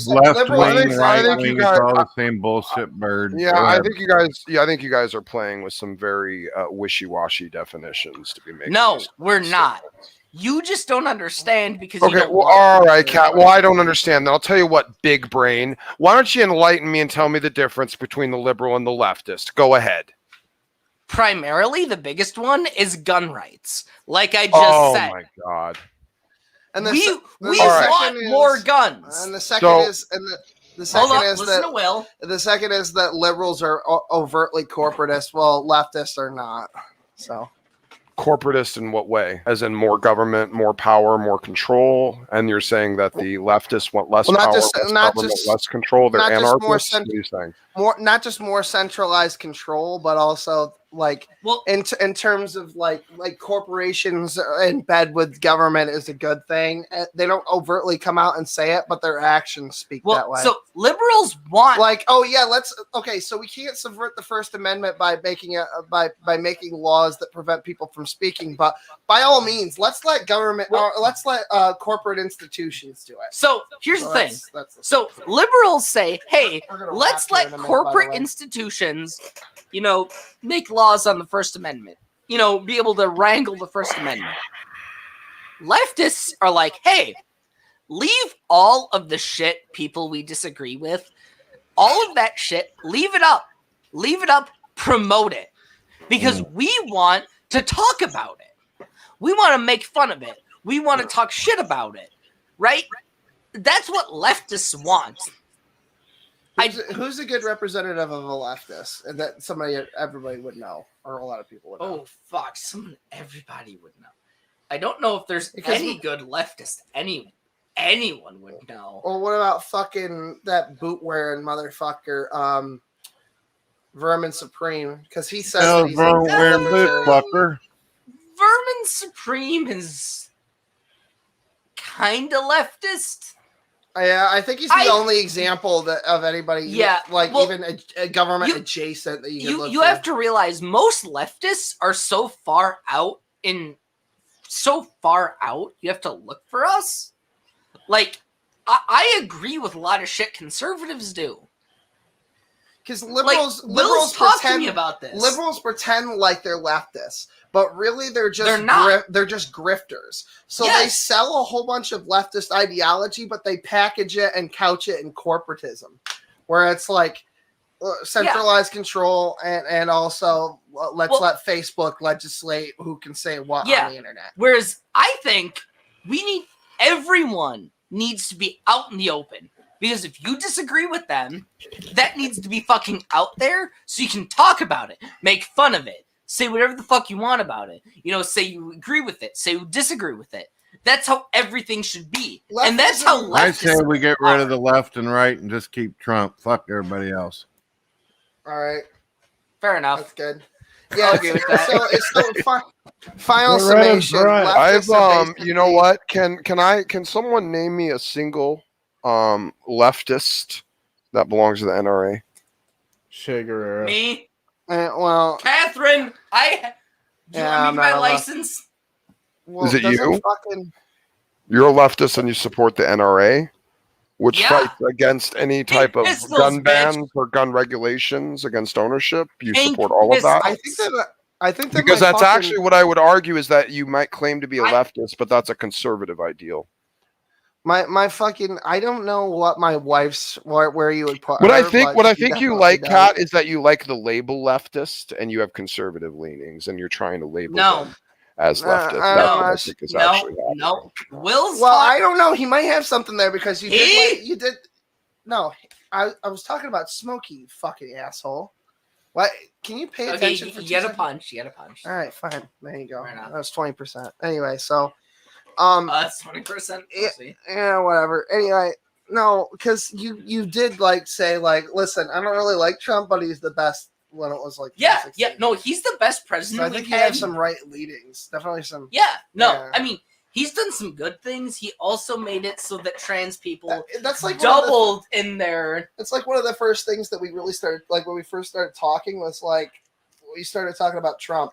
left wing, right wing is all the same bullshit bird. Yeah, I think you guys are playing with some very wishy-washy definitions to be making. No, we're not. You just don't understand because you okay, don't well, all right, Kat. Well, I don't understand. Then I'll tell you what, big brain. Why don't you enlighten me and tell me the difference between the liberal and the leftist? Go ahead. Primarily, the biggest one is gun rights. Like I just said. Oh my god. And we want more guns. And the second the second is that liberals are overtly corporatist, while leftists are not. So. Corporatist in what way? As in more government, more power, more control? And you're saying that the leftists want less power, less government, less control? They're anarchists? What are you saying? Not just more centralized control, but also in terms of like corporations in bed with government is a good thing. They don't overtly come out and say it, but their actions speak that way. So liberals want so we can't subvert the First Amendment by making by making laws that prevent people from speaking, but by all means, let's let government or let's let corporate institutions do it. So here's the thing. So liberals say, hey, let's let corporate institutions, make laws on the First Amendment, be able to wrangle the First Amendment. Leftists are like, hey, leave all of the shit people we disagree with, all of that shit, leave it up, promote it, because we want to talk about it. We want to make fun of it. We want to talk shit about it, right? That's what leftists want. Who's a good representative of a leftist? And that everybody would know, or a lot of people would know. Oh, fuck. Everybody would know. I don't know if there's any good leftist. Anyone would know. Or what about fucking that boot-wearing motherfucker, Vermin Supreme? Because he says that he's wearing boot fucker. Vermin Supreme is kind of leftist. Yeah, I think he's the only example of anybody. Yeah, even a government adjacent that you have to realize most leftists are so far out. You have to look for us. Like, I agree with a lot of shit conservatives do. Because liberals talk pretend, to me about this. Liberals pretend like they're leftists, but really they're not. They're just grifters. So they sell a whole bunch of leftist ideology, but they package it and couch it in corporatism, where it's like centralized control and also let Facebook legislate who can say what on the internet. Whereas I think everyone needs to be out in the open. Because if you disagree with them, that needs to be fucking out there so you can talk about it, make fun of it, say whatever the fuck you want about it. Say you agree with it, say you disagree with it. That's how everything should be. And that's how I say we get rid of the left and right and just keep Trump. Fuck everybody else. All right. Fair enough. That's good. Yeah, I'll agree with that. So final summation. I've you know what? Can someone name me a single leftist that belongs to the NRA? Che Guerrero. Me? Well, Catherine, want my license? Well, is it you? You're a leftist and you support the NRA, which fights against any type of gun bans or gun regulations against ownership. You support all of that. I think that because that's actually what I would argue is that you might claim to be a leftist, but that's a conservative ideal. My fucking, I don't know what my wife's where you would put. What I think you like, Kat, is that you like the label leftist and you have conservative leanings and you're trying to label them as leftist. No. Will's I don't know. He might have something there because you did. No, I was talking about Smokey, you fucking asshole. What? Can you pay attention? You get a punch. All right, fine. There you go. That was 20%. Anyway, so. That's 20%. Yeah, whatever. Anyway, no, because you did say listen, I don't really like Trump, but he's the best when it was no, he's the best president. So I think he had some right leadings, definitely some. I mean, he's done some good things. He also made it so that trans people that's doubled in there. It's like one of the first things that we really started, when we first started talking, was we started talking about Trump.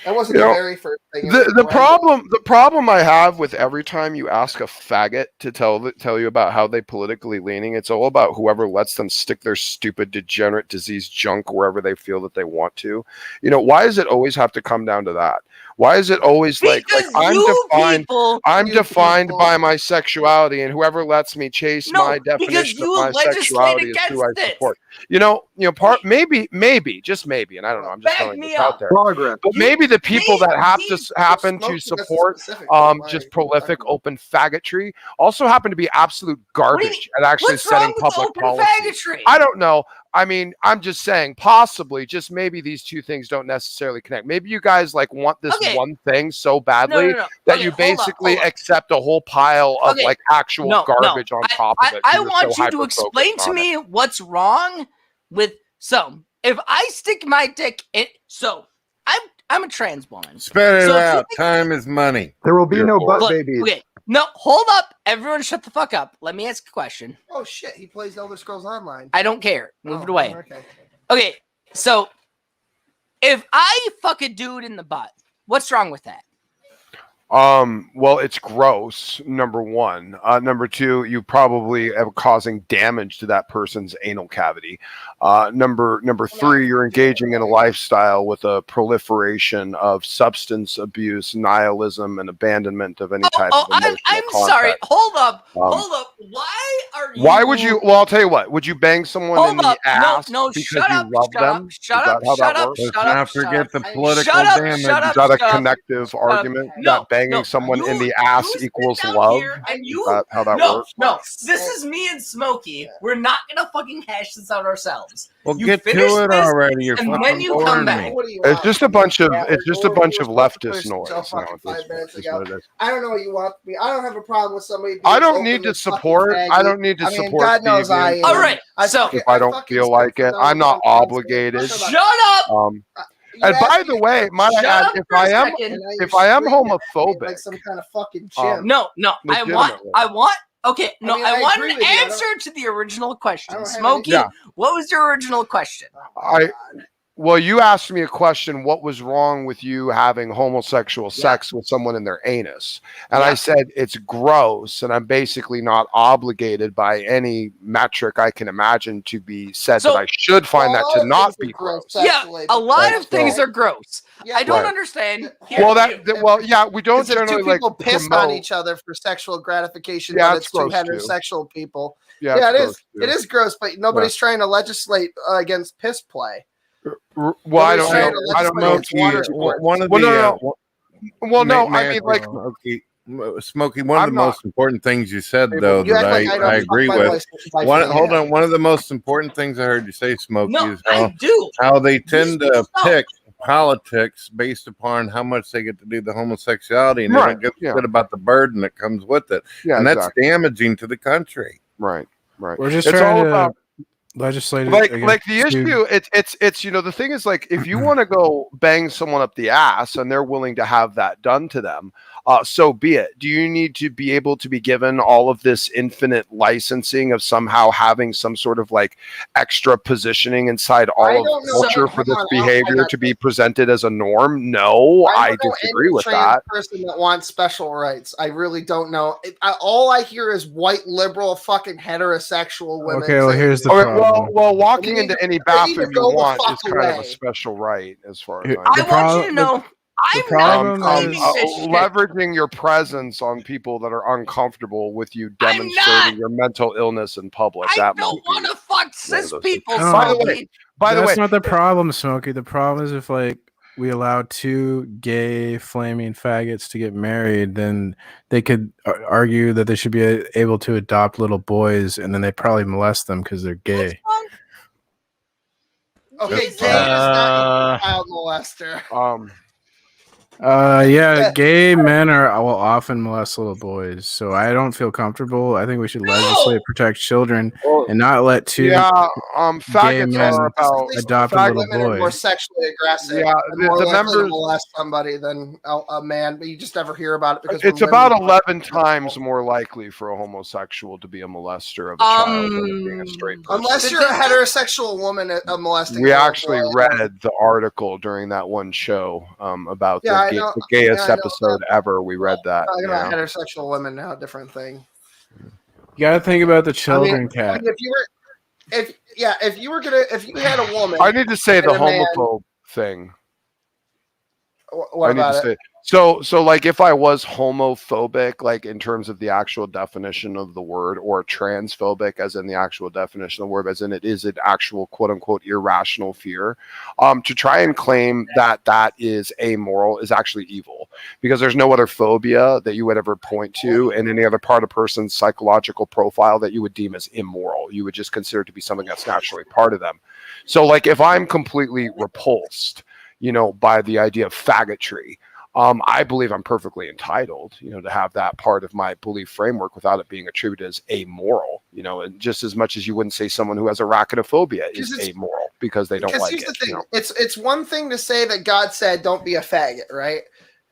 That wasn't the very first thing. The problem I have with every time you ask a faggot to tell you about how they politically leaning, it's all about whoever lets them stick their stupid, degenerate, disease junk wherever they feel that they want to. Why does it always have to come down to that? Why is it always I'm defined by my sexuality, and whoever lets me chase my definition of my sexuality is who I support? Maybe, just maybe, and I don't know. I'm just throwing this out there. But maybe the people that happen to support just prolific open faggotry also happen to be absolute garbage at actually setting public policy. I don't know. I mean, I'm just saying, possibly, just maybe these two things don't necessarily connect. Maybe you guys want this one thing so badly that you basically accept a whole pile of actual garbage on top of it. I want you to explain to me what's wrong with if I stick my dick in. I'm a trans woman. Spit it out. Time is money. There will be no butt babies. Okay. No, hold up. Everyone shut the fuck up. Let me ask a question. Oh, shit. He plays Elder Scrolls Online. I don't care. Move it away. Okay, so if I fuck a dude in the butt, what's wrong with that? Well, it's gross, number one. Number two, you probably are causing damage to that person's anal cavity. Number three, you're engaging in a lifestyle with a proliferation of substance abuse, nihilism, and abandonment of any type of emotional I'm contact. sorry. Hold up. Why would you? Well, I'll tell you what. Would you bang someone in the ass because you love them? Shut up. Let's not forget the political damage. Is that a connective argument? Banging someone in the ass equals love? Is that how that works? No, this is me and Smokey. We're not gonna fucking hash this out ourselves. Well, get to it already. You're and then you come back. It's just a bunch of leftist noise. I don't know what you want me. I don't have a problem with somebody. I don't need to support. I don't need to support. God knows I am. All right. So if I don't feel like it, I'm not obligated. Shut up. And by the way, if I am homophobic, like some kind of fucking chimp. No. I want Okay, no, I mean, I I want agree an with you. answer to the original question. don't have Smokey, any- Yeah. what was your original question? Well, you asked me a question. What was wrong with you having homosexual sex with someone in their anus? And I said it's gross, and I'm basically not obligated by any metric I can imagine to be said that I should find that to not be gross. Yeah, a lot of things are gross. I don't understand. Well, we don't Because if generally two people piss on promote- each other for sexual gratification, Yeah, but it's it's two gross, too. heterosexual people. Yeah, Yeah, it's it gross, is. too. It is gross, but nobody's trying to legislate against piss play. Well, I don't know. I don't know. One of the Smokey, one of the most important things you said, though, that I agree with. Hold on. One of the most important things I heard you say, Smokey, is how they tend to pick politics based upon how much they get to do the homosexuality, and they don't give a shit about the burden that comes with it. Yeah, and that's exactly. damaging to the country. Right. We're just It's trying all to about legislate. like the issue. It's the thing is, like, if you want to go bang someone up the ass and they're willing to have that done to them, so be it. Do you need to be able to be given all of this infinite licensing of somehow having some sort of like extra positioning inside all of culture for this behavior to be presented as a norm? No, I disagree with that. Person that wants special rights, I really don't know. All I hear is white liberal fucking heterosexual women. Okay, well, here's the Okay, problem. well, walking into any bathroom you go the want fuck is kind of a away. special right, as far as Here- I the know. prob- I want you to know, I'm problem not claiming is- this shit. Leveraging your presence on people that are uncomfortable with you demonstrating your mental illness in public. I don't want to fuck cis people. No, By the way, that's not the problem, Smokey. The problem is if like we allow two gay flaming faggots to get married, then they could argue that they should be able to adopt little boys, and then they probably molest them because they're gay. Okay, gay is not a child molester. Yeah, gay men will often molest little boys, so I don't feel comfortable. I think we should legislate protect children and not let two gay faggots men are about adopt a little Women are boy. more sexually aggressive. Yeah, and more the likely to members- molest somebody than a man, but you just never hear about it because It's when about women- 11 times more likely for a homosexual to be a molester of a child than it being a straight person. Unless you're a heterosexual woman molesting. We a little actually boy. read the article during that one show about Yeah, I the know- gayest yeah, I know episode ever. We read that. Talking about yeah. heterosexual women now, different thing. You gotta think about the children, I mean, Cat. if you had a woman, I need to say the and a man- homophobe thing. What I need about to it? say so like if I was homophobic, like in terms of the actual definition of the word, or transphobic as in the actual definition of the word, as in it is an actual quote unquote irrational fear, to try and claim that that is amoral is actually evil, because there's no other phobia that you would ever point to in any other part of a person's psychological profile that you would deem as immoral. You would just consider it to be something that's naturally part of them. So like if I'm completely repulsed, by the idea of faggotry, I believe I'm perfectly entitled, to have that part of my belief framework without it being attributed as amoral, and just as much as you wouldn't say someone who has arachnophobia is amoral because they don't like here's it. the thing. It's one thing to say that God said don't be a faggot, right?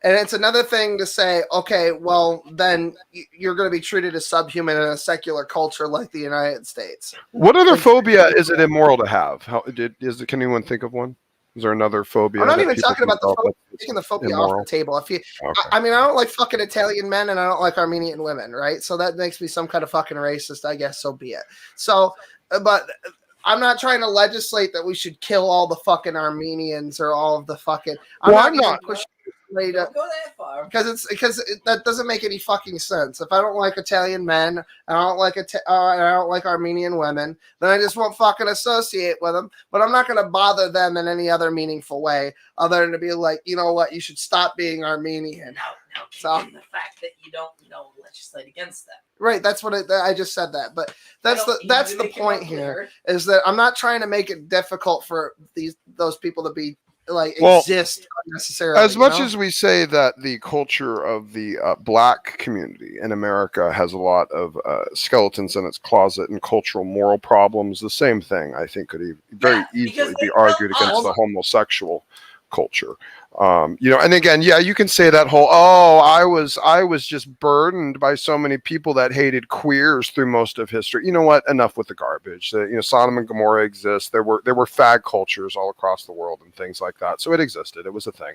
And it's another thing to say, okay, well, then you're going to be treated as subhuman in a secular culture like the United States. What other phobia is it immoral to have? Can anyone think of one? Is there another phobia? I'm not that even people talking about the develop phobia, that's taking the phobia immoral? off the table. Okay. I mean, I don't like fucking Italian men and I don't like Armenian women, right? So that makes me some kind of fucking racist, I guess. So be it. So, but I'm not trying to legislate that we should kill all the fucking Armenians or all of the fucking. I'm not pushing somebody to go that far because that doesn't make any fucking sense. If I don't like Italian men, I don't like I don't like Armenian women, then I just won't fucking associate with them. But I'm not going to bother them in any other meaningful way other than to be like, you know what, you should stop being Armenian. No, so the fact that you don't legislate against them. Right, that's what I just said that, but that's the point here is that I'm not trying to make it difficult for those people to be exist unnecessarily. As much as we say that the culture of the black community in America has a lot of skeletons in its closet and cultural moral problems, the same thing I think could very easily be argued against the homosexual culture. And again, yeah, you can say that whole, I was just burdened by so many people that hated queers through most of history. You know what? Enough with the garbage. Sodom and Gomorrah exist. There were fag cultures all across the world and things like that. So it existed. It was a thing.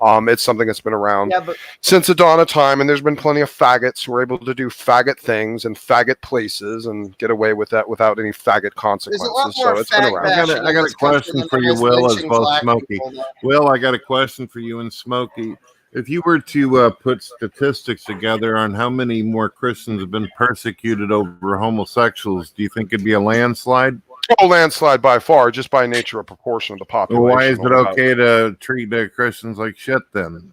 It's something that's been around since the dawn of time, and there's been plenty of faggots who are able to do faggot things and faggot places and get away with that without any faggot consequences. So it's been around. I got a question for you, Will, as well as Smokey. Will, I got a question for you and Smokey. If you were to put statistics together on how many more Christians have been persecuted over homosexuals, do you think it'd be a landslide? Oh, landslide by far, just by nature of proportion of the population. Well, why is it okay to treat Christians like shit then?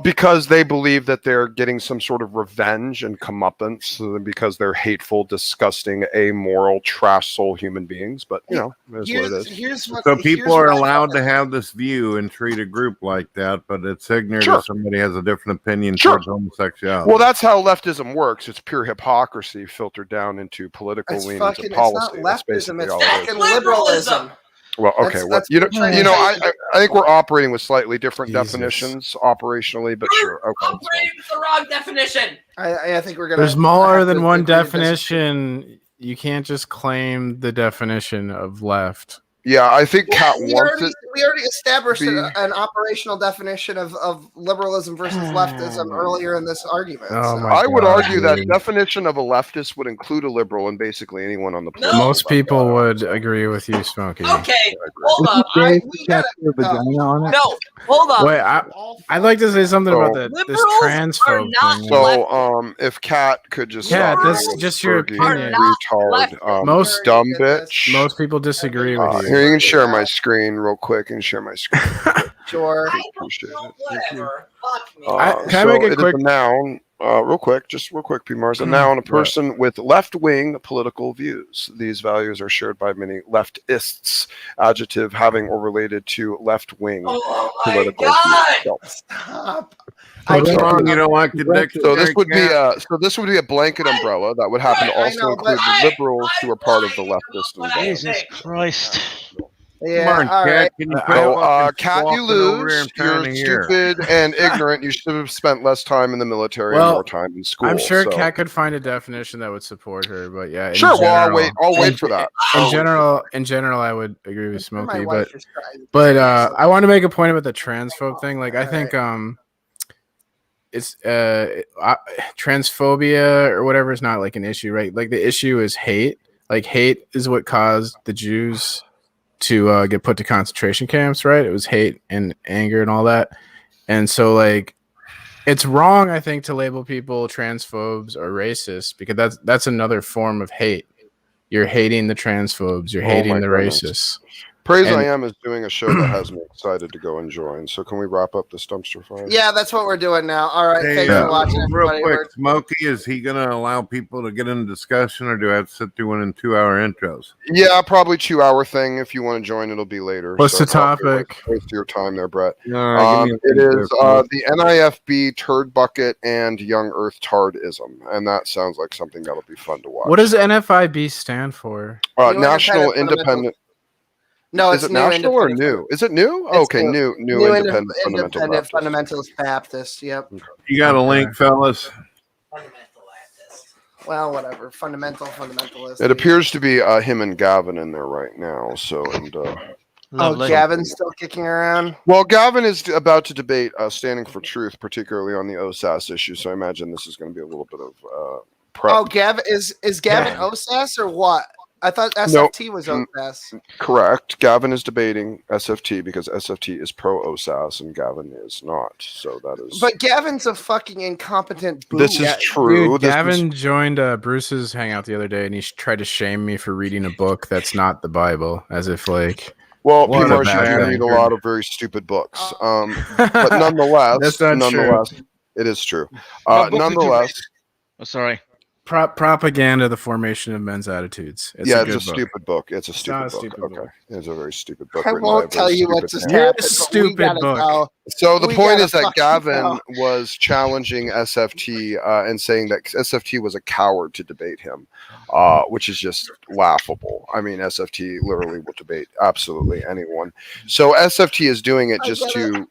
Because they believe that they're getting some sort of revenge and comeuppance because they're hateful, disgusting, amoral, trash soul human beings. But, that's what it is. So people are allowed to have this view and treat a group like that, but it's ignorant if somebody has a different opinion towards homosexuality. Well, that's how leftism works. It's pure hypocrisy filtered down into political leanings and policy. It's not leftism, it's fucking liberalism. Well, okay. I think we're operating with slightly different definitions operationally, but sure. Okay. Operating with the wrong definition. I think we're gonna. There's more than one definition. You can't just claim the definition of left. Yeah, I think Kat wants it. We already established an operational definition of liberalism versus leftism earlier in this argument. I would argue that definition of a leftist would include a liberal and basically anyone on the planet. Most people would agree with you, Smokey. Okay, hold on. No, hold on. Wait, I'd like to say something about this transphobe thing. So, if Kat could just that's just your opinion. Retard, most dumb bitch. Most people disagree with you. Here, you can share my screen real quick and share my screen. Sure. Appreciate it. Whatever. Fuck me. Can I make a quick noun? Real quick, PMars. A noun, a person with left-wing political views. These values are shared by many leftists. Adjective having or related to left-wing political views. Stop. You don't like the dictionary. So this would be a blanket umbrella that would happen to also include the liberals who are part of the leftist. Jesus Christ. Yeah, come on, Kat. right. Kat, you lose. You're stupid and ignorant. You should have spent less time in the military and more time in school. I'm sure Kat could find a definition that would support her, but yeah. Sure. Well, I'll wait for that. In general, I would agree with Smokey, but I want to make a point about the transphobe thing. Like, I think it's transphobia or whatever is not like an issue, right? Like, the issue is hate. Like, hate is what caused the Jews to get put to concentration camps, right? It was hate and anger and all that. And so, like, it's wrong, I think, to label people transphobes or racists, because that's another form of hate. You're hating the transphobes. You're hating the racists. Praise I Am is doing a show that has me excited to go and join. So can we wrap up this dumpster fire? Yeah, that's what we're doing now. All right, thanks for watching, everybody. Real quick, Smokey, is he going to allow people to get into discussion, or do I have to sit through one in 2-hour intros? Yeah, probably 2-hour thing. If you want to join, it'll be later. What's the topic? Waste your time there, Brett. It is the NIFB Turd Bucket and Young Earth Tardism, and that sounds like something that'll be fun to watch. What does NFIB stand for? National Independent. No, is it national or new? Is it new? Okay, new independent fundamentalist Baptist. Yep. You got a link, fellas? Well, whatever. Fundamentalist. It appears to be him and Gavin in there right now. So Gavin's still kicking around. Well, Gavin is about to debate standing for truth, particularly on the OSAS issue. So I imagine this is going to be a little bit of prep. Oh, Gavin is Gavin OSAS or what? I thought SFT was OSAS. Correct. Gavin is debating SFT because SFT is pro OSAS and Gavin is not. So that is. But Gavin's a fucking incompetent boob. This is true. Dude, Gavin joined Bruce's hangout the other day, and he tried to shame me for reading a book that's not the Bible, as if like. Well, people should read a lot of very stupid books. But nonetheless, it is true. Nonetheless. Oh, sorry. Propaganda: The Formation of Men's Attitudes. It's a stupid book. It's a stupid book. Okay, it's a very stupid book. I won't tell you what just happened. Stupid book. So the point is that Gavin was challenging SFT and saying that SFT was a coward to debate him, which is just laughable. I mean, SFT literally will debate absolutely anyone. So SFT is doing it just to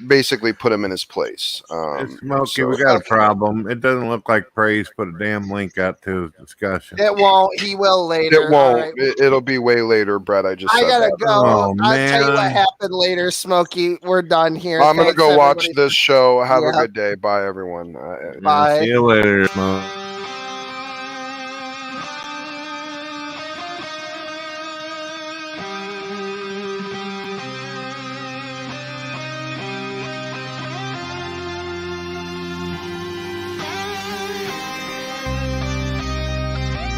basically put him in his place. Smokey, we got a problem. It doesn't look like Praise put a damn link out to his discussion. It won't. He will later. It won't. Right. It'll be way later, Brett. I gotta go. I'll tell you what happened later, Smokey. We're done here. I'm gonna go watch this show. Have a good day. Bye, everyone. Bye. See you later, Smokey.